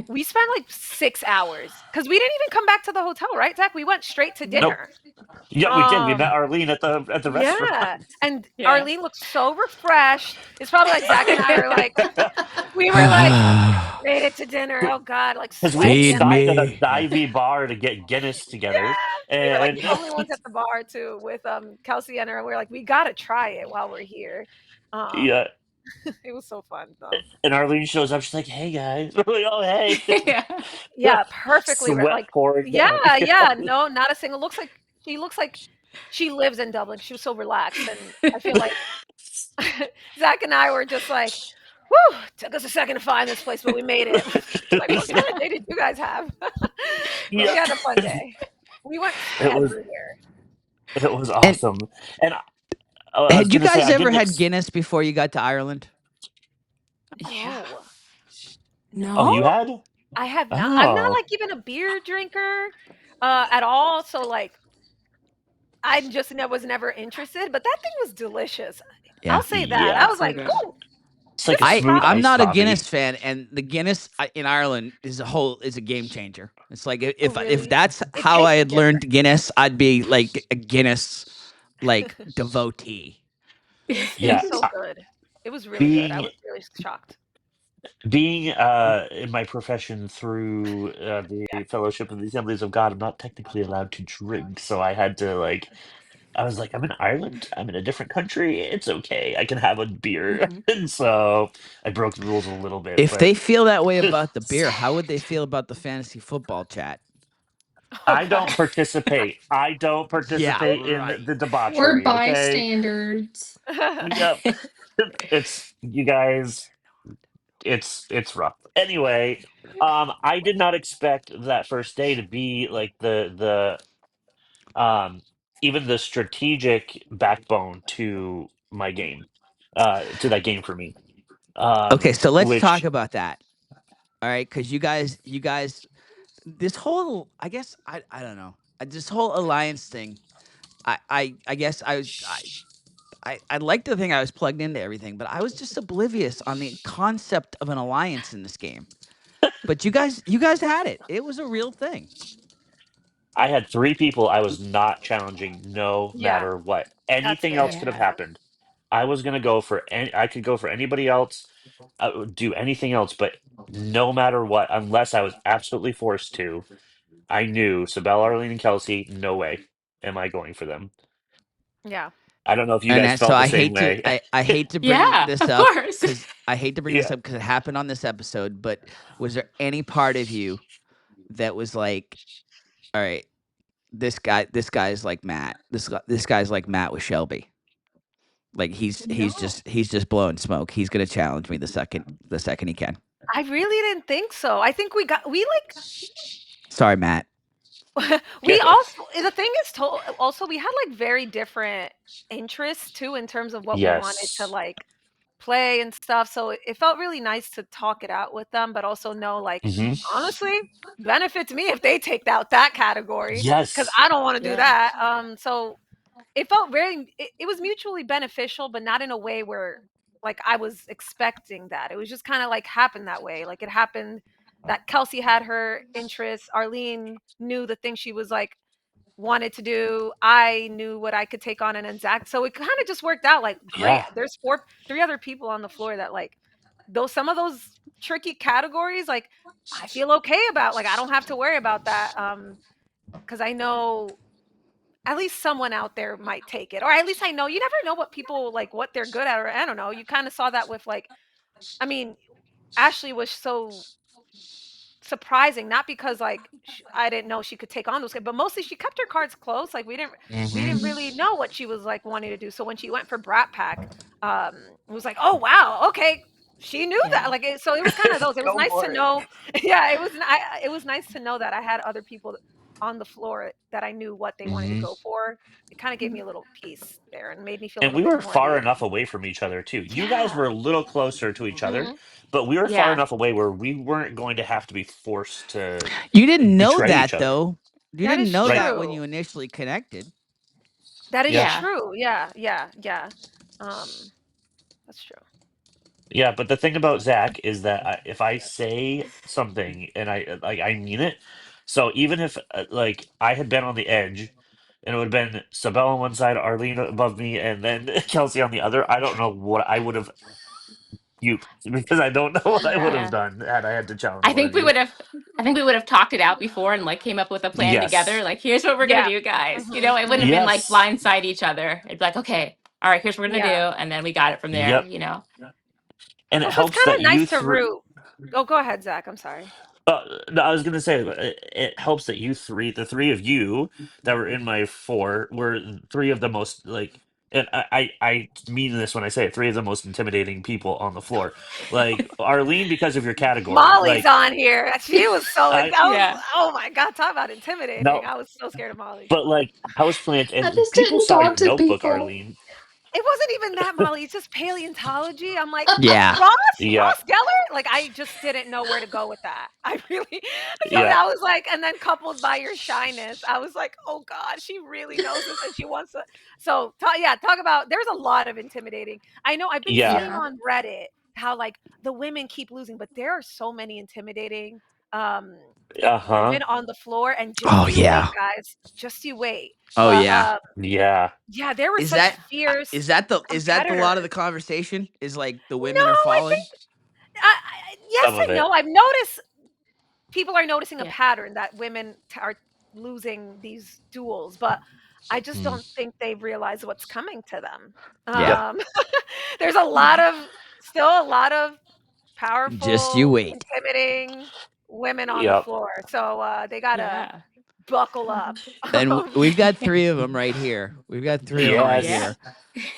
Speaker 9: we spent like 6 hours because we didn't even come back to the hotel, right, Zach? We went straight to
Speaker 5: Nope.
Speaker 9: dinner.
Speaker 5: Yeah, we did. We met
Speaker 9: Um,
Speaker 5: Arlene at the restaurant.
Speaker 9: yeah, and
Speaker 10: Yeah.
Speaker 9: Arlene looked so refreshed. It's probably like Zach and I were like, we were like, made it to dinner. Oh God, like
Speaker 5: Because we had
Speaker 9: sweaty
Speaker 4: Feed
Speaker 9: and
Speaker 5: stopped at a
Speaker 4: me.
Speaker 5: divey bar to get Guinness together,
Speaker 9: yeah, we were like
Speaker 5: and
Speaker 9: the only ones at the bar too with Kelsey and her. We are like, we gotta try it while we're here. Um,
Speaker 5: yeah,
Speaker 9: it was so fun though.
Speaker 5: and Arlene shows up. She's like, "Hey guys," we're like, "Oh hey,"
Speaker 10: Yeah.
Speaker 9: Yeah, perfectly
Speaker 5: sweat
Speaker 9: like
Speaker 5: pouring
Speaker 9: yeah,
Speaker 5: down.
Speaker 9: yeah, no, not a single. Looks like she lives in Dublin. She was so relaxed, and I feel like Zach and I were just like, "Whew, took us a second to find this place, but we made it." Like, what kind of day did you guys have? But we
Speaker 5: Yeah,
Speaker 9: had a fun day. We went
Speaker 5: it was
Speaker 9: everywhere.
Speaker 5: it was
Speaker 4: And
Speaker 5: awesome. And I was
Speaker 4: had you
Speaker 5: gonna say
Speaker 4: guys
Speaker 5: I
Speaker 4: ever
Speaker 5: didn't.
Speaker 4: had Guinness before you got to Ireland?
Speaker 10: Yeah.
Speaker 9: No,
Speaker 5: Oh,
Speaker 10: No?
Speaker 5: you
Speaker 9: no,
Speaker 5: had?
Speaker 9: I have not. I'm not
Speaker 5: Oh,
Speaker 9: like even a beer drinker at all. So like, I just was never interested. But that thing was delicious. I'll
Speaker 4: Yeah.
Speaker 9: say that. I
Speaker 5: yeah.
Speaker 9: was
Speaker 10: So
Speaker 9: like,
Speaker 10: good.
Speaker 9: "Ooh,
Speaker 5: It's like
Speaker 9: this
Speaker 5: a
Speaker 9: is
Speaker 5: smooth
Speaker 4: I'm
Speaker 9: probably."
Speaker 5: iced
Speaker 4: not a
Speaker 5: coffee.
Speaker 4: Guinness fan, and the Guinness in Ireland is a game changer. It's like
Speaker 9: Oh,
Speaker 4: if
Speaker 9: really?
Speaker 4: that's
Speaker 9: It
Speaker 4: how I
Speaker 9: tasted
Speaker 4: had learned
Speaker 9: different.
Speaker 4: Guinness, I'd be like a Guinness like devotee.
Speaker 9: It
Speaker 5: Yeah,
Speaker 9: was so good. It was really good. I
Speaker 5: being
Speaker 9: was really shocked.
Speaker 5: being in my profession through the Fellowship of the Assemblies of God, I'm not technically allowed to drink, so I had to like. I was like, I'm in Ireland. I'm in a different country. It's okay. I can have a beer,
Speaker 10: Mhm.
Speaker 5: and so I broke the rules a little bit,
Speaker 4: If
Speaker 5: but
Speaker 4: they feel that way about the beer, how would they feel about the fantasy football chat?
Speaker 9: Oh
Speaker 5: I
Speaker 9: god.
Speaker 5: don't participate. I don't
Speaker 4: Yeah,
Speaker 5: participate in
Speaker 4: right.
Speaker 5: the
Speaker 6: We're
Speaker 5: debauchery. Okay.
Speaker 6: bystanders.
Speaker 5: Yep. It's you guys. It's rough. Anyway, I did not expect that first day to be like the even the strategic backbone to that game for me.
Speaker 4: Okay, so let's talk
Speaker 5: Which
Speaker 4: about that. All right, because you guys, this whole, I guess, I don't know, this whole alliance thing. I guess I'd like to think I was plugged into everything, but I was just oblivious on the concept of an alliance in this game. But you guys had it. It was a real thing.
Speaker 5: I had 3 people I was not challenging no
Speaker 9: Yeah,
Speaker 5: matter what.
Speaker 9: that's
Speaker 5: Anything
Speaker 9: fair.
Speaker 5: else could have
Speaker 10: Yeah.
Speaker 5: happened. I was gonna go for any. I could go for anybody else. I would do anything else, but no matter what, unless I was absolutely forced to, I knew Cibelle, Arlene, and Kelsey. No way am I going for them.
Speaker 9: Yeah.
Speaker 5: I don't know if you
Speaker 4: And
Speaker 5: guys
Speaker 4: so
Speaker 5: felt the same way.
Speaker 4: I hate to bring
Speaker 10: Yeah,
Speaker 4: this
Speaker 10: of
Speaker 4: up
Speaker 10: course.
Speaker 4: because
Speaker 5: Yeah.
Speaker 4: it happened on this episode. But was there any part of you that was like, all right, this guy's like Matt. This guy's like Matt with Shelby. Like
Speaker 9: No.
Speaker 4: he's just blowing smoke. He's gonna challenge me the second he can.
Speaker 9: I really didn't think so. I think we like
Speaker 4: Sorry, Matt.
Speaker 9: we also the thing is also we had like very different interests too in terms of what we wanted to
Speaker 5: Yes.
Speaker 9: like play and stuff. So it felt really nice to talk it out with them, but also know like
Speaker 5: Hmm.
Speaker 9: honestly benefits me if they take out that category because
Speaker 5: Yes.
Speaker 9: I don't want to do
Speaker 10: Yeah.
Speaker 9: that. So it felt it was mutually beneficial, but not in a way where like I was expecting that. It was just kind of like happened that way. Like it happened that Kelsey had her interests. Arlene knew the thing she was like wanted to do. I knew what I could take on and exact. So it kind of just worked out like great.
Speaker 5: Yeah.
Speaker 9: There's three other people on the floor that like those some of those tricky categories like I feel okay about. Like I don't have to worry about that. Because I know at least someone out there might take it. Or at least I know you never know what people like what they're good at, or I don't know. You kind of saw that with like I mean, Ashley was so surprising, not because like I didn't know she could take on those, but mostly she kept her cards close. Like we
Speaker 5: Hmm.
Speaker 9: didn't really know what she was like wanting to do. So when she went for Brat Pack, it was like, oh wow, okay, she knew that.
Speaker 10: Yeah.
Speaker 9: Like so, it was kind of those. It was
Speaker 5: Go
Speaker 9: nice to
Speaker 5: for it.
Speaker 9: know. Yeah, it was nice to know that I had other people on the floor that I knew what they wanted to
Speaker 5: Hmm.
Speaker 9: go for. It kind of gave me a little peace there and made me feel a
Speaker 5: And
Speaker 9: little
Speaker 5: we
Speaker 9: bit
Speaker 5: were
Speaker 9: more at
Speaker 5: far
Speaker 9: ease.
Speaker 5: enough away from each other too. You guys
Speaker 9: Yeah.
Speaker 5: were a little closer to each other,
Speaker 9: Hmm.
Speaker 5: but we were far
Speaker 10: Yeah.
Speaker 5: enough away where we weren't going to have to be forced to
Speaker 4: You didn't know
Speaker 5: betray each
Speaker 4: that
Speaker 5: other.
Speaker 4: though. You
Speaker 9: That
Speaker 4: didn't
Speaker 9: is
Speaker 4: know
Speaker 5: Right.
Speaker 4: that when
Speaker 9: true.
Speaker 4: you initially connected.
Speaker 9: That is
Speaker 5: Yeah.
Speaker 10: Yeah.
Speaker 9: true. Yeah, yeah, yeah. That's true.
Speaker 5: Yeah, but the thing about Zach is that if I say something and I mean it, so even if like I had been on the edge and it would have been Sabelle on one side, Arlene above me, and then Kelsey on the other, I don't know what I would have you because I don't know what I would
Speaker 10: Yeah.
Speaker 5: have done had I had to challenge
Speaker 10: I
Speaker 5: one
Speaker 10: think
Speaker 5: of
Speaker 10: we
Speaker 5: you.
Speaker 10: would have I think we would have talked it out before and like came up with a plan together.
Speaker 5: Yes.
Speaker 10: Like, here's what we're gonna
Speaker 9: Yeah.
Speaker 10: do, guys. You
Speaker 9: Mhm,
Speaker 10: know, it wouldn't have been
Speaker 9: mhm.
Speaker 10: like
Speaker 5: Yes.
Speaker 10: blindside each other. It'd be like, okay, all right, here's what we're gonna
Speaker 9: Yeah.
Speaker 10: do, and then we got it from there,
Speaker 5: Yep.
Speaker 10: you know.
Speaker 5: And it
Speaker 9: Also, it's
Speaker 5: helps
Speaker 9: kinda
Speaker 5: that
Speaker 9: nice
Speaker 5: you
Speaker 9: to
Speaker 5: three.
Speaker 9: root. Oh, go ahead, Zach, I'm sorry.
Speaker 5: No, I was gonna say it helps that the three of you that were in my four, were three of the most like, and I mean this when I say it, three of the most intimidating people on the floor. Like Arlene, because of your category.
Speaker 9: Molly's
Speaker 5: Like
Speaker 9: on here. She was so
Speaker 5: I
Speaker 9: I was
Speaker 10: Yeah.
Speaker 9: oh my god, talk about intimidating.
Speaker 5: no,
Speaker 9: I was so scared of Molly.
Speaker 5: but like Houseplant,
Speaker 6: I
Speaker 5: and
Speaker 6: just
Speaker 5: people
Speaker 6: didn't
Speaker 5: saw
Speaker 6: talk
Speaker 5: your
Speaker 6: to
Speaker 5: notebook,
Speaker 6: people.
Speaker 5: Arlene.
Speaker 9: It wasn't even that, Molly, it's just paleontology. I'm like,
Speaker 4: Yeah.
Speaker 5: Yeah,
Speaker 9: Ross Geller? Like, I just didn't know where to go with that. I really so
Speaker 5: yeah,
Speaker 9: I was like and then coupled by your shyness, I was like, "Oh god, she really knows this and she wants to." So, talk about there's a lot of intimidating. I know I've been
Speaker 5: yeah,
Speaker 9: seeing
Speaker 10: Yeah.
Speaker 9: on Reddit how, like, the women keep losing, but there are so many intimidating, um,
Speaker 5: uh-huh,
Speaker 9: women on the floor, and
Speaker 4: Oh
Speaker 9: just you wait,
Speaker 4: yeah.
Speaker 9: guys. Just you wait.
Speaker 4: Oh
Speaker 9: But,
Speaker 4: yeah.
Speaker 5: yeah,
Speaker 9: yeah, there were
Speaker 4: Is
Speaker 9: such
Speaker 4: that
Speaker 9: fierce
Speaker 4: is that the lot of the
Speaker 9: competitors.
Speaker 4: conversation? Is like the
Speaker 9: No,
Speaker 4: women are
Speaker 9: I
Speaker 4: falling?
Speaker 9: think yes
Speaker 5: some of
Speaker 9: and
Speaker 5: it.
Speaker 9: no. I've noticed people are noticing a
Speaker 10: Yeah.
Speaker 9: pattern that women are losing these duels, but I just
Speaker 4: Hmm.
Speaker 9: don't think they've realized what's coming to them.
Speaker 4: Yeah.
Speaker 9: Um, there's still a lot of
Speaker 4: Just you
Speaker 9: powerful,
Speaker 4: wait.
Speaker 9: intimidating women on the
Speaker 5: Yep.
Speaker 9: floor, so they gotta
Speaker 10: Yeah.
Speaker 9: buckle up.
Speaker 4: And
Speaker 9: Um,
Speaker 4: we've got three of them right here. We've got three of them right
Speaker 10: Yeah.
Speaker 5: Yes.
Speaker 4: here.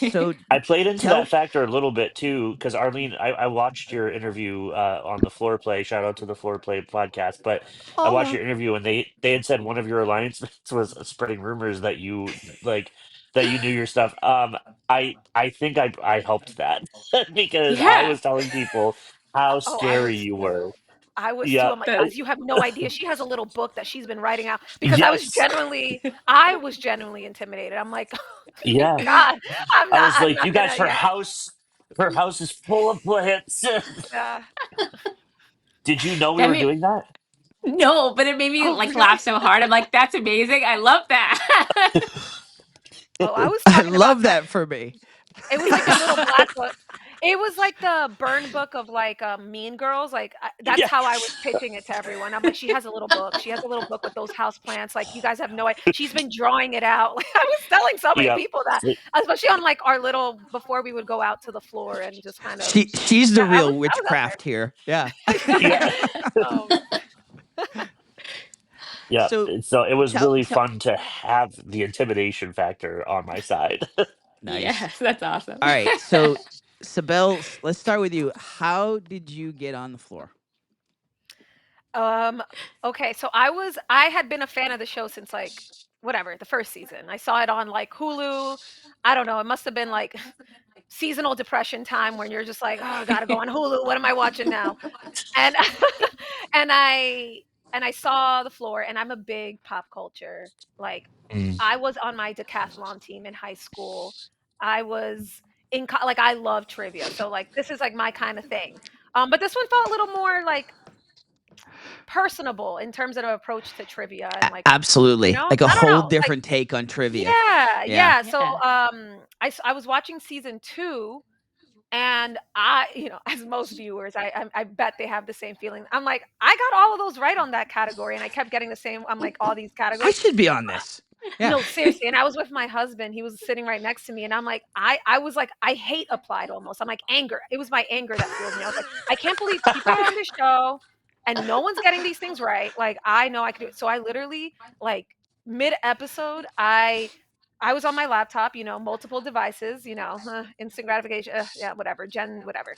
Speaker 4: So
Speaker 5: I played into that
Speaker 4: tell.
Speaker 5: factor a little bit too, because Arlene, I watched your interview on the Floor Play. Shout out to the Floor Play podcast. But I watched
Speaker 4: Holla.
Speaker 5: your interview, and they had said one of your alliance mates was spreading rumors that you like that you knew your stuff. I think I helped that because I
Speaker 10: Yeah.
Speaker 5: was telling people how
Speaker 9: oh, I
Speaker 5: scary
Speaker 9: was
Speaker 5: you
Speaker 9: too.
Speaker 5: were.
Speaker 9: I was too.
Speaker 5: Yeah.
Speaker 9: I'm like,
Speaker 10: That
Speaker 9: guys, you have no idea. She has a little book that she's been writing out because
Speaker 5: Yes.
Speaker 9: I was genuinely intimidated. I'm like, thank
Speaker 5: Yeah.
Speaker 9: God,
Speaker 5: I was
Speaker 9: I'm
Speaker 5: like, you
Speaker 9: not
Speaker 5: guys,
Speaker 9: gonna, yeah,
Speaker 5: her house is full of plants.
Speaker 9: yeah.
Speaker 5: Did you know we
Speaker 10: I
Speaker 5: were
Speaker 10: mean,
Speaker 5: doing that?
Speaker 10: No, but it made me
Speaker 6: Oh,
Speaker 10: like
Speaker 6: really?
Speaker 10: laugh so hard. I'm like, that's amazing. I love that.
Speaker 6: Oh, I was
Speaker 4: I
Speaker 6: talking about
Speaker 4: love
Speaker 6: that.
Speaker 4: that for me.
Speaker 6: It was like the little black book. It was like the burn book of like Mean Girls. Like that's
Speaker 5: Yeah.
Speaker 6: how I was pitching it to everyone. I'm like, she has a little book. She has a little book with those house plants. Like you guys have no idea. She's been drawing it out. Like I was telling so many
Speaker 5: Yep.
Speaker 6: people that, especially on like our little before we would go out to the floor and just kind of.
Speaker 4: She's the
Speaker 6: I
Speaker 4: real
Speaker 6: was out
Speaker 4: witchcraft here. Yeah.
Speaker 6: there.
Speaker 5: Yeah.
Speaker 6: um,
Speaker 5: Yeah.
Speaker 4: So
Speaker 5: So it was
Speaker 4: tell
Speaker 5: really
Speaker 4: tell
Speaker 5: fun to have the intimidation factor on my side.
Speaker 4: nice.
Speaker 10: Yes, that's awesome.
Speaker 4: All right. So Cibelle, let's start with you. How did you get on the floor?
Speaker 6: okay, so I had been a fan of the show since like whatever, the first season. I saw it on like Hulu. I don't know, it must have been like seasonal depression time when you're just like, "Oh, I gotta go on Hulu. What am I watching now?" And and I saw the floor, and I'm a big pop culture. Like
Speaker 5: Mm.
Speaker 6: I was on my decathlon team in high school. I was like I love trivia, so like this is like my kind of thing. But this one felt a little more like personable in terms of the approach to trivia and like
Speaker 4: Absolutely. Like a
Speaker 6: I don't
Speaker 4: whole
Speaker 6: know like
Speaker 4: different take on trivia.
Speaker 6: yeah
Speaker 4: Yeah.
Speaker 6: yeah so I was watching season 2 and as most viewers I bet they have the same feeling. I'm like I got all of those right on that category and I kept getting the same. I'm like all these
Speaker 4: I
Speaker 6: categories.
Speaker 4: should be on this. Yeah.
Speaker 6: No, seriously, and I was with my husband, he was sitting right next to me, and I'm like, I was like, I hate applied almost. I'm like, anger. It was my anger that fueled me. I was like, I can't believe people are on this show and no one's getting these things right. Like, I know I could do it. So I literally, like, mid-episode, I was on my laptop, multiple devices, instant gratification, yeah, whatever, Gen, whatever.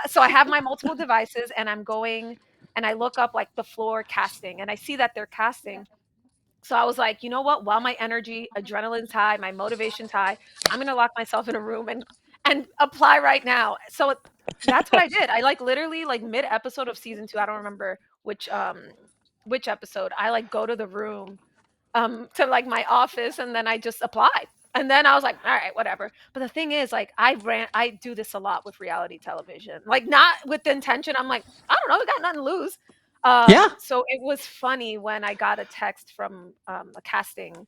Speaker 6: So I have my multiple devices, and I'm going, and I look up like the floor casting, and I see that they're casting. So I was like, you know what? While my energy, adrenaline's high, my motivation's high, I'm gonna lock myself in a room and apply right now. So that's what I did. I like literally like mid episode of season 2. I don't remember which episode. I like go to the room to like my office and then I just applied. And then I was like, all right, whatever. But the thing is, like, I do this a lot with reality television, like not with the intention. I'm like, I don't know, we got nothing to lose.
Speaker 4: Yeah.
Speaker 6: So it was funny when I got a text from a casting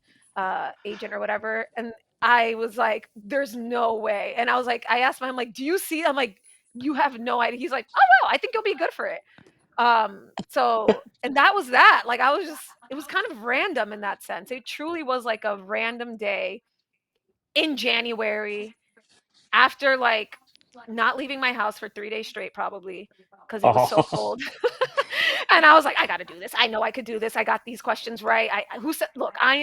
Speaker 6: agent or whatever, and I was like, "There's no way." And I was like, I asked him, I'm like, "Do you see?" I'm like, "You have no idea." He's like, "Oh well, I think you'll be good for it." So and that was that. Like I was just, it was kind of random in that sense. It truly was like a random day in January after like not leaving my house for 3 days straight, probably because it was so
Speaker 5: Oh.
Speaker 6: cold. And I was like, I got to do this. I know I could do this. I got these questions right. Who said, look, I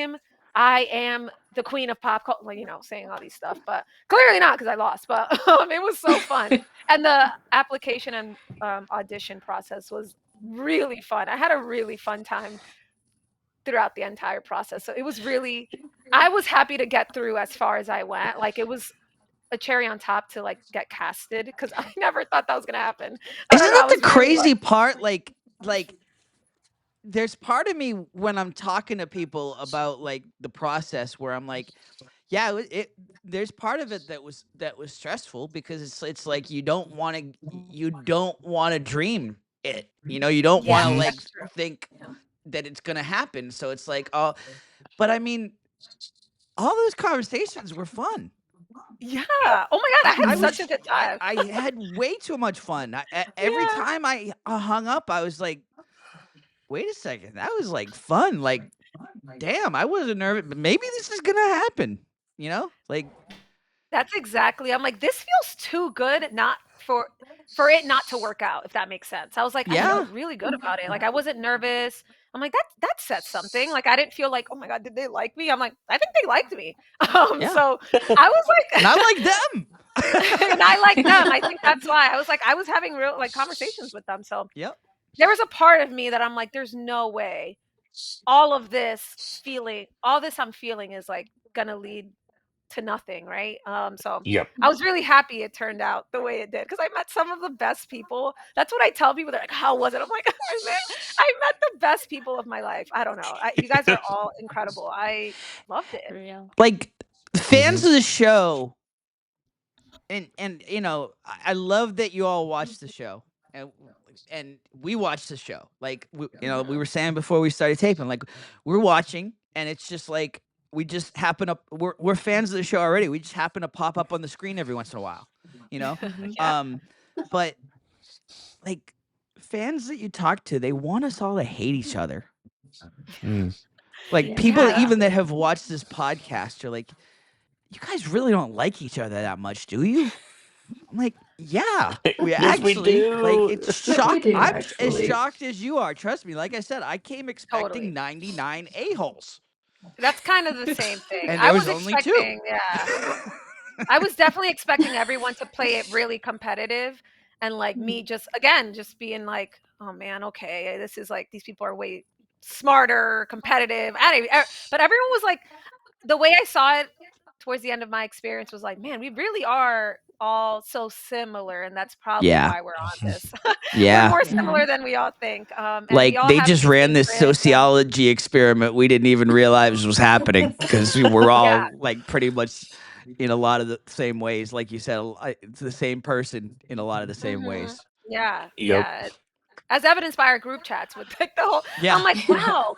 Speaker 6: am the queen of pop culture, saying all these stuff, but clearly not because I lost. But it was so fun. And the application and audition process was really fun. I had a really fun time throughout the entire process. So it was really, I was happy to get through as far as I went. Like it was a cherry on top to like get casted because I never thought that was gonna happen. I
Speaker 4: Isn't
Speaker 6: don't know. I
Speaker 4: that the
Speaker 6: was really
Speaker 4: crazy part? Like there's part of me when I'm talking to people about like the process where I'm like, yeah, there's part of it that was stressful because it's like you don't want to dream it. You don't
Speaker 6: Yeah,
Speaker 4: want to like
Speaker 6: that's true.
Speaker 4: think that it's going to happen. So it's like, oh, but I mean, all those conversations were fun.
Speaker 6: Yeah. Oh my God, I had such a good time.
Speaker 4: I had way too much fun. Every
Speaker 6: Yeah.
Speaker 4: time I hung up, I was like, wait a second, that was like fun. Like, damn, I wasn't nervous, but maybe this is gonna happen. Like
Speaker 6: That's exactly. I'm like, this feels too good not for it not to work out, if that makes sense. I was like, I
Speaker 4: yeah,
Speaker 6: feel really good about it. Like I wasn't nervous. I'm like, that says something. Like I didn't feel like, oh my God, did they like me? I'm like, I think they liked me.
Speaker 4: yeah.
Speaker 6: So I was like,
Speaker 4: And I like them.
Speaker 6: and I like them. I think that's why I was like, I was having real like conversations with them. So
Speaker 4: Yep.
Speaker 6: there was a part of me that I'm like, there's no way all this I'm feeling is like gonna lead to nothing, right? So
Speaker 5: Yep.
Speaker 6: I was really happy it turned out the way it did because I met some of the best people. That's what I tell people. They're like, "How was it?" I'm like, I met the best people of my life. I don't know. You guys are all incredible. I loved it.
Speaker 10: Real.
Speaker 4: Like fans of the show, and I love that you all watch the show. And we watched the show. Like we were saying before we started taping, like we're watching, and it's just like we just happen up. We're fans of the show already. We just happen to pop up on the screen every once in a while, you know.
Speaker 9: Yeah.
Speaker 4: But like fans that you talk to, they want us all to hate each other. Like people even that have watched this podcast are like, you guys really don't like each other that much, do you? I'm like, yeah, we
Speaker 5: Yes,
Speaker 4: actually
Speaker 5: we do.
Speaker 4: like it's shock.
Speaker 11: do,
Speaker 4: I'm as
Speaker 11: actually.
Speaker 4: shocked as you are. Trust me. Like I said, I came expecting
Speaker 9: Totally.
Speaker 4: 99 a-holes.
Speaker 9: That's kind of the same thing.
Speaker 4: And
Speaker 9: I
Speaker 4: there
Speaker 9: was
Speaker 4: was only
Speaker 9: expecting,
Speaker 4: 2.
Speaker 9: yeah. I was definitely expecting everyone to play it really competitive and like me just being like, oh man, okay, this is like these people are way smarter, competitive. But everyone was like, the way I saw it towards the end of my experience was like, man, we really are all so similar, and that's probably
Speaker 4: Yeah.
Speaker 9: why we're on this. We're
Speaker 4: Yeah.
Speaker 9: more similar than we all think. And we
Speaker 4: Like
Speaker 9: all
Speaker 4: they
Speaker 9: have
Speaker 4: just
Speaker 9: these
Speaker 4: ran this
Speaker 9: secrets and-
Speaker 4: sociology experiment we didn't even realize was happening because we were all
Speaker 9: Yeah.
Speaker 4: like pretty much in a lot of the same ways. Like you said, it's the same person in a lot of the same ways.
Speaker 9: Yeah,
Speaker 5: Yep.
Speaker 9: yeah. As evidenced by our group chats with like the whole.
Speaker 4: Yeah.
Speaker 9: I'm like, wow,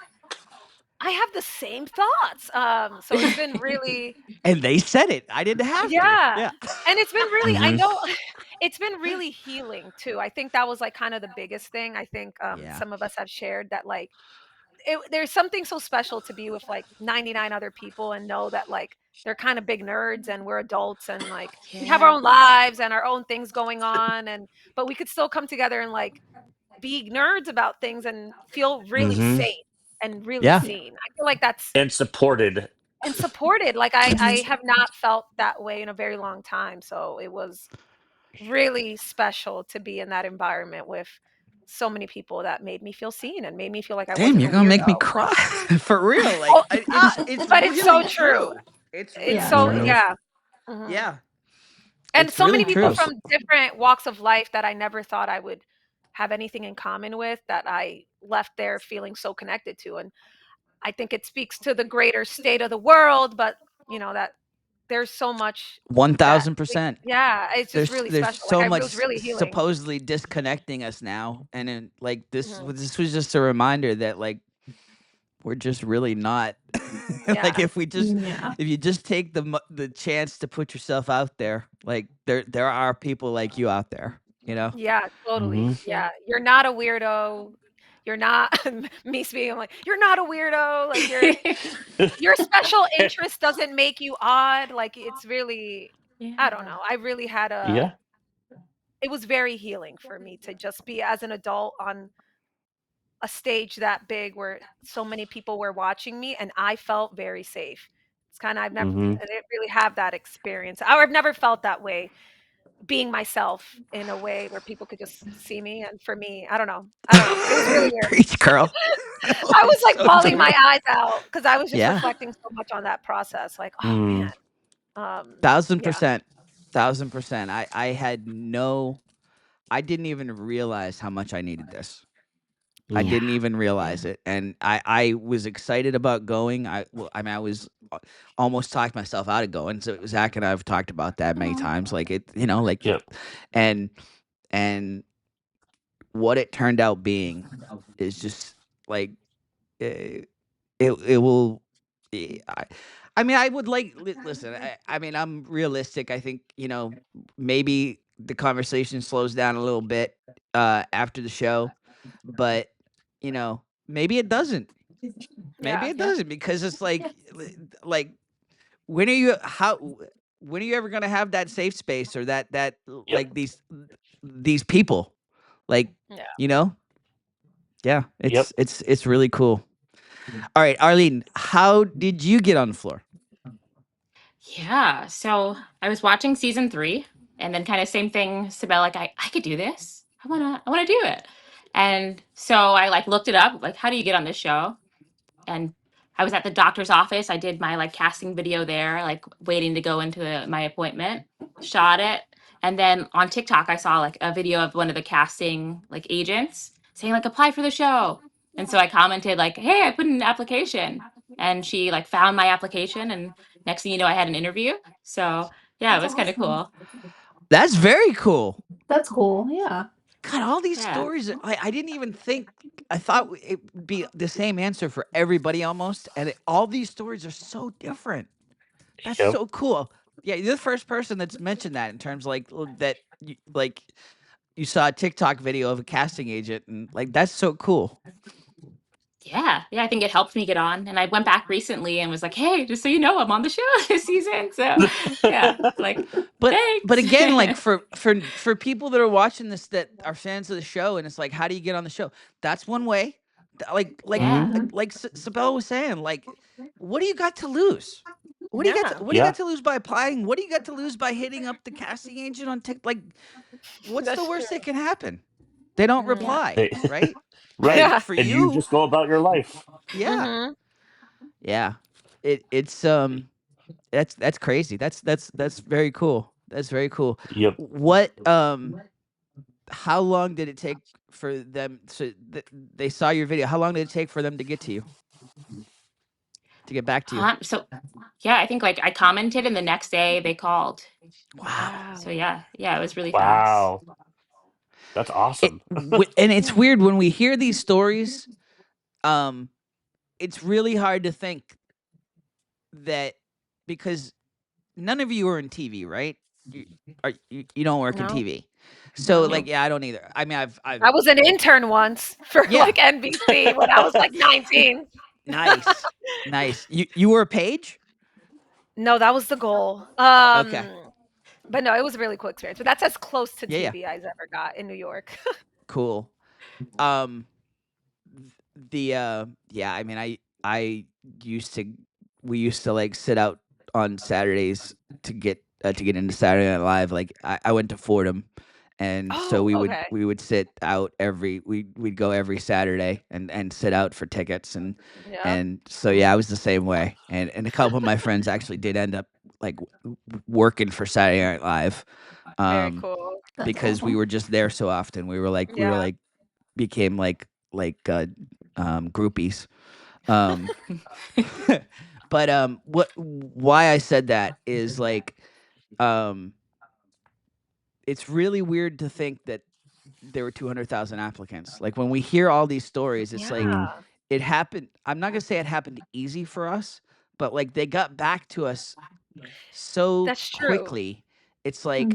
Speaker 9: I have the same thoughts. So it's been really.
Speaker 4: And they said it. I didn't have to.
Speaker 9: Yeah. And it's been really. I
Speaker 5: Mhm.
Speaker 9: know. It's been really healing too. I think that was like kind of the biggest thing. I think
Speaker 4: Yeah.
Speaker 9: some of us have shared that like. There's something so special to be with like 99 other people and know that like they're kind of big nerds and we're adults and like we have our own lives and our own things going on but we could still come together and like be nerds about things and feel really
Speaker 5: Mhm.
Speaker 9: safe and really
Speaker 4: Yeah.
Speaker 9: seen. I feel like that's
Speaker 5: And supported.
Speaker 9: and supported. Like I have not felt that way in a very long time. So it was really special to be in that environment with so many people that made me feel seen and made me feel like I
Speaker 4: Damn,
Speaker 9: wasn't
Speaker 4: you're
Speaker 9: a
Speaker 4: gonna make me
Speaker 9: weirdo.
Speaker 4: cry for real. Like
Speaker 9: Oh,
Speaker 4: it's
Speaker 9: but it's so
Speaker 4: really
Speaker 9: true.
Speaker 4: It's
Speaker 9: It's
Speaker 4: really
Speaker 9: so
Speaker 4: true.
Speaker 9: yeah. Mhm.
Speaker 4: Yeah.
Speaker 9: And
Speaker 4: It's
Speaker 9: so
Speaker 4: really
Speaker 9: many people
Speaker 4: true.
Speaker 9: from different walks of life that I never thought I would have anything in common with that I left there feeling so connected to. And I think it speaks to the greater state of the world, but that there's so much that
Speaker 4: 1000%.
Speaker 9: yeah, it's just really
Speaker 4: There's
Speaker 9: special.
Speaker 4: so
Speaker 9: Like it
Speaker 4: much
Speaker 9: was really healing.
Speaker 4: supposedly disconnecting us now, and then like this
Speaker 9: Mhm.
Speaker 4: this was just a reminder that like we're just really not. Like
Speaker 9: Yeah.
Speaker 4: if you just take the chance to put yourself out there, like there are people like you out there, you know.
Speaker 9: Yeah, totally.
Speaker 5: Mhm.
Speaker 9: Yeah. You're not a weirdo. You're not me speaking like you're not a weirdo. Like your special interest doesn't make you odd. Like it's really I don't know. I really had
Speaker 5: Yeah.
Speaker 9: it was very healing for me to just be as an adult on a stage that big where so many people were watching me and I felt very safe. It's kind of I
Speaker 5: Mhm.
Speaker 9: didn't really have that experience. I've never felt that way being myself in a way where people could just see me and for me, I don't know. It was really weird.
Speaker 4: Preach, girl.
Speaker 9: I was like
Speaker 4: So
Speaker 9: bawling
Speaker 4: true.
Speaker 9: my eyes out because I was just
Speaker 4: Yeah.
Speaker 9: reflecting so much on that process. Like, oh
Speaker 5: Mm.
Speaker 9: man.
Speaker 4: 1000%. 1000%. I didn't even realize how much I needed this. I didn't even realize it, and I was excited about going. I was almost talked myself out of going. So Zach and I have talked about that many times. Like like
Speaker 5: Yep.
Speaker 4: and what it turned out being is just like it will. I mean, I would like listen. I mean, I'm realistic. I think maybe the conversation slows down a little bit after the show, but maybe it doesn't. Maybe
Speaker 9: Yeah.
Speaker 4: it doesn't because it's like when are you ever gonna have that safe space or that like these people like
Speaker 9: Yeah.
Speaker 4: yeah it's really cool. All right, Arlene, how did you get on the floor?
Speaker 10: Yeah. So I was watching season 3 and then kind of same thing, Cibelle, like I could do this. I wanna do it. And so I like looked it up, like how do you get on this show? And I was at the doctor's office. I did my like casting video there, like waiting to go into my appointment, shot it. And then on TikTok, I saw like a video of one of the casting like agents saying like apply for the show. And so I commented like, hey, I put in an application. And she like found my application and next thing you know, I had an interview. So yeah, it was kind of cool.
Speaker 4: That's very cool.
Speaker 11: That's cool. Yeah.
Speaker 4: God, all these stories. I didn't even think. I thought it would be the same answer for everybody almost, and all these stories are so different. That's
Speaker 5: Yep.
Speaker 4: so cool. Yeah, you're the first person that's mentioned that in terms of that. You saw a TikTok video of a casting agent, and like that's so cool.
Speaker 10: Yeah, I think it helped me get on, and I went back recently and was like, "Hey, just so you know, I'm on the show this season." So, yeah, like,
Speaker 4: but
Speaker 10: thanks.
Speaker 4: again, like for people that are watching this that are fans of the show, and it's like, how do you get on the show? That's one way. Like Cibelle was saying, like, what do you got to lose? What do you got to What do you got to lose by applying? What do you got to lose by hitting up the casting agent on TikTok? Like, what's the worst that can happen? They don't reply, right?
Speaker 5: Right.
Speaker 4: For
Speaker 5: And you just go about your life.
Speaker 4: Yeah. Yeah. It's that's crazy. That's very cool. That's very cool.
Speaker 5: Yep.
Speaker 4: What how long did it take for them they saw your video? How long did it take for them to get to you? To get back to you?
Speaker 10: So, yeah, I think like I commented, and the next day they called.
Speaker 4: Wow.
Speaker 10: So yeah, it was really fast.
Speaker 5: Wow. That's awesome.
Speaker 4: And it's weird when we hear these stories. It's really hard to think that because none of you are in TV, right? You don't work in TV. So like, yeah, I don't either. I mean,
Speaker 9: I was an intern once for like NBC when I was like 19.
Speaker 4: Nice. You were a page?
Speaker 9: No, that was the goal.
Speaker 4: Okay.
Speaker 9: But no, it was a really cool experience. But that's as close to
Speaker 4: Yeah,
Speaker 9: TV as ever got in New York.
Speaker 4: Cool. I mean, I used to we used to like sit out on Saturdays to get into Saturday Night Live. Like I went to Fordham, and so we would sit out we'd go every Saturday and sit out for tickets, and so I was the same way, and a couple of my friends actually did end up like working for Saturday Night Live,
Speaker 9: Very cool.
Speaker 4: because we were just there so often. We were like became like groupies. But why I said that is like it's really weird to think that there were 200,000 applicants. Like when we hear all these stories, it's like it happened. I'm not gonna say it happened easy for us, but like they got back to us so quickly. It's like,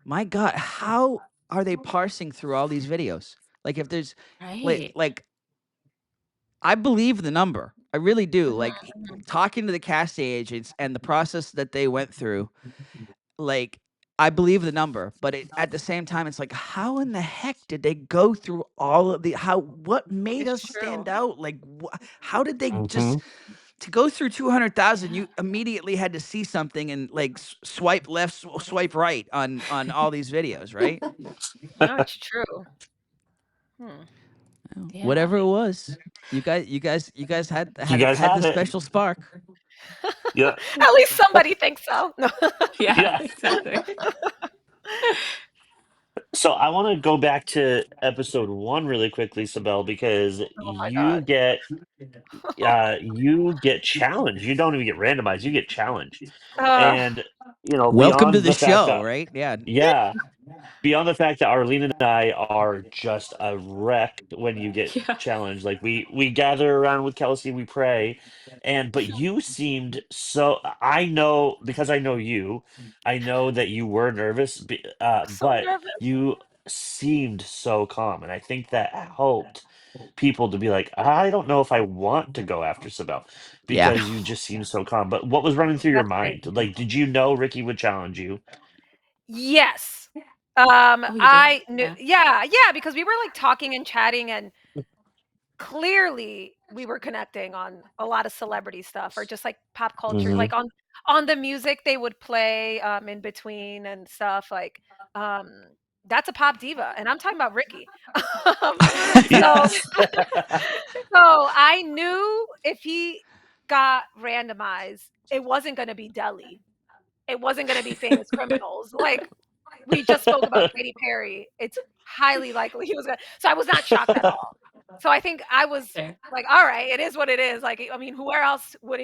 Speaker 4: my God, how are they parsing through all these videos? Like if there's like I believe the number. I really do. Like talking to the casting agents and the process that they went through, like I believe the number, but at the same time, it's like, how in the heck did they go through all of what made us stand out? Like, how did they just, to go through 200,000, you immediately had to see something and like swipe left, swipe right on all these videos, right?
Speaker 9: No, it's true.
Speaker 4: Whatever it was, you guys had the special spark.
Speaker 5: Yeah.
Speaker 9: At least somebody thinks so. No.
Speaker 5: Yeah.
Speaker 10: Exactly.
Speaker 5: So I want to go back to episode 1 really quickly, Cibelle, because you get challenged. You don't even get randomized. You get challenged, and
Speaker 4: Welcome to
Speaker 5: beyond
Speaker 4: the
Speaker 5: fact
Speaker 4: show,
Speaker 5: that,
Speaker 4: right?
Speaker 5: yeah. Beyond the fact that Arlene and I are just a wreck when you get challenged, like we gather around with Kelsey, we pray, but you seemed so. I know, because I know you. I know that you were nervous, but
Speaker 9: nervous.
Speaker 5: you seemed so calm, and I think that helped people to be like, I don't know if I want to go after Cibelle because you just seem so calm. But what was running through your mind? Like, did you know Ricky would challenge you?
Speaker 9: Yes. I knew. Yeah, because we were like talking and chatting, and clearly we were connecting on a lot of celebrity stuff or just like pop culture, like on the music they would play in between and stuff. Like, that's a pop diva, and I'm talking about Ricky.
Speaker 5: Yes.
Speaker 9: So I knew if he got randomized, it wasn't going to be Deli. It wasn't going to be Famous Criminals. Like, we just spoke about Katy Perry. It's highly likely he was going to. So I was not shocked at all. So I think I was like, all right, it is what it is. Like, I mean, where else would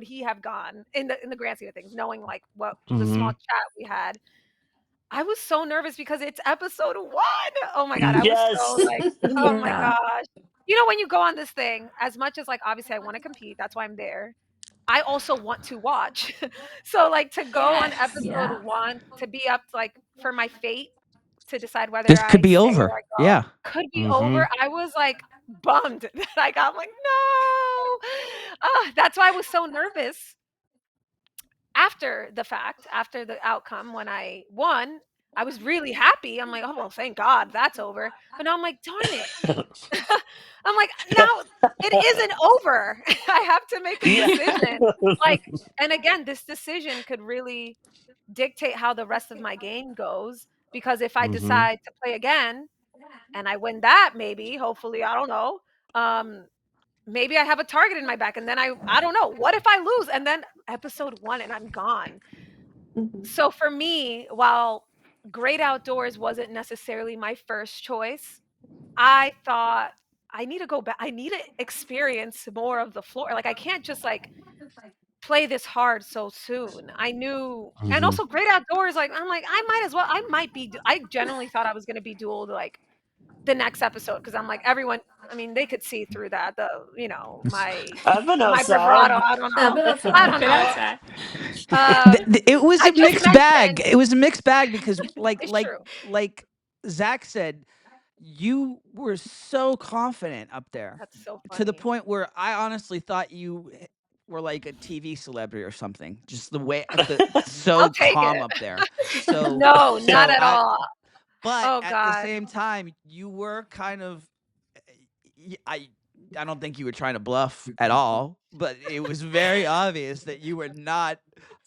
Speaker 9: he have gone in the grand scheme of things, knowing like what the small chat we had. I was so nervous because it's episode 1. Oh my god, I was so
Speaker 5: Yes.
Speaker 9: like, oh my gosh. You know, when you go on this thing, as much as like obviously I want to compete, that's why I'm there. I also want to watch. So like to go on episode 1, to be up like for my fate to decide whether
Speaker 4: This could
Speaker 9: I
Speaker 4: be
Speaker 9: stay or
Speaker 4: over.
Speaker 9: I go,
Speaker 4: Yeah.
Speaker 9: could be over. I was like bummed that I got like, no. That's why I was so nervous after the fact, after the outcome when I won. I was really happy. I'm like, oh well, thank God that's over. But now I'm like, darn it. I'm like, now it isn't over. I have to make a
Speaker 5: Yeah.
Speaker 9: decision. Like, and again, this decision could really dictate how the rest of my game goes. Because if I decide to play again and I win that, maybe, hopefully, I don't know. Maybe I have a target in my back, and then I don't know. What if I lose and then episode 1 and I'm gone? So for me, while Great Outdoors wasn't necessarily my first choice, I thought I need to go back. I need to experience more of the floor. Like I can't just like play this hard so soon. I knew, and also Great Outdoors. Like I'm like I might as well. I might be. I genuinely thought I was going to be dueled like the next episode because I'm like everyone. I mean, they could see through that. The
Speaker 5: I've been
Speaker 9: my
Speaker 5: outside.
Speaker 9: bravado. I don't know. I don't
Speaker 10: Been
Speaker 9: know.
Speaker 10: outside.
Speaker 4: It was
Speaker 9: I
Speaker 4: a
Speaker 9: just
Speaker 4: mixed bag.
Speaker 9: mentioned
Speaker 4: It was a mixed bag because,
Speaker 9: it's true.
Speaker 4: like Zach said, you were so confident up there
Speaker 9: That's so
Speaker 4: to the
Speaker 9: funny.
Speaker 4: point where I honestly thought you were like a TV celebrity or something. Just the way
Speaker 9: I'll
Speaker 4: so
Speaker 9: take
Speaker 4: calm
Speaker 9: it.
Speaker 4: up there. So
Speaker 9: No,
Speaker 4: so
Speaker 9: not at
Speaker 4: I,
Speaker 9: all.
Speaker 4: but
Speaker 9: Oh
Speaker 4: at the
Speaker 9: God.
Speaker 4: same time, you were kind of. I don't think you were trying to bluff at all, but it was very obvious that you were not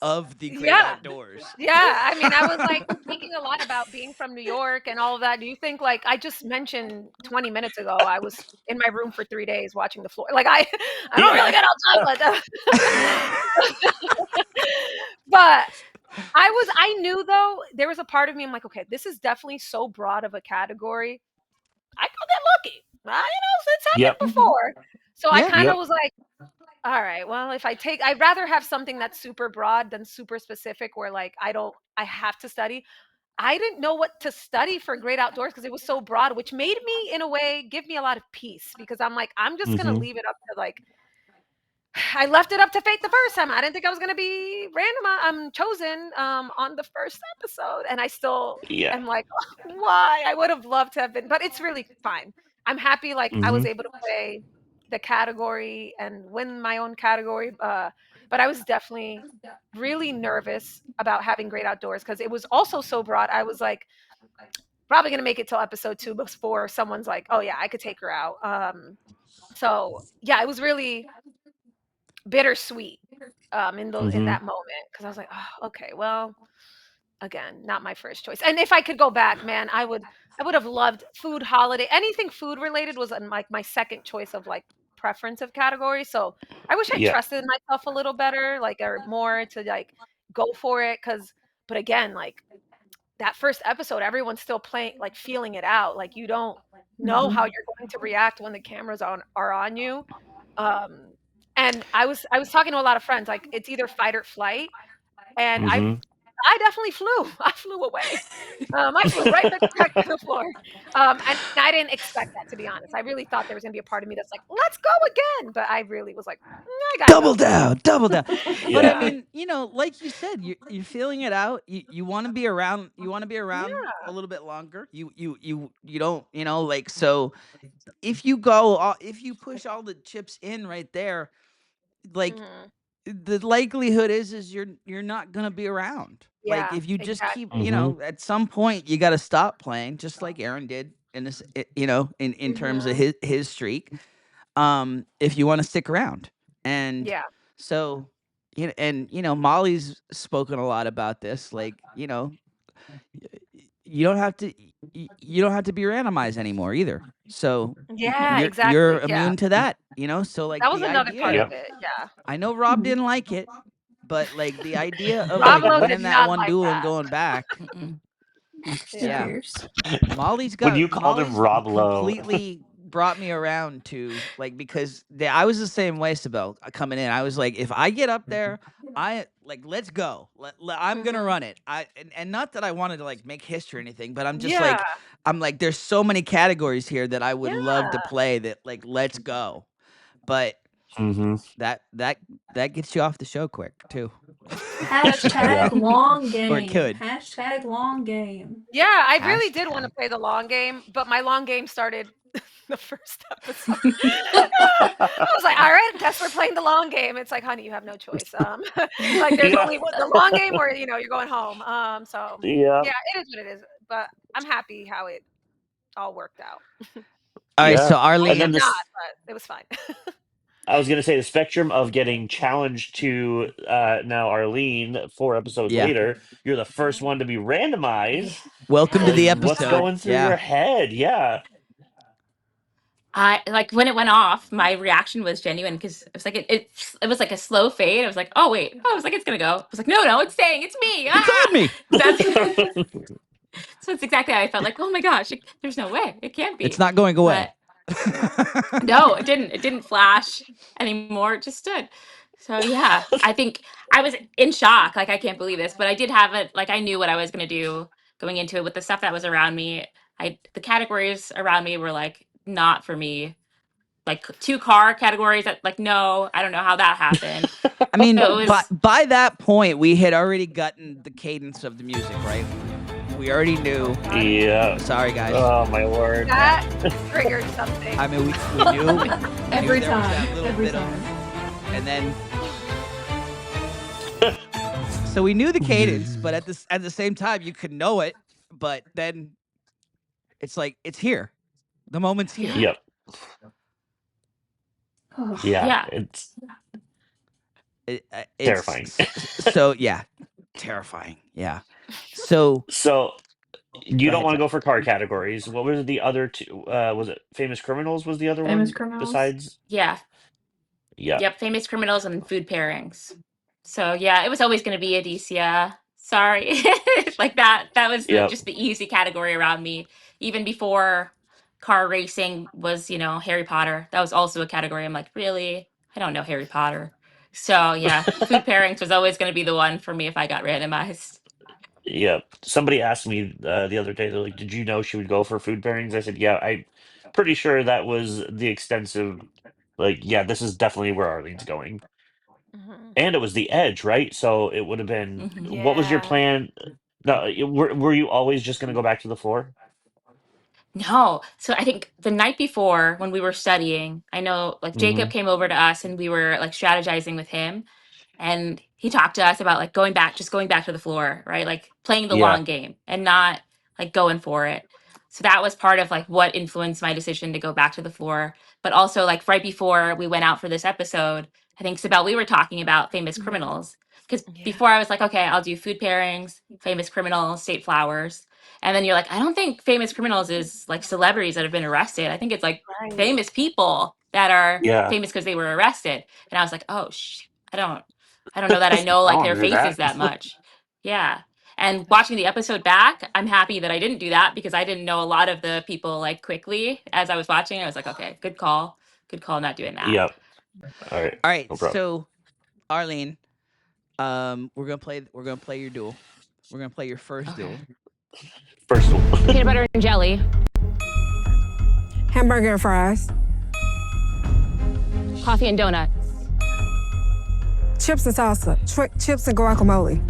Speaker 4: of the great
Speaker 9: Yeah.
Speaker 4: outdoors.
Speaker 9: Yeah. I mean, I was like thinking a lot about being from New York and all of that. Do you think like I just mentioned 20 minutes ago, I was in my room for 3 days watching the floor. Like I don't really get outside, but I knew though, there was a part of me, I'm like, okay, this is definitely so broad of a category. I could get lucky. It's happened
Speaker 5: Yep.
Speaker 9: before. So I
Speaker 4: Yeah.
Speaker 9: kind of
Speaker 5: Yep.
Speaker 9: was like, all right, well, I'd rather have something that's super broad than super specific where like I have to study. I didn't know what to study for Great Outdoors because it was so broad, which made me, in a way, give me a lot of peace because I'm like, I'm just gonna leave it up to like I left it up to fate the first time. I didn't think I was gonna be random. I'm chosen on the first episode, and I still
Speaker 5: Yeah.
Speaker 9: am like, oh, why? I would have loved to have been, but it's really fine. I'm happy. Like I was able to play the category and win my own category. But I was definitely really nervous about having Great Outdoors because it was also so broad. I was like, probably gonna make it till episode 2 before someone's like, oh yeah, I could take her out. So yeah, it was really bittersweet in that moment because I was like, oh, okay, well, again, not my first choice. And if I could go back, man, I would have loved food holiday. Anything food related was like my second choice of like preference of category. So I wish I
Speaker 5: Yeah.
Speaker 9: trusted myself a little better, like or more to like go for it. But again, like that first episode, everyone's still playing, like feeling it out. Like you don't know how you're going to react when the cameras are on you. Um, and I was talking to a lot of friends, like it's either fight or flight. And I definitely flew. I flew away. I flew right back to the floor. And I didn't expect that, to be honest. I really thought there was gonna be a part of me that's like, let's go again. But I really was like, I gotta
Speaker 4: Double
Speaker 9: go.
Speaker 4: down, double down. But I
Speaker 5: Yeah.
Speaker 4: mean, like you said, you're feeling it out. You want to be around. You want to be around a little bit longer. You don't. Like so. If you if you push all the chips in right there, like
Speaker 9: Mhm.
Speaker 4: the likelihood is you're not gonna be around. Like
Speaker 9: Yeah,
Speaker 4: if you just keep,
Speaker 9: exactly.
Speaker 4: at some point you got to stop playing, just like Aaron did in this, in terms of
Speaker 9: Mhm.
Speaker 4: his streak. If you want to stick around, and
Speaker 9: Yeah.
Speaker 4: so Molly's spoken a lot about this. Like you don't have to you don't have to be randomized anymore either. So
Speaker 9: Yeah,
Speaker 4: you're
Speaker 9: exactly. Yeah.
Speaker 4: immune to that. So like
Speaker 9: That was
Speaker 4: the
Speaker 9: another part
Speaker 4: idea.
Speaker 9: of
Speaker 5: Yep.
Speaker 9: it. Yeah.
Speaker 4: I know Rob didn't like it, but like the idea of
Speaker 9: Rob
Speaker 4: like
Speaker 9: Lowe did
Speaker 4: winning that
Speaker 9: not
Speaker 4: one
Speaker 9: like
Speaker 4: duel and
Speaker 9: that.
Speaker 4: going back.
Speaker 9: Yeah.
Speaker 4: Yeah. Molly's
Speaker 5: When you called him
Speaker 4: Molly's
Speaker 5: Rob Lowe,
Speaker 4: completely brought me around to like because I was the same way, Cibelle, coming in. I was like, if I get up there, let's go. I'm gonna run it. And not that I wanted to like make history or anything, but I'm just like, there's so many categories here that I would love to play. That like, let's go. But that gets you off the show quick too.
Speaker 6: Hashtag long game.
Speaker 4: Or it could.
Speaker 6: Hashtag long game.
Speaker 9: Yeah, I really did want to play the long game, but my long game started the first episode. I was like, all right, I guess we're playing the long game. It's like, honey, you have no choice. Like there's only the long game or you're going home. So yeah, it is what it is. But I'm happy how it all worked out.
Speaker 4: All right, so Arlene,
Speaker 9: but it was fine.
Speaker 5: I was going to say the spectrum of getting challenged to now Arlene 4 episodes later. You're the first one to be randomized.
Speaker 4: Welcome to the episode.
Speaker 5: What's going through your head? Yeah.
Speaker 10: I like when it went off, my reaction was genuine because it was like it was like a slow fade. I was like, oh wait, I was like, it's gonna go. I was like, no, it's staying, it's me.
Speaker 4: It's on me.
Speaker 10: So it's exactly how I felt. Like, oh my gosh, there's no way, it can't be.
Speaker 4: It's not going away.
Speaker 10: No, it didn't. It didn't flash anymore. It just stood. So yeah, I think I was in shock. Like, I can't believe this, but I did have it. Like, I knew what I was gonna do going into it with the stuff that was around me. The categories around me were like not for me. Like 2 car categories that like, no, I don't know how that happened.
Speaker 4: I mean, by that point, we had already gotten the cadence of the music, right? We already knew.
Speaker 5: Yeah.
Speaker 4: Sorry, guys.
Speaker 5: Oh, my word.
Speaker 9: That triggered something.
Speaker 4: I mean, we knew.
Speaker 6: Every time.
Speaker 4: And then... So we knew the cadence, but at the same time, you could know it, but then it's like, it's here. The moment's here.
Speaker 5: Yep. Yeah. It's terrifying.
Speaker 4: So yeah, terrifying. Yeah. So
Speaker 5: you don't want to go for car categories. What were the other 2? Was it Famous Criminals was the other one?
Speaker 6: Famous Criminals?
Speaker 5: Besides?
Speaker 10: Yeah. Yep, Famous Criminals and food pairings. So yeah, it was always going to be Adicia. Sorry. Like that was just the easy category around me. Even before car racing was, Harry Potter. That was also a category. I'm like, really? I don't know Harry Potter. So yeah, food pairings was always going to be the one for me if I got randomized.
Speaker 5: Yep. Somebody asked me the other day, they're like, did you know she would go for food pairings? I said, yeah, I'm pretty sure that was the extensive, this is definitely where Arlene's going. And it was the edge, right? So it would have been, what was your plan? No, were you always just going to go back to the floor?
Speaker 10: No. So I think the night before when we were studying, I know like Jacob came over to us and we were like strategizing with him. And he talked to us about like going back to the floor, right? Like playing the long game and not like going for it. So that was part of like what influenced my decision to go back to the floor. But also like right before we went out for this episode, I think Cibelle, we were talking about Famous Criminals. Because before I was like, okay, I'll do food pairings, Famous Criminals, State Flowers. And then you're like, I don't think Famous Criminals is like celebrities that have been arrested. I think it's like famous people that are famous because they were arrested. And I was like, oh, I don't know that I know like their faces that much. Yeah. And watching the episode back, I'm happy that I didn't do that because I didn't know a lot of the people like quickly as I was watching. I was like, okay, good call not doing that.
Speaker 5: Yep. All right.
Speaker 4: No so Arlene, we're gonna play your duel. We're gonna play your first duel.
Speaker 5: First one.
Speaker 2: Peanut butter and jelly.
Speaker 7: Hamburger and fries.
Speaker 2: Coffee and donuts.
Speaker 7: Chips and salsa. Chips and guacamole.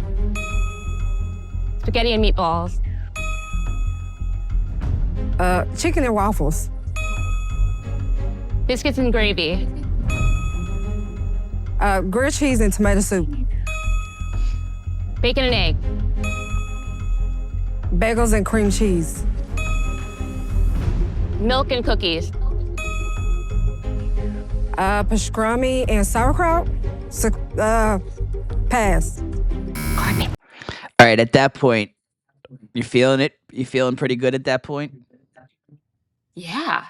Speaker 2: Spaghetti and meatballs.
Speaker 7: Chicken and waffles.
Speaker 2: Biscuits and gravy.
Speaker 7: Grilled cheese and tomato soup.
Speaker 2: Bacon and egg.
Speaker 7: Bagels and cream cheese.
Speaker 2: Milk and cookies.
Speaker 7: Pastrami and sauerkraut. Pass.
Speaker 4: All right, at that point, you feeling it? You feeling pretty good at that point?
Speaker 10: Yeah.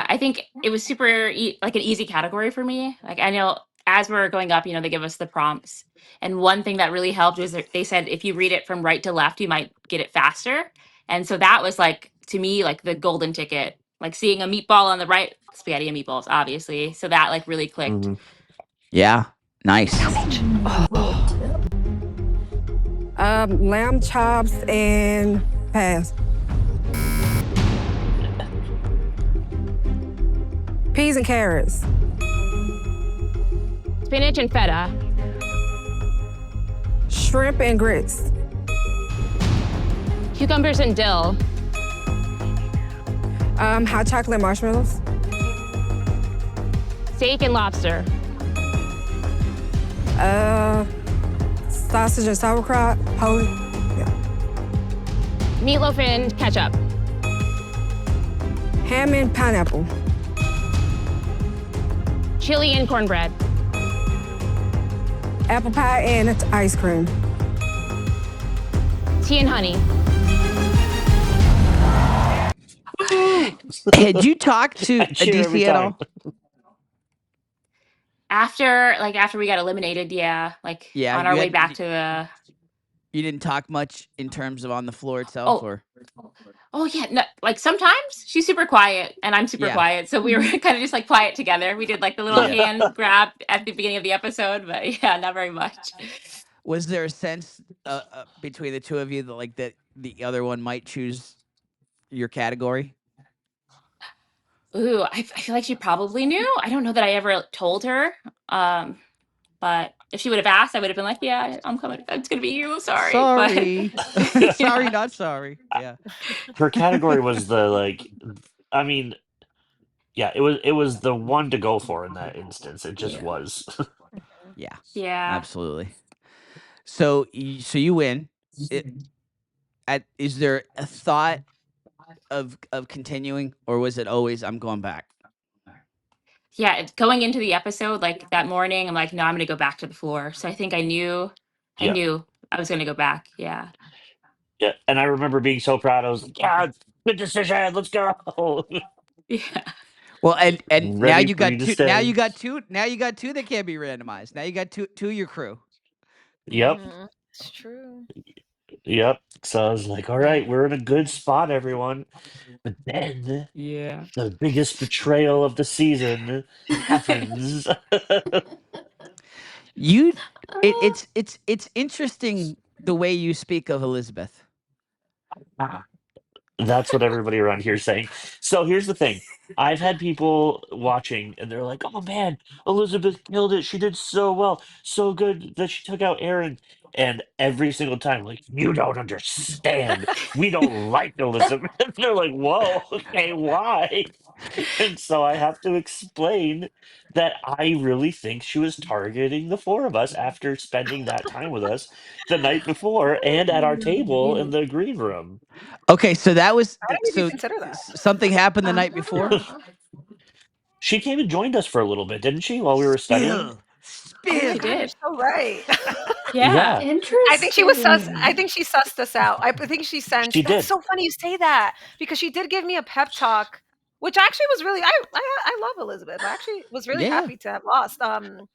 Speaker 10: I think it was super like an easy category for me. Like I know as we're going up, they give us the prompts. And one thing that really helped was that they said if you read it from right to left, you might get it faster. And so that was like, to me, like the golden ticket. Like seeing a meatball on the right spaghetti and meatballs, obviously. So that like really clicked.
Speaker 4: Yeah, nice.
Speaker 7: Lamb chops and pass. Peas and carrots.
Speaker 2: Spinach and feta.
Speaker 7: Shrimp and grits.
Speaker 2: Cucumbers and dill.
Speaker 7: Hot chocolate marshmallows.
Speaker 2: Steak and lobster.
Speaker 7: Sausage and sauerkraut. Holy. Yeah.
Speaker 2: Meatloaf and ketchup.
Speaker 7: Ham and pineapple.
Speaker 2: Chili and cornbread.
Speaker 7: Apple pie and ice cream.
Speaker 2: Tea and honey.
Speaker 4: Had you talked to
Speaker 5: I cheer every
Speaker 4: DC at
Speaker 5: time.
Speaker 4: all?
Speaker 10: After we got eliminated, on our way back to the.
Speaker 4: You didn't talk much in terms of on the floor itself, or?
Speaker 10: Oh yeah, no, like sometimes she's super quiet and I'm super quiet, so we were kind of just like quiet together. We did like the little hand grab at the beginning of the episode, but yeah, not very much.
Speaker 4: Was there a sense between the two of you that like that the other one might choose your category?
Speaker 10: Ooh, I feel like she probably knew. I don't know that I ever told her. But if she would have asked, I would have been like, yeah, I'm coming. It's going to be you. Sorry.
Speaker 4: Sorry.
Speaker 10: But,
Speaker 4: sorry, not sorry. Yeah.
Speaker 5: Her category was it was the one to go for in that instance. It just was.
Speaker 4: Yeah.
Speaker 10: Yeah.
Speaker 4: Absolutely. So you win. Is there a thought of continuing, or was it always I'm going back?
Speaker 10: Yeah, going into the episode, like that morning, I'm like, no, I'm going to go back to the floor. So I think I knew I was going to go back. Yeah.
Speaker 5: Yeah, and I remember being so proud. I was like, yeah, good decision. Let's go.
Speaker 10: Yeah.
Speaker 4: Well, and now you got two.
Speaker 5: Stay.
Speaker 4: Now you got two. Now you got two that can't be randomized. Now you got two of your crew.
Speaker 5: Yep.
Speaker 9: It's true.
Speaker 5: Yep. So I was like, all right, we're in a good spot, everyone. But then the biggest betrayal of the season happens.
Speaker 4: It's interesting the way you speak of Elizabeth.
Speaker 5: That's what everybody around here is saying. So here's the thing. I've had people watching and they're like, oh man, Elizabeth killed it. She did so well. So good that she took out Aaron. And every single time, like, you don't understand. We don't like Elizabeth. They're like, whoa, okay, why? And so I have to explain that I really think she was targeting the four of us after spending that time with us the night before and at our table in the green room.
Speaker 4: Okay, so that was
Speaker 9: I didn't even consider that.
Speaker 4: Something happened the night before.
Speaker 5: She came and joined us for a little bit, didn't she, while we were studying?
Speaker 9: She did. You're so right.
Speaker 5: Yeah.
Speaker 6: Interesting.
Speaker 9: I think she was I think she sussed us out. I think she sensed.
Speaker 5: She did.
Speaker 9: That's so funny you say that, because she did give me a pep talk, which actually was really. I love Elizabeth. I actually was really happy to have lost. To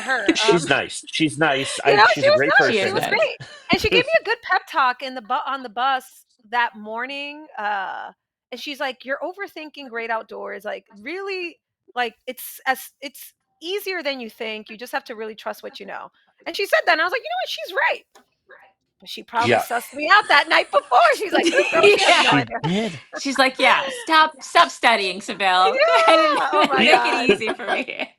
Speaker 9: her.
Speaker 5: She's nice. She's nice. She's
Speaker 9: she
Speaker 5: a great person.
Speaker 9: She was great, and she gave me a good pep talk on the bus that morning. And she's like, "You're overthinking Great Outdoors. Like, really, like it's easier than you think. You just have to really trust what you know." And she said that, and I was like, you know what? She's right. But she probably sussed me out that night before. She's like, this girl has no idea.
Speaker 10: She's like, yeah, stop studying, Cibelle. Make it easy for me.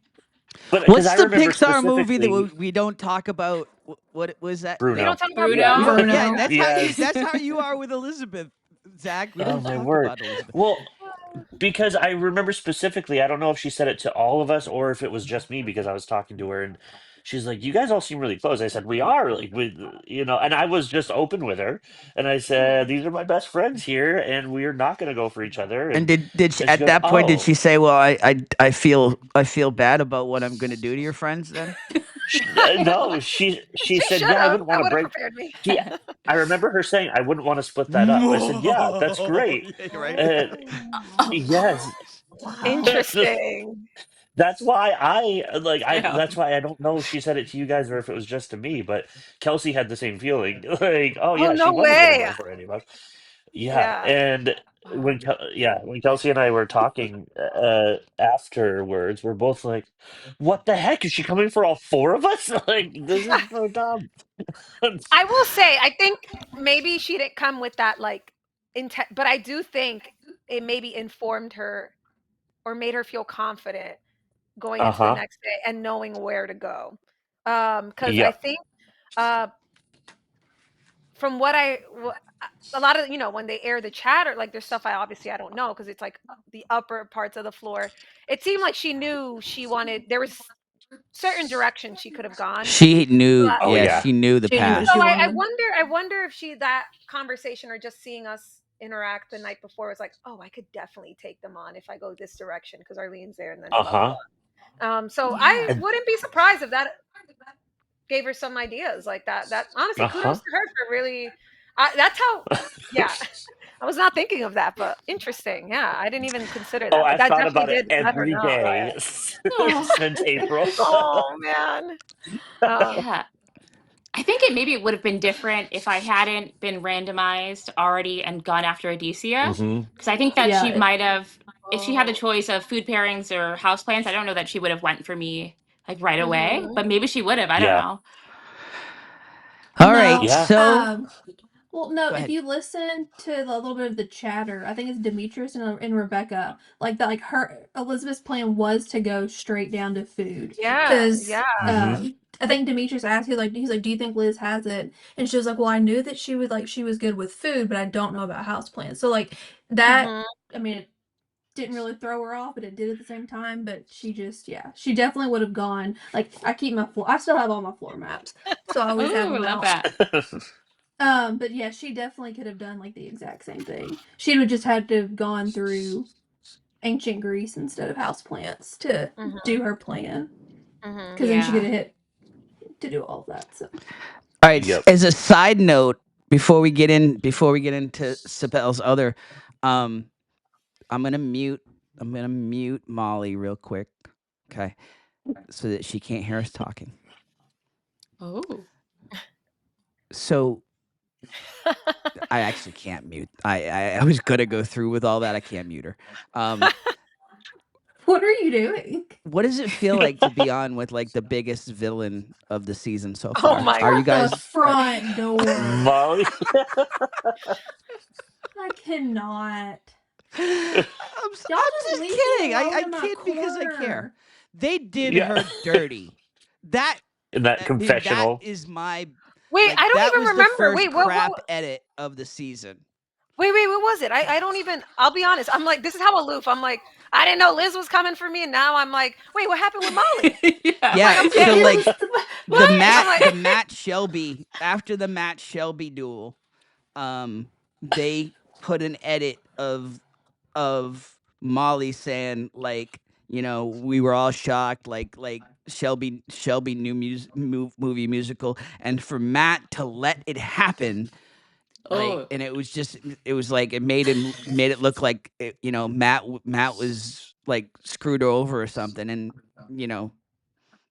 Speaker 5: But
Speaker 4: what's the Pixar movie that we don't talk about? What was that?
Speaker 5: Bruno.
Speaker 9: We don't talk about
Speaker 10: Bruno.
Speaker 4: Yeah, that's how you are with Elizabeth, Zach. We don't talk about Elizabeth.
Speaker 5: Well, because I remember specifically, I don't know if she said it to all of us or if it was just me, because I was talking to her and she's like, "You guys all seem really close." I said, "We are," like, and I was just open with her, and I said, "These are my best friends here, and we are not going to go for each other."
Speaker 4: And did she, at that point did she say, "Well, I feel bad about what I'm going to do to your friends"? Then
Speaker 5: no, she said, "Yeah, I wouldn't want to break." I remember her saying, "I wouldn't want to split that up." I said, "Yeah, that's great." Yes,
Speaker 9: interesting.
Speaker 5: That's why that's why I don't know if she said it to you guys or if it was just to me, but Kelsey had the same feeling. Like, oh yeah,
Speaker 9: no
Speaker 5: she wasn't gonna
Speaker 9: way.
Speaker 5: go for any of us. Yeah,
Speaker 9: Yeah.
Speaker 5: and when Kelsey and I were talking afterwards, we're both like, "What the heck is she coming for all four of us? Like, this is so dumb."
Speaker 9: I will say, I think maybe she didn't come with that like intent, but I do think it maybe informed her or made her feel confident going into the
Speaker 5: Uh-huh.
Speaker 9: next day and knowing where to go. Because I
Speaker 5: Yep.
Speaker 9: think from what a lot of when they air the chatter, like there's stuff I don't know because it's like the upper parts of the floor. It seemed like she knew she wanted. There was certain direction she could have gone.
Speaker 4: She knew,
Speaker 5: Oh
Speaker 4: yeah,
Speaker 5: yeah.
Speaker 4: she knew the
Speaker 6: She knew what
Speaker 4: path.
Speaker 6: she
Speaker 9: So I
Speaker 6: wanted.
Speaker 9: wonder. I wonder if that conversation or just seeing us interact the night before was like, oh, I could definitely take them on if I go this direction because Arlene's there, and then blah blah
Speaker 5: Uh-huh.
Speaker 9: blah. So
Speaker 6: Yeah.
Speaker 9: I wouldn't be surprised if that gave her some ideas like that. That honestly, kudos
Speaker 5: Uh-huh.
Speaker 9: to her for really. That's how. Yeah, I was not thinking of that, but interesting. Yeah, I didn't even consider
Speaker 5: Oh,
Speaker 9: that, but
Speaker 5: I've
Speaker 9: that
Speaker 5: thought
Speaker 9: definitely
Speaker 5: about it
Speaker 9: did let her
Speaker 5: every
Speaker 9: know,
Speaker 5: day
Speaker 9: right?
Speaker 5: since April.
Speaker 9: Oh man.
Speaker 10: Yeah. I think maybe it would have been different if I hadn't been randomized already and gone after Adicia.
Speaker 5: Hmm.
Speaker 10: Because I think that
Speaker 6: Yeah.
Speaker 10: she might have, if she had the choice of food pairings or houseplants, I don't know that she would have went for me like right away. But maybe she would have. I don't
Speaker 5: Yeah.
Speaker 10: know.
Speaker 4: All right,
Speaker 6: No.
Speaker 5: Yeah.
Speaker 4: so
Speaker 6: Well, no,
Speaker 4: go
Speaker 6: if
Speaker 4: ahead.
Speaker 6: you listen to a little bit of the chatter, I think it's Demetrius and Rebecca, like that, like Elizabeth's plan was to go straight down to food.
Speaker 9: Yeah,
Speaker 6: Because
Speaker 9: yeah.
Speaker 5: Hmm.
Speaker 6: I think Demetrius asked you, like, he's like, do you think Liz has it? And she was like, well, I knew that she was good with food, but I don't know about houseplants. So, like, that,
Speaker 9: Mhm.
Speaker 6: I mean, it didn't really throw her off, but it did at the same time. But she definitely would have gone. Like, I still have all my floor maps, so I always have
Speaker 10: Ooh, I
Speaker 6: them
Speaker 10: love
Speaker 6: out.
Speaker 10: that.
Speaker 6: But yeah, she definitely could have done like the exact same thing. She would just had to have gone through ancient Greece instead of houseplants to do her plan. Because then she could
Speaker 10: Yeah.
Speaker 6: have hit to do all of that. So
Speaker 4: All right,
Speaker 5: Yep.
Speaker 4: as a side note, before we get into Cibelle's other, I'm gonna mute Molly real quick, okay, so that she can't hear us talking.
Speaker 10: Oh.
Speaker 4: So I actually can't mute. I was gonna go through with all that. I can't mute her.
Speaker 6: what are you doing?
Speaker 4: What does it feel like to be on with like the biggest villain of the season so
Speaker 9: Oh
Speaker 4: far?
Speaker 9: my
Speaker 4: Are you
Speaker 6: Shut the
Speaker 4: guys?
Speaker 6: front door.
Speaker 5: Molly.
Speaker 6: I cannot.
Speaker 4: I'm
Speaker 6: Y'all
Speaker 4: just
Speaker 6: just leave me
Speaker 4: kidding.
Speaker 6: alone
Speaker 4: I
Speaker 6: in my
Speaker 4: kid because I care.
Speaker 6: corner.
Speaker 4: They did
Speaker 5: Yeah.
Speaker 4: her dirty. That
Speaker 5: In that
Speaker 4: that
Speaker 5: confessional.
Speaker 4: is my
Speaker 9: Wait,
Speaker 4: like
Speaker 9: I don't
Speaker 4: that
Speaker 9: even
Speaker 4: was the
Speaker 9: remember.
Speaker 4: first
Speaker 9: Wait,
Speaker 4: crap edit of the season.
Speaker 9: Wait, what was it? I don't even. I'll be honest. I'm like, this is how aloof. I'm like, I didn't know Liz was coming for me, and now I'm like, wait, what happened with Molly?
Speaker 10: Yeah.
Speaker 4: Yeah,
Speaker 9: I'm
Speaker 4: so
Speaker 9: dead.
Speaker 4: like
Speaker 9: What? I'm
Speaker 4: the
Speaker 9: like,
Speaker 4: Matt Shelby after the Matt Shelby duel, they put an edit of Molly saying like, we were all shocked, like Shelby new movie musical, and for Matt to let it happen, like,
Speaker 10: Oh.
Speaker 4: and it was like it made it look like Matt was like screwed her over or something, and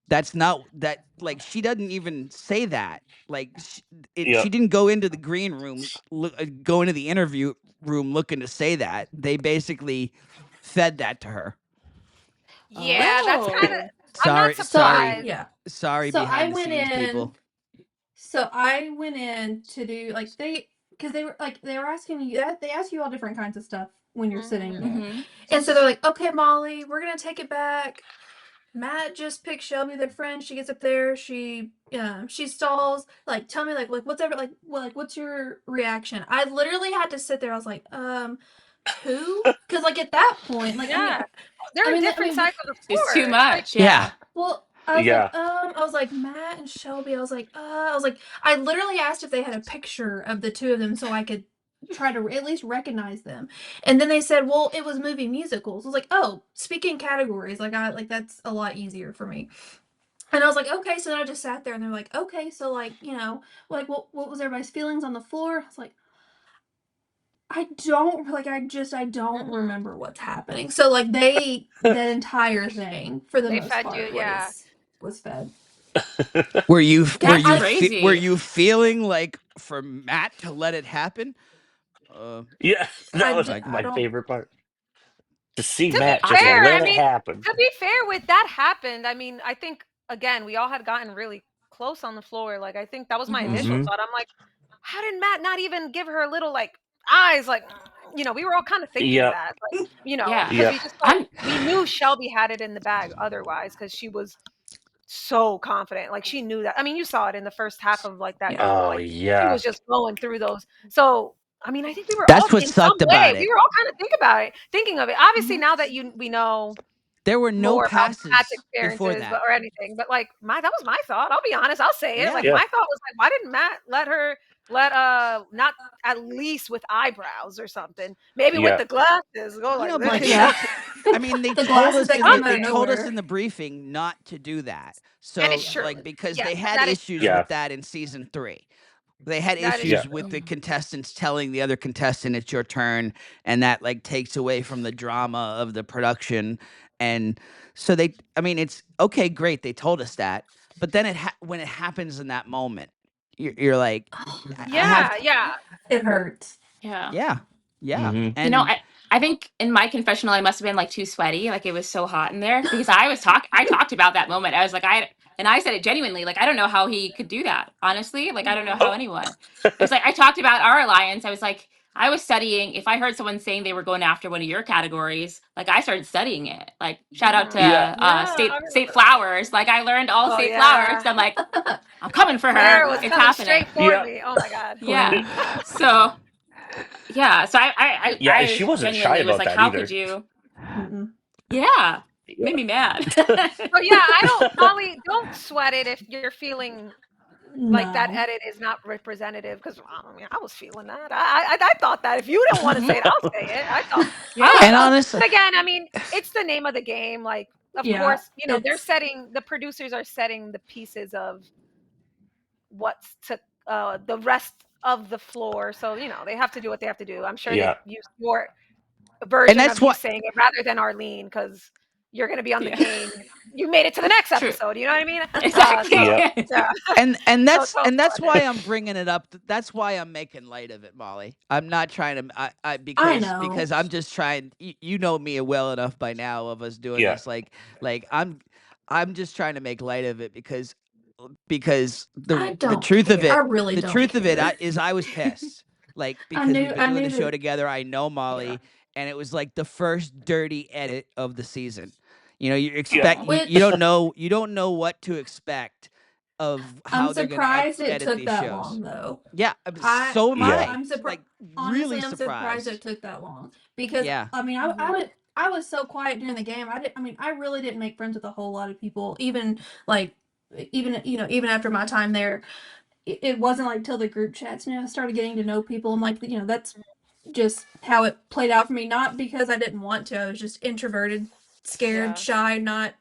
Speaker 4: that's not that, like, she doesn't even say that, like she
Speaker 5: Yep.
Speaker 4: didn't go into the green room, go into the interview room looking to say that. They basically fed that to her.
Speaker 9: yeah, that's kind of.
Speaker 10: Oh.
Speaker 9: I'm not surprised.
Speaker 6: Yeah.
Speaker 4: Sorry
Speaker 6: So I
Speaker 4: behind the
Speaker 6: went
Speaker 4: scenes
Speaker 6: in.
Speaker 4: people.
Speaker 6: So I went in to do like because they were asking you, they ask you all different kinds of stuff when you're sitting there,
Speaker 10: Mm-hmm.
Speaker 6: and so they're like, okay, Molly, we're gonna take it back. Matt just picked Shelby, their friend. She gets up there, she stalls. Like, tell me, like whatever, what's your reaction? I literally had to sit there. I was like, who? Because like at that point, like
Speaker 9: Yeah, they're on different sides of the floor.
Speaker 10: It's too
Speaker 9: It's
Speaker 10: much.
Speaker 9: like,
Speaker 4: Yeah.
Speaker 6: well, I was
Speaker 5: Yeah.
Speaker 6: like Matt and Shelby. I was like, I literally asked if they had a picture of the two of them so I could try to at least recognize them. And then they said, well, it was movie musicals. I was like, oh, speaking categories, that's a lot easier for me. And I was like, okay. So then I just sat there and they're like, okay, so like, what was everybody's feelings on the floor? I was like, I don't remember what's happening. So like the entire thing for the
Speaker 9: they
Speaker 6: most
Speaker 9: fed
Speaker 6: part
Speaker 9: you, yeah.
Speaker 6: was fed.
Speaker 4: Were you
Speaker 10: That's crazy.
Speaker 4: were you feeling like for Matt to let it happen?
Speaker 5: Yeah, that was
Speaker 6: I
Speaker 5: my
Speaker 6: don't.
Speaker 5: favorite part. To see
Speaker 9: To be
Speaker 5: Matt just
Speaker 9: fair, I
Speaker 5: let it
Speaker 9: mean,
Speaker 5: happen.
Speaker 9: to be fair, with that happened, I mean, I think again we all had gotten really close on the floor. Like I think that was my initial
Speaker 5: Mm-hmm.
Speaker 9: thought. I'm like, how did Matt not even give her a little like eyes? Like, we were all kind of thinking
Speaker 5: Yep.
Speaker 9: that, like,
Speaker 10: Yeah.
Speaker 9: because
Speaker 5: Yep.
Speaker 9: we just thought we knew Shelby had it in the bag otherwise because she was so confident. Like she knew that. I mean, you saw it in the first half of like that group.
Speaker 5: Oh
Speaker 9: Like she
Speaker 5: yeah.
Speaker 9: was just going through those. So I mean, I think we were all
Speaker 4: That's what
Speaker 9: in some
Speaker 4: sucked
Speaker 9: way,
Speaker 4: about
Speaker 9: we
Speaker 4: it.
Speaker 9: were all kind of thinking of it. Obviously, now that we know
Speaker 4: There were no
Speaker 9: more about Matt's
Speaker 4: passes before
Speaker 9: experiences,
Speaker 4: that.
Speaker 9: or anything, but like that was my thought. I'll be honest. I'll say it.
Speaker 4: Yeah.
Speaker 9: Like
Speaker 5: Yeah.
Speaker 9: my thought was like, why didn't Matt let not at least with eyebrows or something? Maybe with
Speaker 5: Yeah.
Speaker 9: the glasses, go like this.
Speaker 4: Because
Speaker 6: Yeah.
Speaker 4: I mean, they
Speaker 6: The
Speaker 4: told
Speaker 6: glasses
Speaker 4: us
Speaker 6: that
Speaker 4: in
Speaker 6: came
Speaker 4: the
Speaker 6: out
Speaker 4: they
Speaker 6: of
Speaker 4: told us
Speaker 6: nowhere.
Speaker 4: in the briefing not to do that.
Speaker 9: That
Speaker 4: So
Speaker 9: is true.
Speaker 4: because
Speaker 9: Yes,
Speaker 4: they had
Speaker 9: that is
Speaker 4: issues
Speaker 9: true.
Speaker 5: Yeah.
Speaker 4: with that in season 3. They had
Speaker 9: That is
Speaker 5: Yeah.
Speaker 4: issues
Speaker 9: true.
Speaker 4: with the contestants telling the other contestant it's your turn, and that like takes away from the drama of the production. And so it's okay, great, they told us that, but then when it happens in that moment, you're like, I have
Speaker 9: Yeah, yeah.
Speaker 6: It hurts.
Speaker 10: Yeah.
Speaker 4: yeah,
Speaker 5: Mm-hmm.
Speaker 4: and
Speaker 10: I think in my confessional I must have been like too sweaty, like it was so hot in there because I talked about that moment. I was like I said it genuinely, like I don't know how he could do that. Honestly, like I don't know how
Speaker 5: Oh.
Speaker 10: anyone. I was like I talked about our alliance. I was like I was studying. If I heard someone saying they were going after one of your categories, like I started studying it. Like shout out to
Speaker 5: Yeah.
Speaker 9: Yeah, I
Speaker 10: state
Speaker 9: remember.
Speaker 10: flowers. Like I learned all
Speaker 9: Oh
Speaker 10: state flowers.
Speaker 9: yeah.
Speaker 10: I'm like I'm coming for her.
Speaker 9: Claire was
Speaker 10: It's
Speaker 9: coming
Speaker 10: happening.
Speaker 9: straight for
Speaker 5: Yeah.
Speaker 9: me. Oh my god.
Speaker 6: Claire.
Speaker 10: So yeah, so
Speaker 5: Yeah. And she
Speaker 10: I
Speaker 5: wasn't shy
Speaker 10: genuinely was
Speaker 5: about
Speaker 10: like,
Speaker 5: that
Speaker 10: how could
Speaker 5: either.
Speaker 10: you?
Speaker 6: Mm-mm.
Speaker 10: Yeah,
Speaker 5: Yeah.
Speaker 10: made me mad.
Speaker 9: But yeah, I don't, Molly, don't sweat it if you're feeling like that
Speaker 6: No.
Speaker 9: edit is not representative. Because I mean, I was feeling that. I thought that. If you don't want to say it, I'll say it. I thought.
Speaker 4: and
Speaker 10: Yeah,
Speaker 4: honestly,
Speaker 9: But again, I mean, it's the name of the game. Like, of
Speaker 6: Yeah.
Speaker 9: course, they're setting, the producers are setting the pieces of what's to the rest of the floor. So they have to do what they have to do. I'm sure
Speaker 5: Yeah.
Speaker 9: they used your
Speaker 4: and
Speaker 9: version of
Speaker 4: that's
Speaker 9: you
Speaker 4: what
Speaker 9: saying it rather than Arlene because you're going to be on the
Speaker 10: yeah,
Speaker 9: game. You made it to the next
Speaker 10: true,
Speaker 9: episode. You know what I mean?
Speaker 10: exactly.
Speaker 9: So
Speaker 5: Yep.
Speaker 9: yeah.
Speaker 4: and
Speaker 9: So
Speaker 4: that's
Speaker 9: don't
Speaker 4: and that's
Speaker 9: sweat
Speaker 4: why
Speaker 9: it.
Speaker 4: I'm bringing it up. That's why I'm making light of it, Molly. I'm not trying to. I
Speaker 6: I
Speaker 4: because
Speaker 6: know.
Speaker 4: I'm just trying. You know me well enough by now of us doing
Speaker 5: Yeah.
Speaker 4: this. Like I'm just trying to make light of it because
Speaker 6: I
Speaker 4: the
Speaker 6: don't
Speaker 4: truth of
Speaker 6: care. I
Speaker 4: it
Speaker 6: really
Speaker 4: the
Speaker 6: don't
Speaker 4: truth of it
Speaker 6: care.
Speaker 4: is I was pissed. Like
Speaker 6: I
Speaker 4: because
Speaker 6: knew
Speaker 4: we've been
Speaker 6: I
Speaker 4: doing
Speaker 6: knew
Speaker 4: the show
Speaker 6: that.
Speaker 4: together. I know
Speaker 6: Yeah.
Speaker 4: Molly, and it was like the first dirty edit of the season. You
Speaker 5: Yeah.
Speaker 4: expect you
Speaker 6: Which
Speaker 4: don't know what to expect of
Speaker 6: I'm
Speaker 4: how they're gonna
Speaker 6: surprised it
Speaker 4: edit
Speaker 6: took
Speaker 4: these
Speaker 6: that
Speaker 4: shows.
Speaker 6: long though.
Speaker 4: Yeah, so am
Speaker 5: Yeah.
Speaker 4: I.
Speaker 6: I'm surprised.
Speaker 4: Like
Speaker 6: Honestly,
Speaker 4: really
Speaker 6: I'm surprised it
Speaker 4: surprised.
Speaker 6: took that long because
Speaker 4: Yeah.
Speaker 6: I mean, I was so quiet during the game. I mean, I really didn't make friends with a whole lot of people. Even like, even after my time there, it wasn't like till the group chats. I started getting to know people, and like, that's just how it played out for me. Not because I didn't want to. I was just introverted, scared,
Speaker 9: Yeah.
Speaker 6: shy, not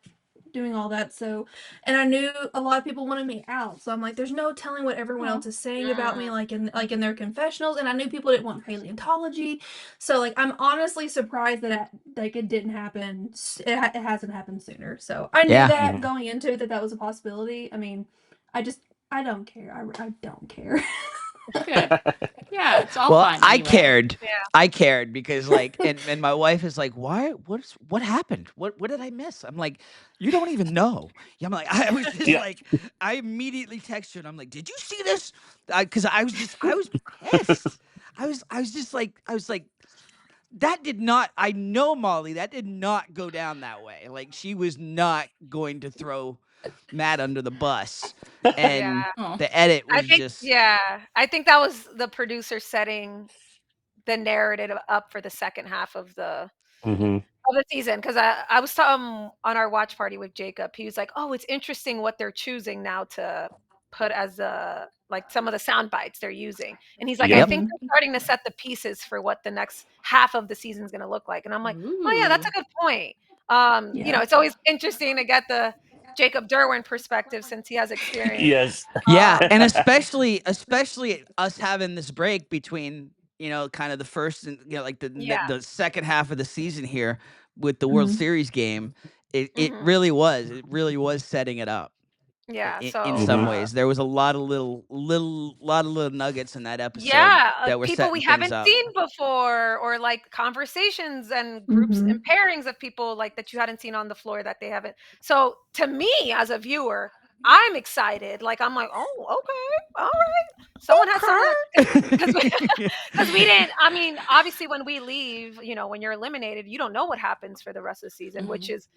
Speaker 6: doing all that. So, and I knew a lot of people wanted me out. So I'm like, there's no telling what everyone else is saying about me, like in their confessionals. And I knew people didn't want paleontology. So like, I'm honestly surprised that it didn't happen. It hasn't happened sooner. So I knew
Speaker 4: Yeah.
Speaker 6: that
Speaker 5: Mhm.
Speaker 6: going into it that was a possibility. I mean, I don't care. I don't care.
Speaker 10: Good. Yeah, it's all
Speaker 4: Well,
Speaker 10: fun anyway.
Speaker 9: Yeah.
Speaker 4: I cared because like and my wife is like, "Why? What happened? What did I miss?" I'm like, "You don't even know." Yeah, I'm like I was just
Speaker 5: Yeah.
Speaker 4: like I immediately texted her and I'm like, "Did you see this?" Cuz I was pissed. I was like that did not I know Molly, that did not go down that way. Like she was not going to throw Matt under the bus.
Speaker 9: Yeah.
Speaker 4: And
Speaker 10: Oh,
Speaker 4: the edit
Speaker 9: I
Speaker 4: was
Speaker 9: think,
Speaker 4: just
Speaker 9: yeah, I think that was the producer setting the narrative up for the second half of the
Speaker 5: Mm-hmm.
Speaker 9: season. Because I was on our watch party with Jacob. He was like, "Oh, it's interesting what they're choosing now to put as like some of the sound bites they're using." And he's like, "I
Speaker 5: Yep.
Speaker 9: think they're starting to set the pieces for what the next half of the season is going to look like." And I'm like, "Oh yeah, that's
Speaker 10: ooh,
Speaker 9: a good point."
Speaker 6: Yeah.
Speaker 9: It's always interesting to get the Jacob Derwin perspective since he has experience.
Speaker 5: Yes.
Speaker 4: Yeah,
Speaker 9: Um,
Speaker 4: and especially us having this break between, kind of the first and like
Speaker 9: yeah.
Speaker 4: the second half of the season here with the World
Speaker 6: Mhm.
Speaker 4: Series game, it
Speaker 9: Mhm.
Speaker 4: really was. It really was setting it up.
Speaker 9: Yeah.
Speaker 4: In
Speaker 9: So
Speaker 4: some ways, there was a lot of little nuggets in that episode
Speaker 9: yeah,
Speaker 4: that were
Speaker 9: people we
Speaker 4: setting things
Speaker 9: haven't
Speaker 4: up.
Speaker 9: seen before, or like conversations and groups and pairings of people like that you hadn't seen on the floor that they haven't. So to me, as a viewer, I'm excited. Like I'm like, oh, okay, all right. Someone has something because we didn't. I mean, obviously, when we leave, when you're eliminated, you don't know what happens for the rest of the season, which is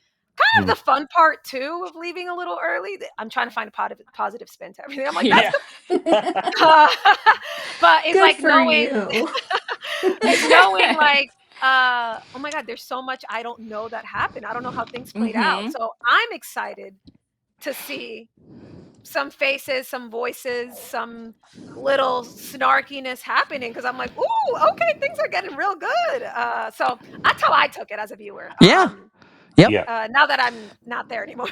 Speaker 9: kind of the fun part too of leaving a little early. I'm trying to find a positive spin to everything. I'm like, that's but it's
Speaker 6: Good
Speaker 9: like
Speaker 6: for
Speaker 9: knowing
Speaker 6: you.
Speaker 9: it's knowing like oh my god, there's so much I don't know that happened. I don't know how things played out. So I'm excited to see some faces, some voices, some little snarkiness happening because I'm like, ooh, okay, things are getting real good. So that's how I took it as a viewer.
Speaker 4: Yeah. Yep.
Speaker 9: Now that I'm not there anymore.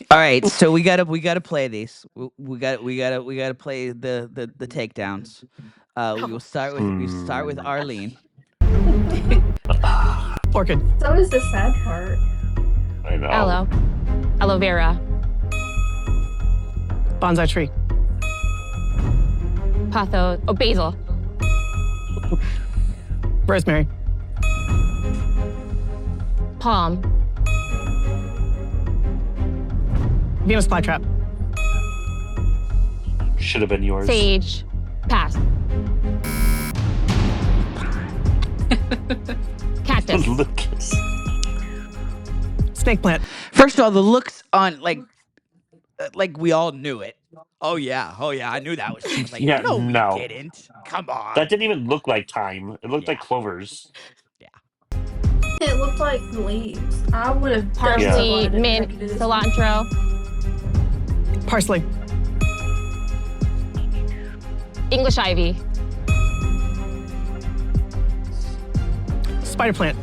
Speaker 4: All right, so we gotta play these. We gotta play the takedowns. We start with Arlene.
Speaker 3: Orchid.
Speaker 6: So is the sad part.
Speaker 5: I know.
Speaker 2: Aloe vera.
Speaker 3: Bonsai tree.
Speaker 2: Basil.
Speaker 3: Rosemary.
Speaker 2: Palm.
Speaker 3: Venus flytrap.
Speaker 5: Should have been yours.
Speaker 2: Sage. Pass. Cactus.
Speaker 5: Lucas.
Speaker 3: Snake plant.
Speaker 4: First of all, the looks on like we all knew it. Oh yeah, I knew that was. I was like,
Speaker 5: Yeah,
Speaker 4: no,
Speaker 5: no.
Speaker 4: we didn't. Come on.
Speaker 5: That didn't even look like thyme. It looked like clovers.
Speaker 6: It looked like leaves. I would have
Speaker 2: Parsley, mint, cilantro.
Speaker 3: Parsley.
Speaker 2: English ivy.
Speaker 3: Spider plant.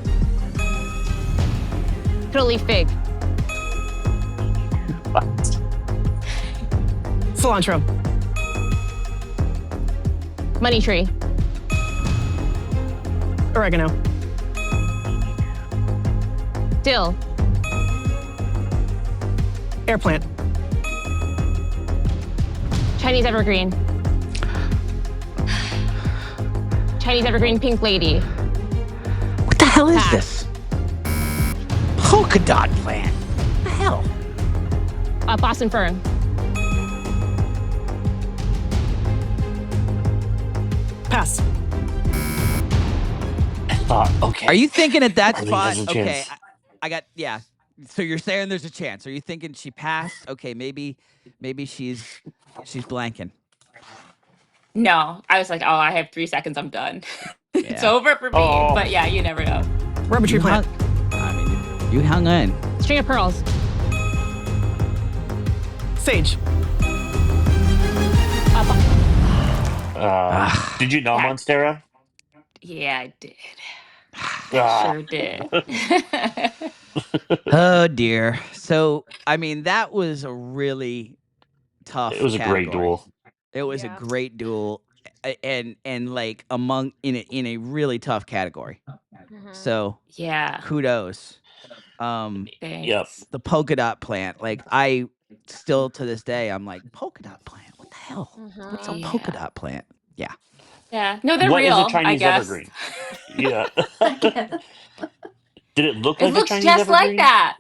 Speaker 2: Fiddle leaf fig.
Speaker 3: Cilantro.
Speaker 2: Money tree.
Speaker 3: Oregano.
Speaker 2: Dill.
Speaker 3: Air plant.
Speaker 2: Chinese evergreen. Chinese evergreen pink lady.
Speaker 4: What the hell is this? Polka dot plant. What the hell?
Speaker 2: Boston fern.
Speaker 3: Pass.
Speaker 5: Okay.
Speaker 4: Are you thinking at that
Speaker 5: Arlene
Speaker 4: spot?
Speaker 5: has a
Speaker 4: Okay,
Speaker 5: chance.
Speaker 4: I got So you're saying there's a chance? Are you thinking she passed? Okay, maybe she's blanking.
Speaker 10: No, I was like, oh, I have 3 seconds. I'm done. It's
Speaker 4: Yeah.
Speaker 10: over for me.
Speaker 5: Oh.
Speaker 10: But yeah, you never know.
Speaker 3: Rubber tree plant.
Speaker 4: You hung in.
Speaker 2: String of pearls.
Speaker 3: Sage.
Speaker 5: Did you know Monstera?
Speaker 10: Yeah, I did.
Speaker 5: Ah.
Speaker 10: Sure did.
Speaker 4: Oh dear. So I mean, that was a really tough.
Speaker 5: It was a great duel.
Speaker 4: It was a great duel, and like in a really tough category. So
Speaker 10: yeah.
Speaker 4: Kudos.
Speaker 5: Yep.
Speaker 4: The polka dot plant. Like I still to this day, I'm like, polka dot plant. What the hell? What's a polka dot plant? Yeah.
Speaker 10: Yeah. No, they're
Speaker 5: What
Speaker 10: real.
Speaker 5: is a Chinese
Speaker 10: I guess.
Speaker 5: evergreen? Yeah. Did it look
Speaker 10: It
Speaker 5: like
Speaker 10: looks
Speaker 5: a Chinese
Speaker 10: just
Speaker 5: evergreen?
Speaker 10: like that.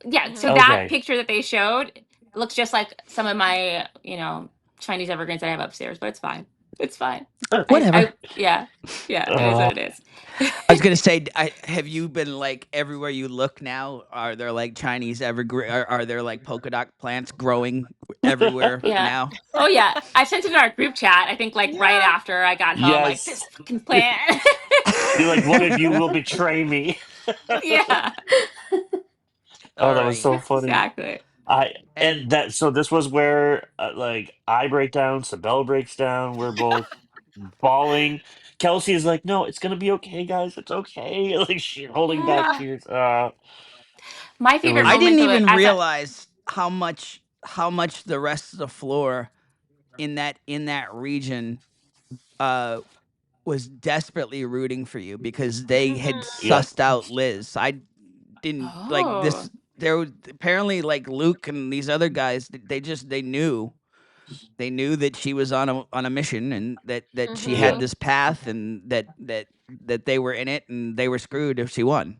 Speaker 10: Yeah. So
Speaker 5: Okay.
Speaker 10: that picture that they showed looks just like some of my, Chinese evergreens that I have upstairs. But it's fine. It's fine.
Speaker 4: Whatever.
Speaker 10: Yeah. It is what it is.
Speaker 4: I was gonna say, have you been like everywhere you look now? Are there like Chinese evergreen? Are there like polka dot plants growing everywhere now?
Speaker 10: Oh yeah, I sent it in our group chat. I think right after I got home, like this fucking plant.
Speaker 5: You're like, one of you will betray me.
Speaker 10: Yeah.
Speaker 5: Oh, that was so funny.
Speaker 10: Exactly.
Speaker 5: So this was where I break down, Cibelle breaks down. We're both bawling. Kelsey is like, no, it's gonna be okay, guys. It's okay. Like she's holding back tears.
Speaker 10: My favorite
Speaker 4: I
Speaker 10: moment.
Speaker 4: didn't even realize how much the rest of the floor in that region was desperately rooting for you because they had sussed out Liz. I didn't like this. apparently like Luke and these other guys. They knew that she was on a mission, and that she had this path, and that they were in it, and they were screwed if she won.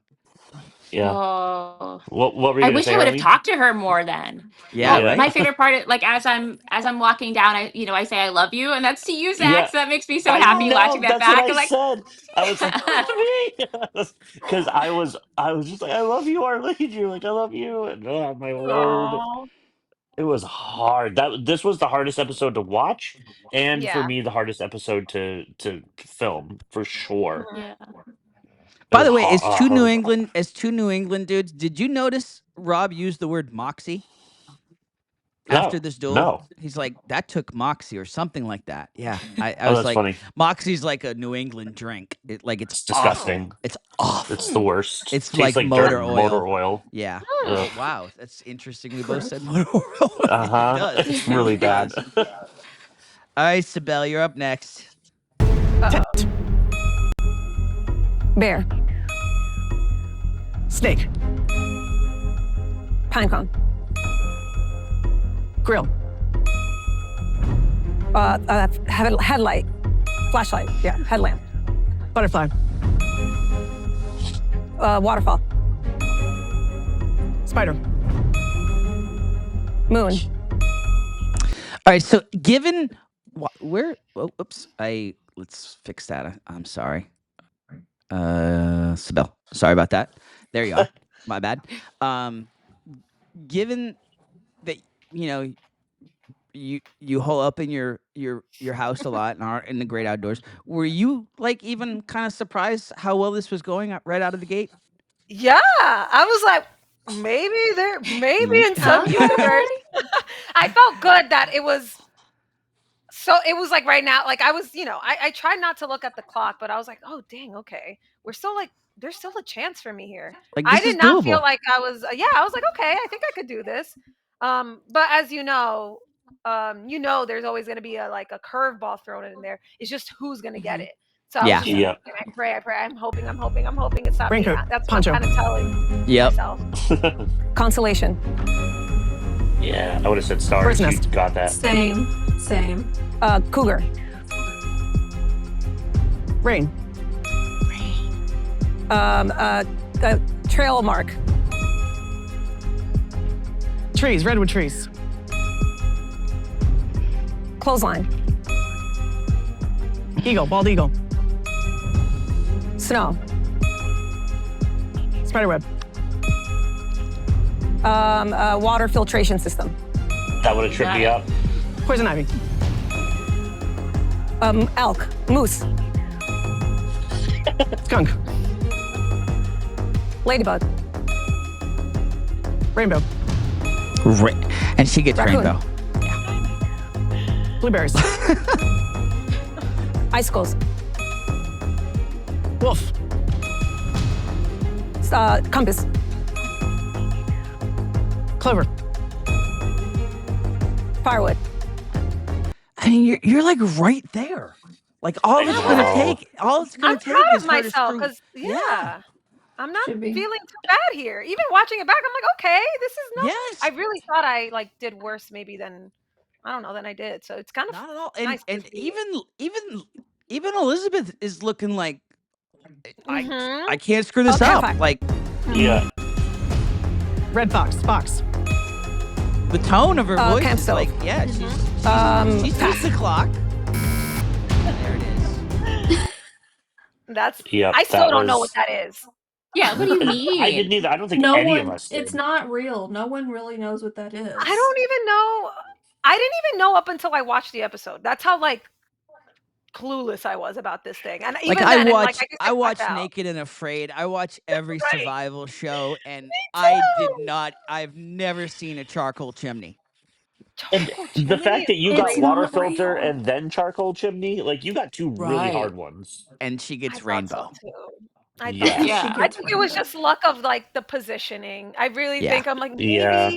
Speaker 5: Yeah.
Speaker 10: Oh.
Speaker 5: What were you
Speaker 10: I
Speaker 5: gonna
Speaker 10: wish
Speaker 5: say,
Speaker 10: I would have
Speaker 5: Arlene?
Speaker 10: talked to her more then.
Speaker 4: Yeah,
Speaker 10: Well,
Speaker 4: right.
Speaker 10: my favorite part, like as I'm walking down, I say I love you, and that's to you, Zach.
Speaker 5: Yeah.
Speaker 10: So that makes me so
Speaker 5: I
Speaker 10: happy
Speaker 5: know,
Speaker 10: watching that
Speaker 5: that's what
Speaker 10: back.
Speaker 5: I
Speaker 10: I'm like,
Speaker 5: said. I was like, because I was just like, I love you, Arlene. You're like, I love you, and oh my word,
Speaker 9: Aw.
Speaker 5: it was hard. This was the hardest episode to watch, and for
Speaker 9: Yeah.
Speaker 5: me, the hardest episode to film for sure.
Speaker 10: yeah.
Speaker 5: It
Speaker 4: By
Speaker 5: was
Speaker 4: the way, as two New
Speaker 5: hard.
Speaker 4: England dudes, did you notice Rob used the word moxie after
Speaker 5: No,
Speaker 4: this duel?
Speaker 5: no.
Speaker 4: He's like, that took moxie or something like that. Yeah, I
Speaker 5: Oh,
Speaker 4: was
Speaker 5: that's
Speaker 4: like,
Speaker 5: funny.
Speaker 4: moxie's like a New England drink. It's
Speaker 5: It's
Speaker 4: awful.
Speaker 5: disgusting.
Speaker 4: It's awful.
Speaker 5: It's the worst.
Speaker 4: It's
Speaker 5: Tastes like dirt
Speaker 4: motor
Speaker 5: and
Speaker 4: oil.
Speaker 5: motor oil.
Speaker 4: Yeah.
Speaker 5: Ugh.
Speaker 4: Wow, that's interesting. We both said motor oil. It does.
Speaker 5: It's really bad.
Speaker 4: All right, Cibelle, you're up next.
Speaker 3: Tent.
Speaker 7: Bear.
Speaker 3: Snake.
Speaker 7: Pinecone.
Speaker 3: Grill.
Speaker 7: Headlight. Flashlight. Yeah, headlamp.
Speaker 3: Butterfly.
Speaker 7: Waterfall.
Speaker 3: Spider.
Speaker 7: Moon.
Speaker 4: All right, so given oops, let's fix that. I'm sorry. Cibelle, sorry about that. There you are. My bad. Given that you hole up in your house a lot and are in the great outdoors, were you like even kind of surprised how well this was going right out of the gate?
Speaker 9: Yeah, I was like, maybe in some universe. I felt good that it was. So it was like right now, like I was, I tried not to look at the clock, but I was like, oh dang, okay, we're still like, there's still a chance for me here.
Speaker 4: Like,
Speaker 9: I
Speaker 4: this is
Speaker 9: did not feel
Speaker 4: doable.
Speaker 9: like I was, I was like, okay, I think I could do this. But as you know, there's always going to be a curveball thrown in there. It's just who's going to get it. So I was just
Speaker 5: Yeah.
Speaker 9: I pray. I'm hoping it's not me.
Speaker 3: Raincoat,
Speaker 9: That's
Speaker 3: poncho.
Speaker 9: what I'm kind of telling
Speaker 4: Yep.
Speaker 9: myself.
Speaker 7: Constellation.
Speaker 5: Yeah, I would have said stars.
Speaker 3: Bird's
Speaker 5: You
Speaker 3: nest.
Speaker 5: got that.
Speaker 6: Same.
Speaker 7: Cougar.
Speaker 3: Rain.
Speaker 7: Trail mark.
Speaker 3: Trees. Redwood trees.
Speaker 7: Clothesline.
Speaker 3: Eagle. Bald eagle.
Speaker 7: Snow.
Speaker 3: Spiderweb.
Speaker 7: Water filtration system.
Speaker 5: That would have tripped me up.
Speaker 3: Poison ivy.
Speaker 7: Elk. Moose.
Speaker 3: Skunk.
Speaker 7: Ladybug.
Speaker 3: Rainbow.
Speaker 4: And she gets
Speaker 7: Raccoon.
Speaker 4: rainbow.
Speaker 3: Blueberries.
Speaker 7: Icicles.
Speaker 3: Wolf.
Speaker 7: Compass.
Speaker 3: Clover.
Speaker 7: Firewood.
Speaker 4: I mean, you're like right there. Like all it's
Speaker 5: know.
Speaker 4: gonna take
Speaker 9: I'm
Speaker 4: is
Speaker 9: proud of
Speaker 4: her to
Speaker 9: myself
Speaker 4: screw-
Speaker 9: because
Speaker 4: Yeah.
Speaker 9: I'm not
Speaker 6: Should be.
Speaker 9: feeling too bad here. Even watching it back, I'm like, okay, this is not.
Speaker 4: Yes.
Speaker 9: I really thought I did worse maybe than I did. So it's kind of
Speaker 4: Not at all.
Speaker 9: nice to
Speaker 4: And
Speaker 9: see.
Speaker 4: even Elizabeth is looking like
Speaker 9: Mhm.
Speaker 4: I can't screw this
Speaker 7: Okay,
Speaker 4: up.
Speaker 7: fine.
Speaker 4: Like
Speaker 5: Yeah.
Speaker 3: Red fox. Fox.
Speaker 4: the tone of her voice
Speaker 7: camp
Speaker 4: is
Speaker 7: stove.
Speaker 4: like, yeah, she's
Speaker 7: Pass.
Speaker 4: the clock. There it is.
Speaker 9: That's.
Speaker 5: Yep,
Speaker 9: I still
Speaker 5: that
Speaker 9: don't know
Speaker 5: was-
Speaker 9: what that is.
Speaker 10: Yeah, what do you mean?
Speaker 5: I didn't either. I don't think
Speaker 6: No
Speaker 5: any
Speaker 6: one.
Speaker 5: of us did.
Speaker 6: It's not real. No one really knows what that is.
Speaker 9: I don't even know. I didn't even know up until I watched the episode. That's how clueless I was about this thing. And even
Speaker 4: Like
Speaker 9: then,
Speaker 4: I
Speaker 9: and,
Speaker 4: watch
Speaker 9: just
Speaker 4: I
Speaker 9: got
Speaker 4: watch
Speaker 9: out.
Speaker 4: Naked and Afraid. I watch every
Speaker 9: Right.
Speaker 4: survival show, and
Speaker 9: too.
Speaker 4: I've never seen a charcoal chimney.
Speaker 5: And
Speaker 9: Charcoal
Speaker 5: the
Speaker 9: chimney
Speaker 5: fact that you
Speaker 6: It's
Speaker 5: got water
Speaker 6: not
Speaker 5: filter
Speaker 6: real.
Speaker 5: and then charcoal chimney, like you got two really
Speaker 6: Right.
Speaker 5: hard ones.
Speaker 4: And she
Speaker 9: I
Speaker 4: gets
Speaker 9: thought
Speaker 4: rainbow.
Speaker 9: so too. I
Speaker 5: Yeah.
Speaker 9: thought
Speaker 10: Yeah.
Speaker 6: She
Speaker 9: I
Speaker 6: gets
Speaker 9: think it was
Speaker 6: rainbow.
Speaker 9: just luck of the positioning. I really
Speaker 4: Yeah.
Speaker 9: think I'm like maybe,
Speaker 5: Yeah.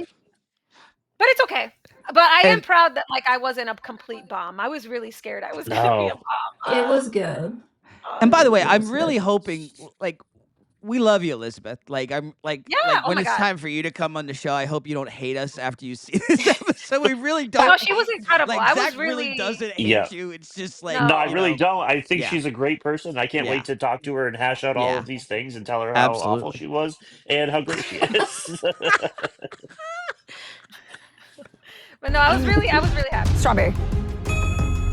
Speaker 9: but it's okay. But I am
Speaker 4: And-
Speaker 9: proud that I wasn't a complete bomb. I was really scared I was going to be a
Speaker 5: No.
Speaker 9: bomb.
Speaker 6: It was good.
Speaker 4: And by the way,
Speaker 6: It
Speaker 4: I'm
Speaker 6: was
Speaker 4: really
Speaker 6: good.
Speaker 4: hoping, like, we love you, Elizabeth. Like I'm like
Speaker 9: Yeah. Oh
Speaker 4: when
Speaker 9: my
Speaker 4: it's
Speaker 9: God.
Speaker 4: time for you to come on the show, I hope you don't hate us after you see this episode. We really don't.
Speaker 9: No, she was incredible.
Speaker 4: Like
Speaker 9: I
Speaker 4: Zach
Speaker 9: was
Speaker 4: really
Speaker 9: really
Speaker 4: doesn't
Speaker 5: Yeah.
Speaker 4: hate you. It's just like
Speaker 5: No, I
Speaker 9: no.
Speaker 5: really don't. I think
Speaker 4: Yeah.
Speaker 5: she's a great person. I can't
Speaker 4: Yeah.
Speaker 5: wait to talk to her and hash out all
Speaker 4: Yeah.
Speaker 5: of these things and tell her how awful
Speaker 4: Absolutely.
Speaker 5: she was and how great she is.
Speaker 9: But no, I was really happy.
Speaker 7: Strawberry.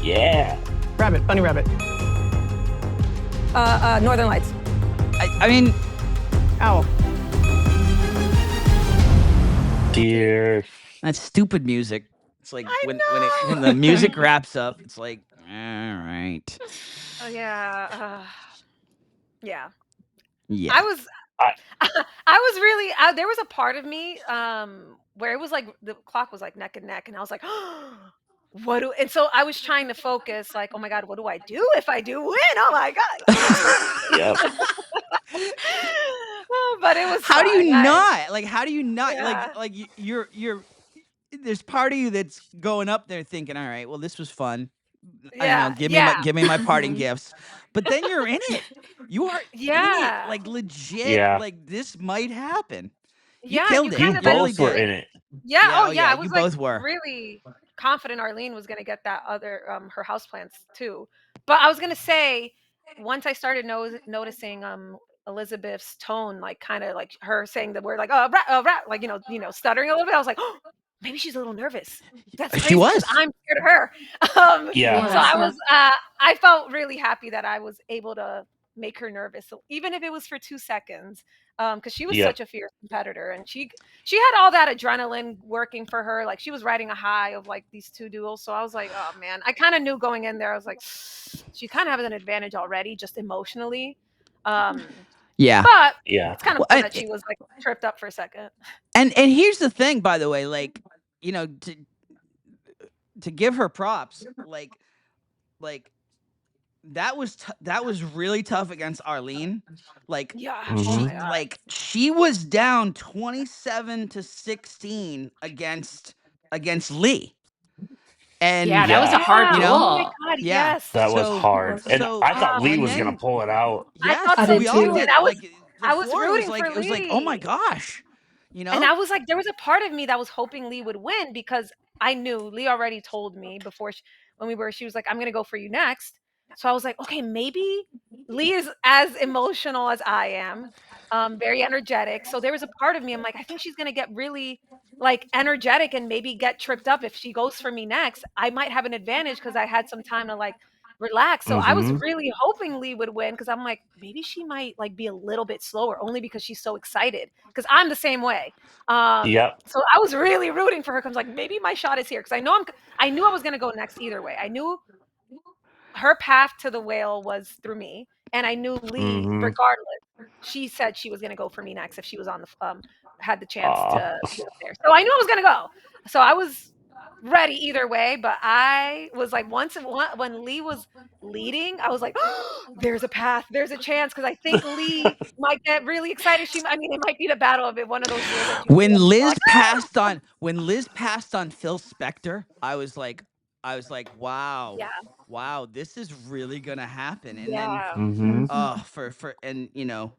Speaker 5: Yeah.
Speaker 3: Rabbit. Bunny rabbit.
Speaker 7: Northern Lights.
Speaker 4: I mean,
Speaker 3: Owl.
Speaker 5: Dear.
Speaker 4: that's stupid music. It's like
Speaker 9: I
Speaker 4: when the music wraps up, it's like, all right.
Speaker 9: Oh yeah. Yeah.
Speaker 4: Yeah.
Speaker 9: I was
Speaker 5: I-
Speaker 9: I was really there was a part of me where it was like the clock was like neck and neck and I was like what do and so I was trying to focus like oh my god what do I do if I do win oh my god
Speaker 5: Yep.
Speaker 9: but it was
Speaker 4: How do you
Speaker 9: fine.
Speaker 4: not? Like how do you not
Speaker 9: Yeah.
Speaker 4: like you're there's part of you that's going up there thinking, all right, well this was fun. I know,
Speaker 9: Yeah.
Speaker 4: give me my parting gifts. But then you're in it. You are in it.
Speaker 9: Yeah.
Speaker 4: Like legit,
Speaker 5: Yeah.
Speaker 4: like this might happen. You
Speaker 9: Yeah,
Speaker 4: killed
Speaker 9: you
Speaker 4: it.
Speaker 5: You
Speaker 9: kind of
Speaker 4: really
Speaker 5: both were
Speaker 4: did.
Speaker 5: in it.
Speaker 9: Yeah,
Speaker 4: Yeah,
Speaker 9: oh yeah, I
Speaker 4: you
Speaker 9: was like
Speaker 4: both were.
Speaker 9: really confident Arlene was gonna get that other her houseplants too. But I was gonna say once I started noticing Elizabeth's tone, like kind of like her saying the word like oh rat, like stuttering a little bit. I was like, oh, maybe she's a little nervous. That's
Speaker 4: She
Speaker 9: crazy because
Speaker 4: was.
Speaker 9: I'm scared of her.
Speaker 5: Yeah.
Speaker 9: So I was I felt really happy that I was able to make her nervous, so even if it was for 2 seconds, because she was
Speaker 5: Yep.
Speaker 9: such a fierce competitor, and she had all that adrenaline working for her. Like she was riding a high of like these 2 duels. So I was like, oh man, I kind of knew going in there. I was like, she kind of has an advantage already, just emotionally.
Speaker 4: Yeah.
Speaker 9: But
Speaker 5: Yeah.
Speaker 9: it's kind of
Speaker 4: Well,
Speaker 9: fun that she was like tripped up for a second.
Speaker 4: And here's the thing, by the way, like, to give her props, like that was really tough against Arlene. Like
Speaker 9: Yeah.
Speaker 5: Mhm.
Speaker 9: Oh my God.
Speaker 4: she was down 27-16 against Lee. And
Speaker 10: Yeah, that was a hard
Speaker 9: Yeah. Oh my
Speaker 10: duel.
Speaker 9: God.
Speaker 4: Yeah.
Speaker 9: Yes.
Speaker 5: That was
Speaker 4: So-
Speaker 5: hard. And
Speaker 4: so-
Speaker 5: I thought Lee
Speaker 4: and
Speaker 5: was going
Speaker 4: then-
Speaker 5: to pull it out.
Speaker 9: I
Speaker 4: Yes,
Speaker 9: thought so
Speaker 4: we all
Speaker 9: too,
Speaker 4: did.
Speaker 9: and I was
Speaker 4: Like
Speaker 9: rooting
Speaker 4: it was like,
Speaker 9: for
Speaker 4: oh my
Speaker 9: Lee.
Speaker 4: gosh.
Speaker 9: And I was like, there was a part of me that was hoping Lee would win because I knew Lee already told me before she was like, I'm going to go for you next. So I was like, okay, maybe Lee is as emotional as I am, very energetic. So there was a part of me, I'm like, I think she's going to get really like energetic and maybe get tripped up. If she goes for me next, I might have an advantage because I had some time to like relax. So I was
Speaker 5: Mhm.
Speaker 9: really hoping Lee would win because I'm like, maybe she might like be a little bit slower only because she's so excited. Because I'm the same way.
Speaker 5: Yep.
Speaker 9: So I was really rooting for her. Cause like maybe my shot is here. Because I knew I was gonna go next either way. I knew her path to the whale was through me, and I knew Lee,
Speaker 5: Mhm.
Speaker 9: regardless, she said she was gonna go for me next if she was on the had the chance to be up there. So I knew I was gonna go. So I was ready either way, but I was like when Lee was leading, I was like, oh, there's a path, there's a chance because I think Lee might get really excited. It might be the battle of it, one of those duels that you
Speaker 4: when
Speaker 9: feel
Speaker 4: Liz
Speaker 9: like,
Speaker 4: passed on Phil Spector, I was like, wow.
Speaker 9: Yeah.
Speaker 4: Wow, this is really gonna happen. And
Speaker 9: Yeah.
Speaker 5: Mhm.
Speaker 4: then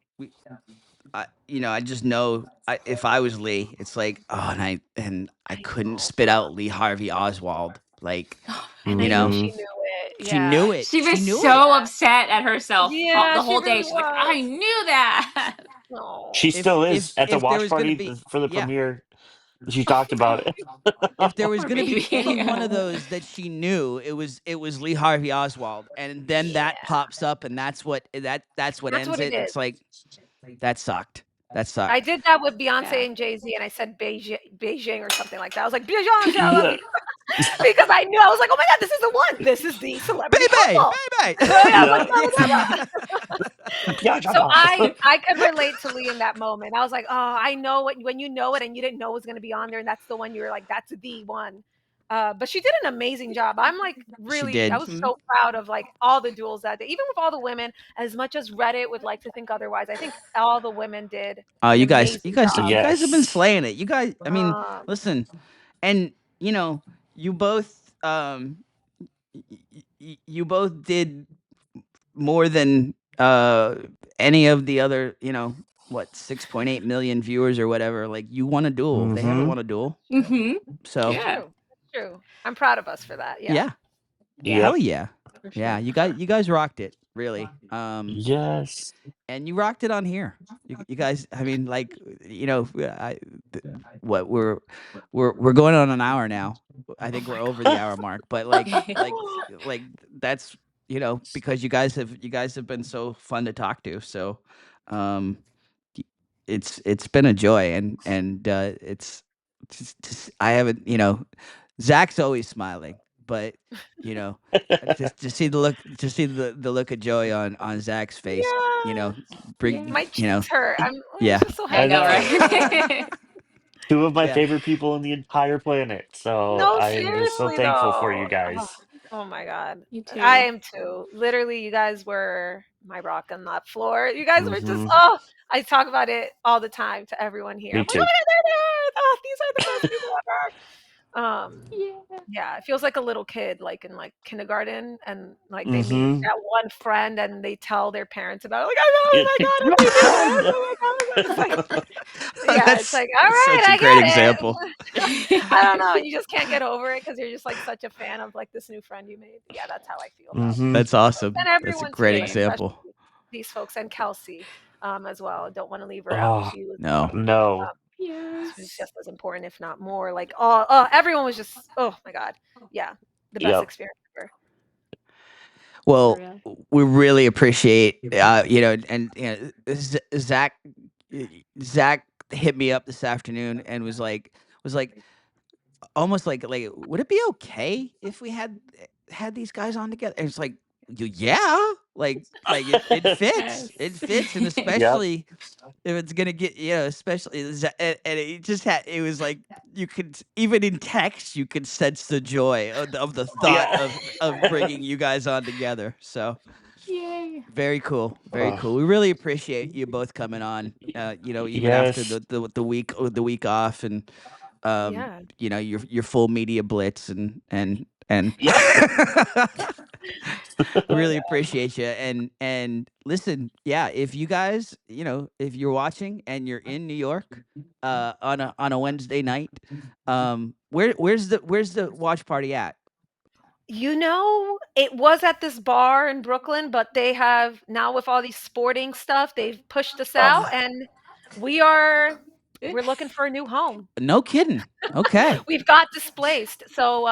Speaker 4: and I just know if I was Lee, it's like, and I couldn't spit out Lee Harvey Oswald. Like,
Speaker 9: And
Speaker 4: you
Speaker 9: I know
Speaker 4: know,
Speaker 9: she knew it.
Speaker 4: she
Speaker 9: Yeah.
Speaker 4: knew it.
Speaker 10: She was
Speaker 4: knew
Speaker 10: so
Speaker 4: it.
Speaker 10: upset at herself
Speaker 9: Yeah,
Speaker 10: the
Speaker 9: she
Speaker 10: whole day.
Speaker 9: really
Speaker 10: She's like, I
Speaker 9: was.
Speaker 10: knew that.
Speaker 9: No.
Speaker 5: She still is at the
Speaker 4: if there
Speaker 5: watch
Speaker 4: was gonna
Speaker 5: party
Speaker 4: be
Speaker 5: for the
Speaker 4: yeah,
Speaker 5: premiere. She talked about it.
Speaker 4: if there was
Speaker 10: Poor
Speaker 4: gonna be
Speaker 10: baby.
Speaker 4: any one of those that she knew, it was Lee Harvey Oswald, and then that pops up, and that's what ends
Speaker 9: what
Speaker 4: it.
Speaker 9: it is.
Speaker 4: It's like that sucked. That sucked.
Speaker 9: I did that with Beyonce
Speaker 10: Yeah.
Speaker 9: and Jay-Z, and I said Beijing or something like that. I was like, Beyonce, I love
Speaker 5: Yeah.
Speaker 9: you. Because I knew, I was like, oh my God, this is the one. This is the celebrity couple.
Speaker 4: baby.
Speaker 9: Yeah,
Speaker 5: Yeah. Yeah,
Speaker 9: So I could relate to Lee in that moment. I was like, oh, I know when you know it and you didn't know it was going to be on there, and that's the one you were like, that's the one. But she did an amazing job. I'm like really,
Speaker 4: did.
Speaker 9: I was so proud of like all the duels that day, even with all the women. As much as Reddit would like to think otherwise, I think all the women did.
Speaker 4: You
Speaker 9: an
Speaker 4: guys
Speaker 9: amazing
Speaker 4: have
Speaker 9: job.
Speaker 4: been
Speaker 5: Yes.
Speaker 4: slaying it. You guys, I mean,
Speaker 9: Um,
Speaker 4: listen, and you both you both did more than any of the other, you know, what 6.8 million viewers or whatever, like you won a duel. They haven't won a duel. So
Speaker 10: Yeah.
Speaker 9: True. True. I'm proud of us for that.
Speaker 4: yeah.
Speaker 5: Yep.
Speaker 4: Hell yeah.
Speaker 10: For
Speaker 4: Yeah,
Speaker 10: sure.
Speaker 4: you guys rocked it, really.
Speaker 5: Yes.
Speaker 4: And you rocked it on here. You guys, I mean, like, you know, what we're going on an hour now. I think we're over the hour mark, but like that's, you know, because you guys have been so fun to talk to. So, um, it's been a joy, and it's just I haven't, you know, Zach's always smiling, but you know, just to see the look, to see the look of joy on Zach's face, you know, bring,
Speaker 10: Yeah.
Speaker 9: My
Speaker 4: you know,
Speaker 9: cheeks hurt. I'm
Speaker 4: yeah,
Speaker 9: just so
Speaker 10: I
Speaker 9: happy.
Speaker 10: know,
Speaker 5: know.
Speaker 10: right?
Speaker 5: Two of my
Speaker 4: yeah.
Speaker 5: favorite people on the entire planet. So
Speaker 9: No,
Speaker 5: I am just so
Speaker 9: seriously
Speaker 5: thankful for
Speaker 9: though.
Speaker 5: you
Speaker 9: Oh,
Speaker 5: guys.
Speaker 9: oh my God.
Speaker 10: You
Speaker 9: I
Speaker 10: too.
Speaker 9: am too. Literally, you guys were my rock on that floor. You guys were just,
Speaker 5: Hmm.
Speaker 9: oh, I talk about it all the time to everyone here.
Speaker 5: Me
Speaker 9: I'm like, oh
Speaker 5: too.
Speaker 9: my God, there they are. Oh, these are the best people ever.
Speaker 10: Yeah.
Speaker 9: Yeah, it feels like a little kid, like in like kindergarten, and like they meet
Speaker 5: Hmm.
Speaker 9: that one friend and they tell their parents about it. Like, oh my God, what they do
Speaker 5: Run!
Speaker 9: this? Oh my God. It's like, yeah, it's
Speaker 4: That's
Speaker 9: like, all right,
Speaker 4: such a
Speaker 9: I
Speaker 4: great
Speaker 9: get
Speaker 4: example.
Speaker 9: it. I don't know. And you just can't get over it because you're just like such a fan of like this new friend you made. Yeah, that's how I feel about
Speaker 5: Hmm.
Speaker 4: That's awesome.
Speaker 9: and
Speaker 4: That's a
Speaker 9: everyone
Speaker 4: great
Speaker 9: too,
Speaker 4: example.
Speaker 9: especially these folks and Kelsey as well. Don't want to leave her out.
Speaker 5: Oh,
Speaker 9: She was
Speaker 4: No.
Speaker 5: no.
Speaker 9: she's
Speaker 10: Yes.
Speaker 9: just as important, if not more. Like everyone was just oh my God, yeah, the best
Speaker 5: Yep.
Speaker 9: experience ever.
Speaker 10: For
Speaker 4: Well,
Speaker 10: real.
Speaker 4: we really appreciate, you know, and you know, Zach, Zach hit me up this afternoon and was like, almost like, would it be okay if we had these guys on together? And it's like, yeah, like it
Speaker 10: Yes.
Speaker 4: fits, and
Speaker 5: Yep.
Speaker 4: especially if it's gonna get, you know, especially and it just had, it was like you could even in text you could sense the joy of the thought
Speaker 5: Yeah.
Speaker 4: of bringing you guys on together. So
Speaker 10: Yay.
Speaker 4: very cool, very
Speaker 5: Oh,
Speaker 4: cool. We really appreciate you both coming on. You know, even after
Speaker 5: yes.
Speaker 4: the week off, and
Speaker 9: Yeah.
Speaker 4: you know, your full media blitz, and
Speaker 5: Yeah.
Speaker 4: really appreciate you. And listen, yeah, if you guys, you know, if you're watching and you're in New York, on a Wednesday night, where's the watch party at?
Speaker 9: You know, it was at this bar in Brooklyn, but they have now with all these sporting stuff, they've pushed us out
Speaker 5: Oh,
Speaker 9: and we are we're looking for a new home.
Speaker 4: No kidding. Okay.
Speaker 9: We've got displaced. So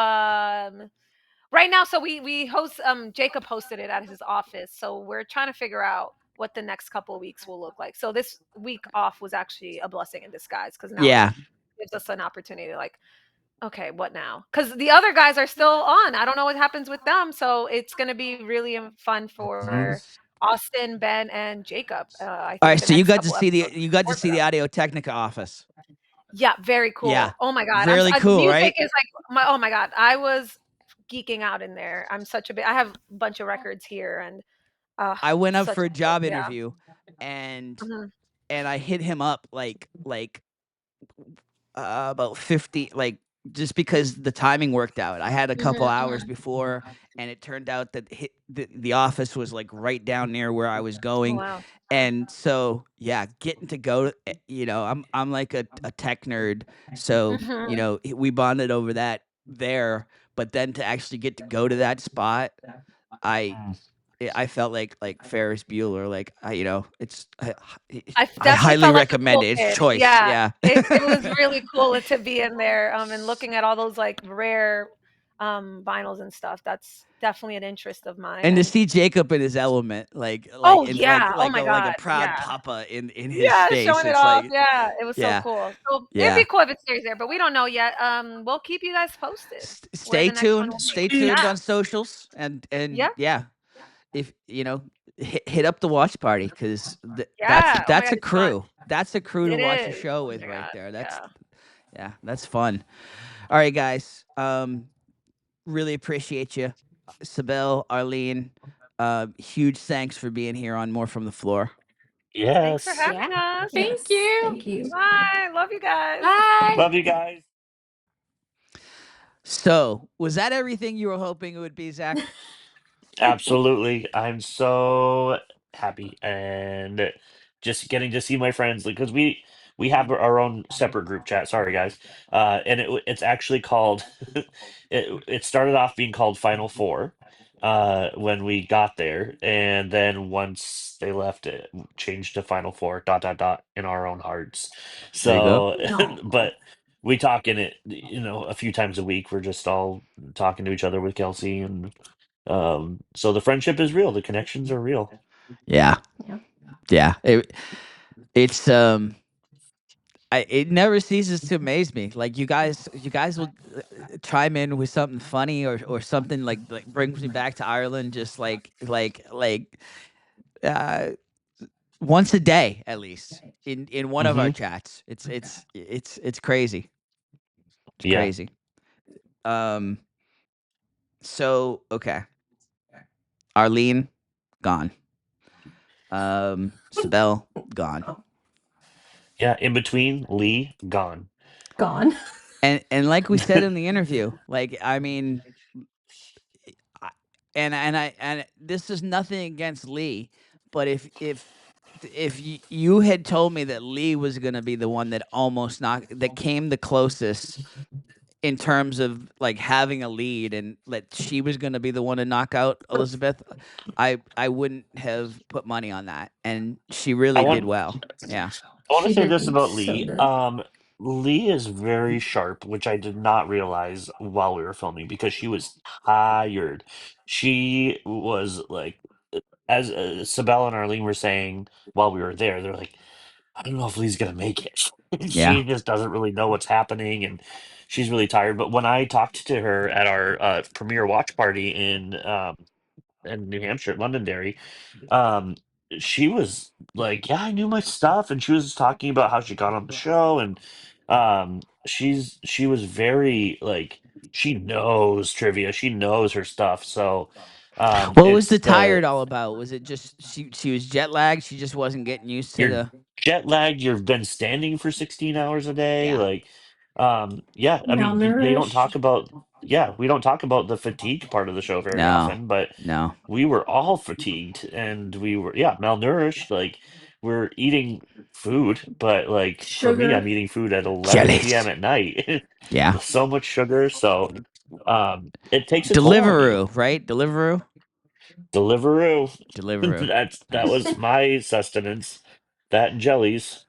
Speaker 9: right now, so we host Jacob hosted it at his office. So we're trying to figure out what the next couple of weeks will look like. So this week off was actually a blessing in disguise because now it
Speaker 4: Yeah.
Speaker 9: gives us an opportunity to like, okay, what now? Because the other guys are still on. I don't know what happens with them. So it's going to be really fun
Speaker 5: mhm.
Speaker 9: for Austin, Ben, and Jacob. I
Speaker 4: All
Speaker 9: think
Speaker 4: right.
Speaker 9: the
Speaker 4: So you
Speaker 9: next
Speaker 4: got to
Speaker 9: couple
Speaker 4: see
Speaker 9: episodes
Speaker 4: the
Speaker 9: work for them.
Speaker 4: Audio Technica office.
Speaker 9: Yeah, very
Speaker 4: Yeah.
Speaker 9: cool. Oh my God.
Speaker 4: Really cool,
Speaker 9: Music
Speaker 4: right?
Speaker 9: is like oh my God. I was geeking out in there. I'm such a big I have a bunch of records here and
Speaker 4: I went up
Speaker 9: such
Speaker 4: for a
Speaker 9: a cool
Speaker 4: job
Speaker 9: yeah.
Speaker 4: interview, and
Speaker 9: Mhm.
Speaker 4: I hit him up about 50, like, just because the timing worked out. I had a couple
Speaker 9: Mhm,
Speaker 4: hours
Speaker 9: mhm.
Speaker 4: before, and it turned out that the office was like right down near where I was
Speaker 9: Oh
Speaker 4: going.
Speaker 9: wow.
Speaker 4: And so, yeah, getting to go to, you know, I'm like a tech nerd, so you
Speaker 9: Mhm.
Speaker 4: know, we bonded over that there. But then to actually get to go to that spot, I
Speaker 5: Mm.
Speaker 4: I felt like Ferris Bueller, like, you know, I
Speaker 9: Definitely
Speaker 4: highly
Speaker 9: felt like a
Speaker 4: recommend
Speaker 9: cool
Speaker 4: it. It's
Speaker 9: kid.
Speaker 4: choice,
Speaker 9: Yeah.
Speaker 4: yeah.
Speaker 9: It was really cool to be in there, and looking at all those, like, rare, vinyls and stuff. That's definitely an interest of mine,
Speaker 4: And to
Speaker 9: and
Speaker 4: see Jacob in his element,
Speaker 9: oh,
Speaker 4: in
Speaker 9: yeah. Oh my
Speaker 4: like a
Speaker 9: God.
Speaker 4: proud
Speaker 9: Yeah.
Speaker 4: papa in his
Speaker 9: Yeah,
Speaker 4: face,
Speaker 9: showing it
Speaker 4: it's
Speaker 9: off.
Speaker 4: like,
Speaker 9: Yeah, it was so
Speaker 4: yeah,
Speaker 9: cool. So, it'd
Speaker 4: yeah.
Speaker 9: be cool if it stays there, but we don't know yet. We'll keep you guys posted where the next one will be.
Speaker 4: Stay
Speaker 5: Sweet.
Speaker 4: tuned
Speaker 9: Yeah.
Speaker 4: on socials, and
Speaker 9: Yeah.
Speaker 4: yeah, if you know, hit up the watch party, because
Speaker 9: Yeah. Oh my
Speaker 4: that's
Speaker 9: God,
Speaker 4: a
Speaker 9: it's fun.
Speaker 4: crew. That's a crew to
Speaker 9: It
Speaker 4: watch a
Speaker 9: is.
Speaker 4: show
Speaker 9: Oh
Speaker 4: with
Speaker 9: my
Speaker 4: right
Speaker 9: God.
Speaker 4: there.
Speaker 9: Yeah.
Speaker 4: Yeah, that's fun. All right, guys. Really appreciate you, Cibelle, Arlene. Huge thanks for being here on More from the Floor.
Speaker 9: Thanks for
Speaker 5: Yes.
Speaker 10: Yeah.
Speaker 9: having us.
Speaker 10: Thank you.
Speaker 7: Thank you.
Speaker 9: Bye. Love you guys.
Speaker 10: Bye.
Speaker 5: Love you guys.
Speaker 4: So, was that everything you were hoping it would be, Zach?
Speaker 5: Absolutely. I'm so happy, and just getting to see my friends, because we have our own separate group chat. Sorry, guys. And it's actually called. It started off being called Final Four when we got there, and then once they left, it changed to Final Four dot dot dot in our own hearts.
Speaker 4: There you go.
Speaker 5: So, but we talk in it, a few times a week. We're just all talking to each other with Kelsey, and so the friendship is real. The connections are real.
Speaker 4: Yeah.
Speaker 9: Yeah.
Speaker 4: Yeah. It's it never ceases to amaze me. Like you guys will chime in with something funny or something like brings me back to Ireland, just uh, once a day at least in one of our chats. It's crazy. It's
Speaker 5: Yeah.
Speaker 4: crazy. So okay, Arlene gone. Cibelle gone.
Speaker 5: Yeah, in between, Lee gone.
Speaker 9: Gone.
Speaker 4: And like we said in the interview, like I mean, and this is nothing against Lee, but if you had told me that Lee was going to be the one that that came the closest in terms of like having a lead, and that she was going to be the one to knock out Elizabeth, I wouldn't have put money on that, and she really did well. Yeah.
Speaker 5: I want to
Speaker 9: She
Speaker 5: say
Speaker 9: did
Speaker 5: this about
Speaker 9: so
Speaker 5: Lee.
Speaker 9: good.
Speaker 5: Lee is very sharp, which I did not realize while we were filming, because she was tired. She was like, as Cibelle and Arlene were saying while we were there, they're like, I don't know if Lee's gonna make it.
Speaker 4: Yeah.
Speaker 5: She just doesn't really know what's happening, and she's really tired. But when I talked to her at our premiere watch party in New Hampshire, Londonderry, um, she was like, "Yeah, I knew my stuff," and she was talking about how she got on the show, and she was very like, she knows trivia, she knows her stuff. So,
Speaker 4: What was
Speaker 5: it's
Speaker 4: the
Speaker 5: the
Speaker 4: tired all about? Was it just she was jet lagged? She just wasn't getting used to
Speaker 5: you're
Speaker 4: the.
Speaker 5: jet lagged, you've been standing for 16 hours a day,
Speaker 4: Yeah.
Speaker 5: like, yeah, I mean, they don't talk
Speaker 9: Malnourished.
Speaker 5: about, yeah, we don't talk about the fatigue part of the show very
Speaker 4: No.
Speaker 5: often, but
Speaker 4: No.
Speaker 5: we were all fatigued, and we were, yeah, malnourished. Like, we're eating food, but like for me, I'm
Speaker 9: Sugar.
Speaker 5: eating food at 11 p.m.
Speaker 4: Jellies.
Speaker 5: at night.
Speaker 4: Yeah.
Speaker 5: So much sugar, so it takes a toll on you.
Speaker 4: Deliveroo, right? Deliveroo.
Speaker 5: Deliveroo.
Speaker 4: Deliveroo.
Speaker 5: That was my sustenance. That and jellies.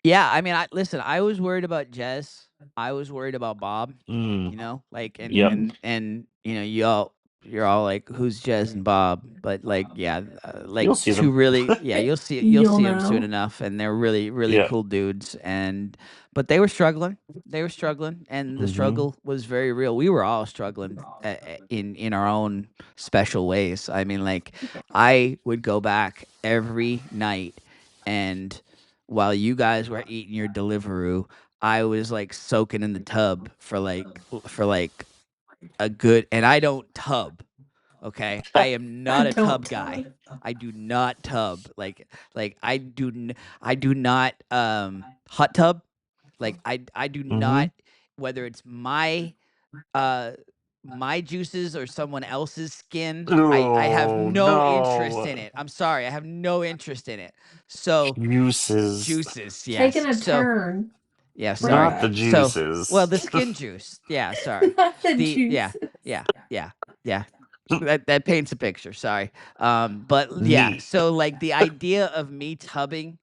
Speaker 4: Yeah, I mean, I listen. I was worried about Jez. I was worried about Bob.
Speaker 5: Mm,
Speaker 4: Like,
Speaker 5: yep.
Speaker 4: you're all like, "Who's Jez and Bob?" But like, yeah, like
Speaker 5: You'll see
Speaker 4: two
Speaker 5: them.
Speaker 4: really, yeah, you'll
Speaker 9: You'll
Speaker 4: see them soon
Speaker 9: know.
Speaker 4: enough, and they're really really
Speaker 5: Yeah.
Speaker 4: cool dudes. But they were struggling. They were struggling, and the
Speaker 5: Hmm.
Speaker 4: struggle was very real. We were all struggling in our own special ways. I mean, like, I would go back every night, and while you guys were eating your Deliveroo, I was like soaking in the tub for like a good, and I don't tub. Okay, I am
Speaker 9: I
Speaker 4: not a
Speaker 9: don't
Speaker 4: tub
Speaker 9: tell.
Speaker 4: guy. I do not tub. I do not hot tub. Like I do
Speaker 5: Hmm.
Speaker 4: not, whether it's uh my juices or someone else's skin. I have
Speaker 5: Oh
Speaker 4: no interest in
Speaker 5: no.
Speaker 4: it. I'm sorry. I have no interest in it. So
Speaker 5: Juices.
Speaker 4: juices,
Speaker 9: Taking
Speaker 4: yes.
Speaker 9: a
Speaker 4: So
Speaker 9: turn.
Speaker 4: yeah,
Speaker 9: Bring it
Speaker 4: sorry.
Speaker 5: Not the
Speaker 9: back.
Speaker 4: So, well,
Speaker 5: juices.
Speaker 4: the skin juice. Yeah, sorry.
Speaker 9: Not the
Speaker 4: Yeah,
Speaker 9: juices.
Speaker 4: yeah, yeah. That paints a picture. Sorry. But yeah.
Speaker 5: Neat.
Speaker 4: So like the idea of me tubbing,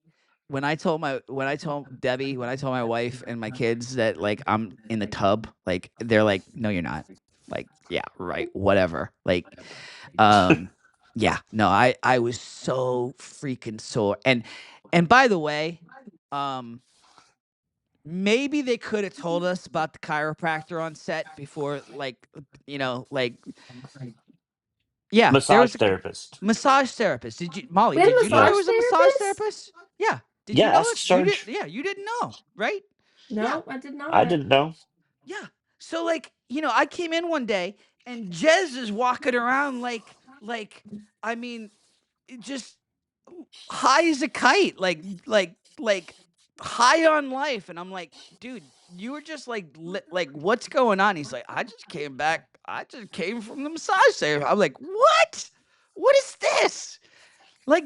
Speaker 4: when I told Debbie, when I told my wife and my kids that like I'm in the tub, like they're like, no, you're not. Like, yeah, right, whatever. Like, yeah, no, I was so freaking sore. And by the way, um maybe they could have told us about the chiropractor on set before, like, yeah, there was
Speaker 5: Massage
Speaker 4: a
Speaker 5: therapist.
Speaker 4: massage therapist. Molly,
Speaker 9: We had a
Speaker 4: did you know
Speaker 5: Yeah.
Speaker 4: there
Speaker 9: massage
Speaker 4: was a massage
Speaker 9: therapist?
Speaker 4: therapist? Yeah. Did you
Speaker 5: Yeah,
Speaker 4: know
Speaker 5: ask
Speaker 4: this? You did.
Speaker 5: Sarge.
Speaker 4: Yeah, you didn't know, right? Yeah.
Speaker 9: No, I did
Speaker 5: I
Speaker 9: not.
Speaker 5: didn't know.
Speaker 4: Yeah. So like, I came in one day and Jez is walking around like I mean, just high as a kite, like high on life, and I'm like, dude, you were just like what's going on? He's like, I just came back. I just came from the massage center. I'm like, what? What is this? Like,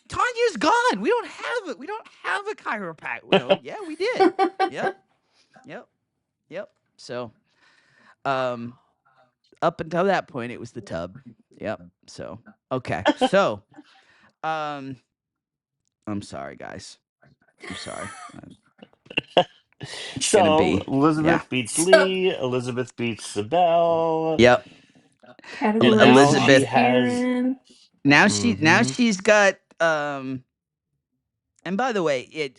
Speaker 4: Tanya's gone. We don't have a chiropractor. Yeah, we did. Yep. So, up until that point, it was the tub. Yep. So, okay. So, I'm sorry, guys. I'm sorry. It's gonna
Speaker 5: So
Speaker 4: be
Speaker 5: Elizabeth beats Lee. Elizabeth beats Cibelle.
Speaker 4: Yep.
Speaker 6: Category
Speaker 5: Now she
Speaker 4: Elizabeth.
Speaker 5: has.
Speaker 6: Aaron.
Speaker 4: Now
Speaker 5: Mhm.
Speaker 4: she's got and by the way,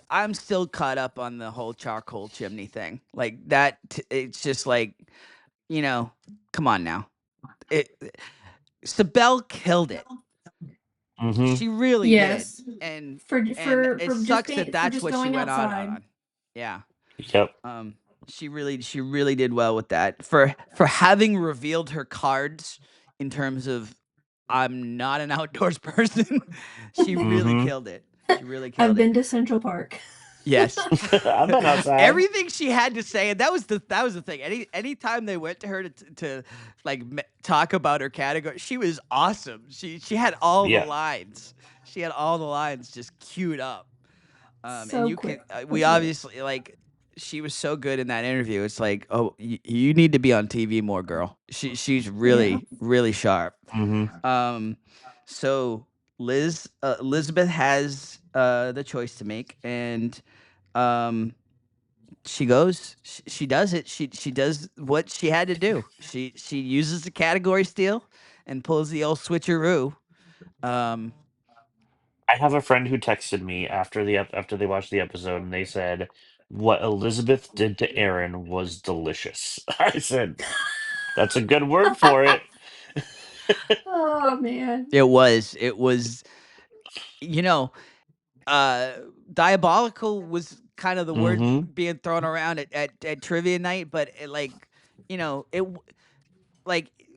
Speaker 4: I'm still caught up on the whole charcoal chimney thing. Like that it's just like, come on now. Cibelle killed it.
Speaker 5: Mhm.
Speaker 4: She really did.
Speaker 6: Yes.
Speaker 4: And
Speaker 6: For
Speaker 4: it
Speaker 6: just
Speaker 4: sucks that
Speaker 6: being for
Speaker 4: that's
Speaker 6: just
Speaker 4: what she
Speaker 6: going
Speaker 4: went out
Speaker 6: outside.
Speaker 4: on. Yeah.
Speaker 5: Yep.
Speaker 4: She really did well with that. For having revealed her cards in terms of I'm not an outdoors person, she really
Speaker 5: Mhm.
Speaker 4: killed it. She really killed
Speaker 6: I've
Speaker 4: it.
Speaker 6: been to Central Park.
Speaker 4: Yes.
Speaker 5: I've been outside.
Speaker 4: Everything she had to say, and that was the thing. Anytime they went to her to like talk about her category, she was awesome. She had all the lines. She had all the lines just queued up. And you
Speaker 6: quick.
Speaker 4: can we obviously like she was so good in that interview. It's like, oh, you need to be on TV more, girl. She's really really sharp.
Speaker 5: Mhm.
Speaker 4: So Elizabeth has the choice to make, and she goes. She does it. She does what she had to do. She uses the category steal and pulls the old switcheroo.
Speaker 5: I have a friend who texted me after after they watched the episode, and they said what Elizabeth did to Aaron was delicious. I said, "That's a good word for it."
Speaker 6: Oh man.
Speaker 4: It was. Diabolical was kind of the word
Speaker 5: Mhm.
Speaker 4: being thrown around at trivia night, but like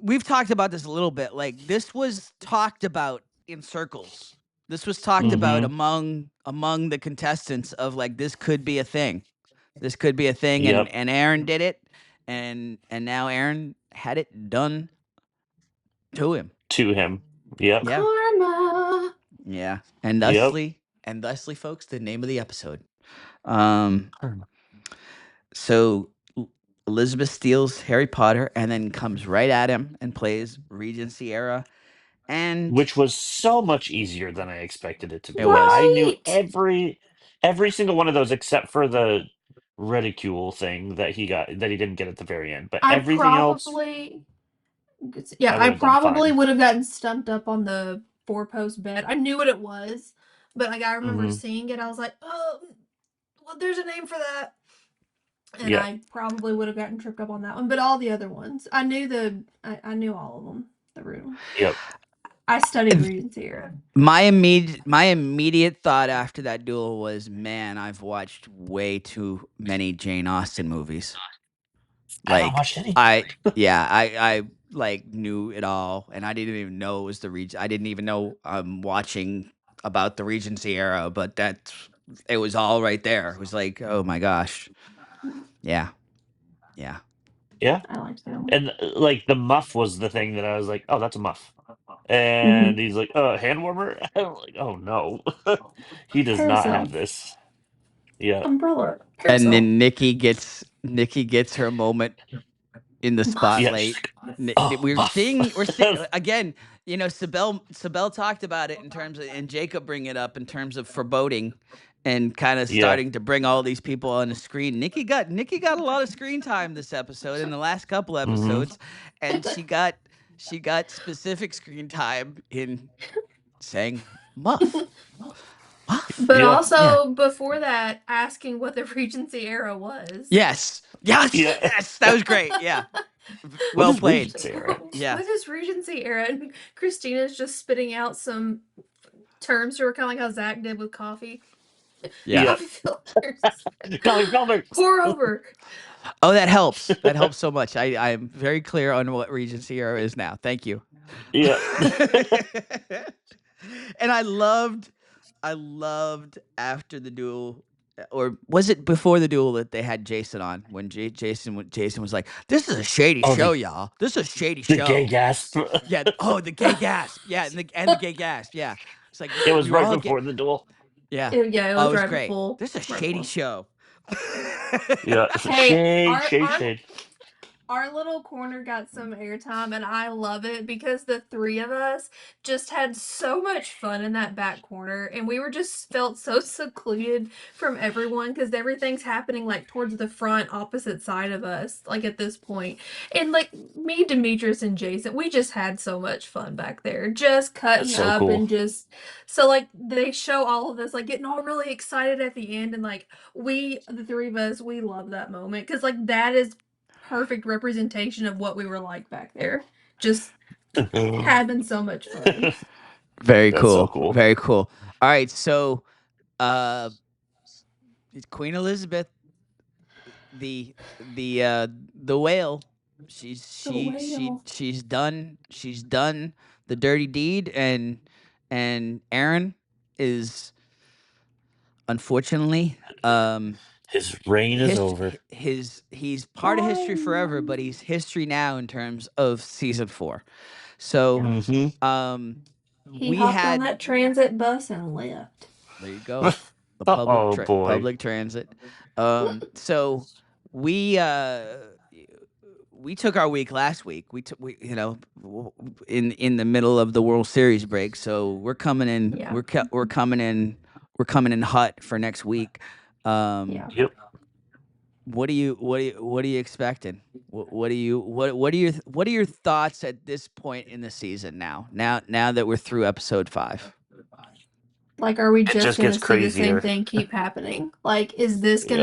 Speaker 4: we've talked about this a little bit. Like this was talked about in circles. This was talked about
Speaker 5: Mhm.
Speaker 4: among the contestants of like this could be a thing. This could be a thing, and
Speaker 5: Yep.
Speaker 4: Aaron did it, and now Aaron had it done to him.
Speaker 5: To him. Yep.
Speaker 4: Yeah.
Speaker 6: Karma.
Speaker 4: Yeah.
Speaker 5: Yep.
Speaker 4: And thusly, folks, the name of the episode. So Elizabeth steals Harry Potter and then comes right at him and plays Regency era. And
Speaker 5: Which was so much easier than I expected it to
Speaker 4: it
Speaker 5: be.
Speaker 4: was.
Speaker 5: I knew
Speaker 6: Right.
Speaker 5: every single one of those except for the ridicule thing that he didn't get at the very end. But
Speaker 6: I
Speaker 5: everything else
Speaker 6: probably
Speaker 5: I
Speaker 6: I
Speaker 5: would have done
Speaker 6: probably
Speaker 5: fine.
Speaker 6: would have gotten stumped up on the 4-post bed. I knew what it was, but like I remember
Speaker 5: Mhm.
Speaker 6: seeing it, I was like, oh, well, there's a name for that. And
Speaker 5: Yeah.
Speaker 6: I probably would have gotten tripped up on that one, but all the other ones, I knew all of them. The room.
Speaker 5: Yep.
Speaker 6: I studied Regency era.
Speaker 4: My immediate thought after that duel was, man, I've watched way too many Jane Austen movies.
Speaker 5: I haven't
Speaker 4: Like
Speaker 5: watched any.
Speaker 4: I like knew it all, and I didn't even know it was the I didn't even know I'm watching about the Regency era, but it was all right there. It was like, oh my gosh, yeah.
Speaker 5: Yeah.
Speaker 6: I liked that one.
Speaker 5: And like the muff was the thing that I was like, oh, that's a muff. And he's like, hand warmer? I'm like, oh no. He does not have
Speaker 6: Parasol.
Speaker 5: this. Yeah.
Speaker 6: Umbrella.
Speaker 4: And
Speaker 6: Parasol.
Speaker 4: then Nikki gets her moment in the
Speaker 5: Yeah. She's
Speaker 4: spotlight.
Speaker 5: like, oh,
Speaker 4: We're
Speaker 5: muff.
Speaker 4: seeing again. Cibelle talked about it in terms of, and Jacob bring it up in terms of foreboding, and kind of
Speaker 5: Yeah.
Speaker 4: starting to bring all these people on the screen. Nikki got a lot of screen time this episode, in the last couple episodes, and she got specific screen time in saying muff.
Speaker 6: But also before that, asking what the Regency era was.
Speaker 4: Yes.
Speaker 5: Yeah.
Speaker 4: That was great. Yeah.
Speaker 5: What
Speaker 4: Well
Speaker 5: is
Speaker 4: played.
Speaker 5: Regency era?
Speaker 4: Yeah.
Speaker 6: What is Regency era? And Christina's just spitting out some terms to her, kind of like how Zach did with coffee.
Speaker 4: Yeah.
Speaker 5: Yeah.
Speaker 6: Coffee filters.
Speaker 5: Coffee filters.
Speaker 6: Pour over.
Speaker 4: Oh, that helps. That helps so much. I'm very clear on what Regency era is now. Thank you.
Speaker 5: Yeah.
Speaker 4: And I loved after the duel, or was it before the duel that they had Jason on when Jason was like, "This is a shady
Speaker 5: Oh,
Speaker 4: show, y'all. This is a shady
Speaker 5: the gay
Speaker 4: show."
Speaker 5: gasp.
Speaker 4: Yeah. Oh, the gay gasp. Yeah, and the gay gasp. Yeah. It's like
Speaker 5: It was
Speaker 4: we were
Speaker 5: right
Speaker 4: all
Speaker 5: before the duel.
Speaker 4: yeah.
Speaker 6: Yeah, it
Speaker 4: Oh,
Speaker 6: was
Speaker 4: it was
Speaker 6: right
Speaker 4: great.
Speaker 6: before.
Speaker 4: This is a
Speaker 6: Right
Speaker 4: shady
Speaker 6: before.
Speaker 4: show.
Speaker 5: Yeah.
Speaker 6: Hey,
Speaker 5: Shade.
Speaker 6: our little corner got some airtime, and I love it because the three of us just had so much fun in that back corner, and we were just felt so secluded from everyone because everything's happening like towards the front opposite side of us, like at this point. And like me, Demetrius, and Jason, we just had so much fun back there, just
Speaker 5: That's
Speaker 6: cutting
Speaker 5: so
Speaker 6: up
Speaker 5: cool.
Speaker 6: and just so like they show all of us like getting all really excited at the end, and like we, the three of us, we love that moment because like that is perfect representation of what we were like back there. Just having so much fun.
Speaker 4: Very
Speaker 5: That's so
Speaker 4: cool.
Speaker 5: cool.
Speaker 4: Very cool. All right, so uh Queen Elizabeth, the whale,
Speaker 6: The whale.
Speaker 4: she's done the dirty deed, and Aaron is unfortunately
Speaker 5: His reign is over.
Speaker 4: he's part of history forever, but he's history now in terms of season 4. So
Speaker 5: Mm-hmm.
Speaker 6: He
Speaker 4: we
Speaker 6: hopped on
Speaker 4: had
Speaker 6: that transit bus and left.
Speaker 4: there you go. The
Speaker 5: Oh boy.
Speaker 4: public transit. So we took our week last week. We in the middle of the World Series break. So we're coming in.
Speaker 6: Yeah.
Speaker 4: We're coming in. We're coming in hot for next week.
Speaker 6: Yeah.
Speaker 5: Yep.
Speaker 4: What are you expecting? What are your thoughts at this point in the season now? Now that we're through episode 5.
Speaker 6: Like, are we
Speaker 5: It
Speaker 6: just
Speaker 5: just
Speaker 6: gonna
Speaker 5: gets
Speaker 6: see the same
Speaker 5: crazier.
Speaker 6: thing keep happening? Like, is this
Speaker 5: Yeah.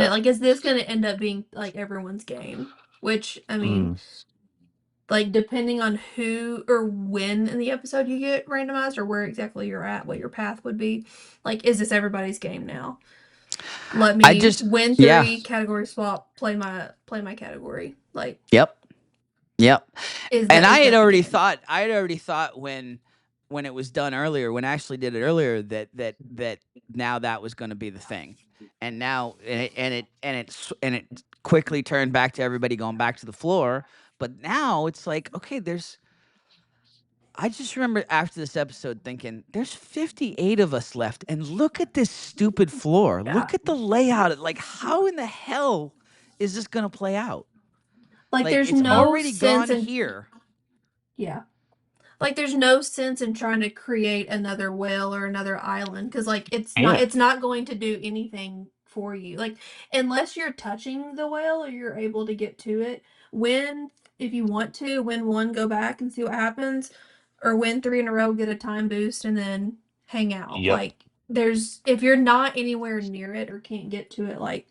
Speaker 6: gonna end up being like everyone's game? Which I mean,
Speaker 5: Mm.
Speaker 6: like depending on who or when in the episode you get randomized or where exactly you're at, what your path would be. Like, is this everybody's game now? Let
Speaker 4: I
Speaker 6: me
Speaker 4: just
Speaker 6: win
Speaker 4: yeah.
Speaker 6: 3, category swap, play my category. Like,
Speaker 4: Yep.
Speaker 6: is
Speaker 4: And
Speaker 6: that the game?
Speaker 4: I had already thought when it was done earlier, when Ashley did it earlier, that now that was going to be the thing, and now it quickly turned back to everybody going back to the floor. But now it's like, okay, I just remember after this episode thinking, there's 58 of us left, and look at this stupid floor.
Speaker 6: Yeah.
Speaker 4: Look at the layout. Like, how in the hell is this going to play out?
Speaker 6: Like, there's
Speaker 4: it's
Speaker 6: no
Speaker 4: already
Speaker 6: sense
Speaker 4: gone
Speaker 6: in
Speaker 4: here.
Speaker 6: yeah. Like, there's no sense in trying to create another whale or another island because like it's not going to do anything for you. Like, unless you're touching the whale or you're able to get to it. Win if you want to, win 1, go back and see what happens, or win 3 in a row, get a time boost, and then hang out.
Speaker 5: Yep.
Speaker 6: Like, there's if you're not anywhere near it or can't get to it, like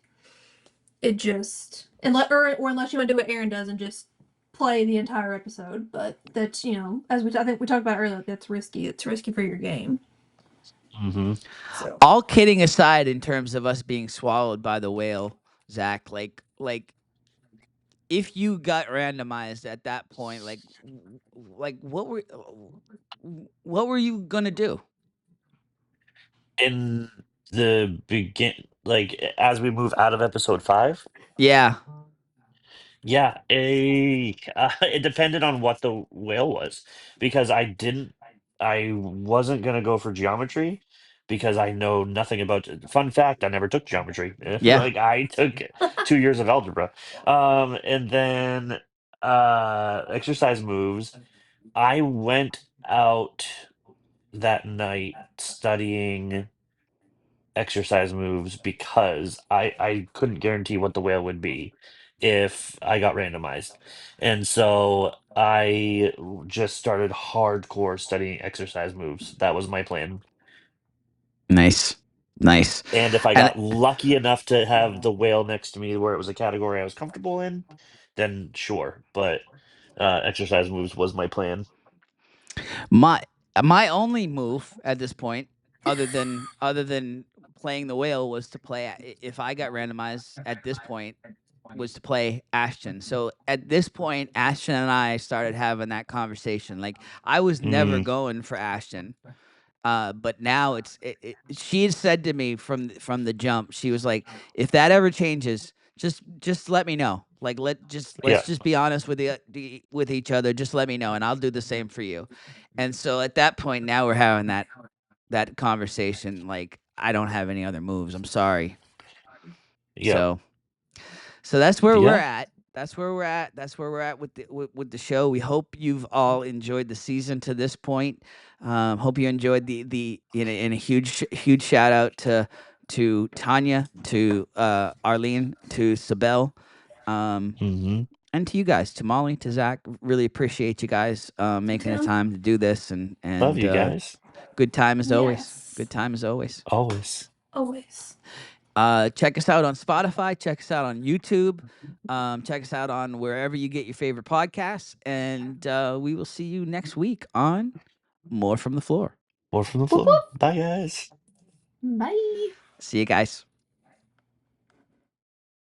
Speaker 6: it just unless you want to do what Aaron does and just play the entire episode. But that's as I think we talked about earlier, that's risky. It's risky for your game.
Speaker 5: Mm-hmm.
Speaker 6: So
Speaker 4: All kidding aside, in terms of us being swallowed by the whale, Zach, like if you got randomized at that point, like what were you gonna do?
Speaker 5: In the like as we move out of episode 5.
Speaker 4: Yeah.
Speaker 5: Yeah, it depended on what the whale was because I wasn't gonna go for geometry because I know nothing about. Fun fact: I never took geometry.
Speaker 4: Yeah.
Speaker 5: Like I took 2 years of algebra, and then exercise moves. I went out that night studying exercise moves because I couldn't guarantee what the whale would be if I got randomized. And so I just started hardcore studying exercise moves. That was my plan.
Speaker 4: Nice.
Speaker 5: And if I
Speaker 4: And
Speaker 5: got lucky enough to have the whale next to me where it was a category I was comfortable in, then sure. But exercise moves was my plan.
Speaker 4: my only move at this point, other than playing the whale, was to play. If I got randomized at this point, was to play Ashton. So at this point, Ashton and I started having that conversation. Like, I was never
Speaker 5: Mm,
Speaker 4: going for Ashton. But now she had said to me from the jump, she was like, if that ever changes, just let me know. Like let's just be honest with with each other. Just let me know, and I'll do the same for you. And so at that point, now we're having that conversation. Like, I don't have any other moves. I'm sorry.
Speaker 5: Yeah.
Speaker 4: So that's where we're
Speaker 5: Yeah.
Speaker 4: at. That's where we're at. That's where we're at with the show. We hope you've all enjoyed the season to this point. Hope you enjoyed the and a huge shout out to Tania, to Arlene, to Cibelle, and to you guys, to Molly, to Zach. Really appreciate you guys making the time to do this, and
Speaker 5: Love you guys.
Speaker 4: Good time as always.
Speaker 6: Yes.
Speaker 4: Good time as always.
Speaker 5: Always.
Speaker 4: Check us out on Spotify. Check us out on YouTube. Check us out on wherever you get your favorite podcasts. And we will see you next week on More from the Floor.
Speaker 5: More from the Floor. Bye, guys.
Speaker 6: Bye.
Speaker 4: See you guys.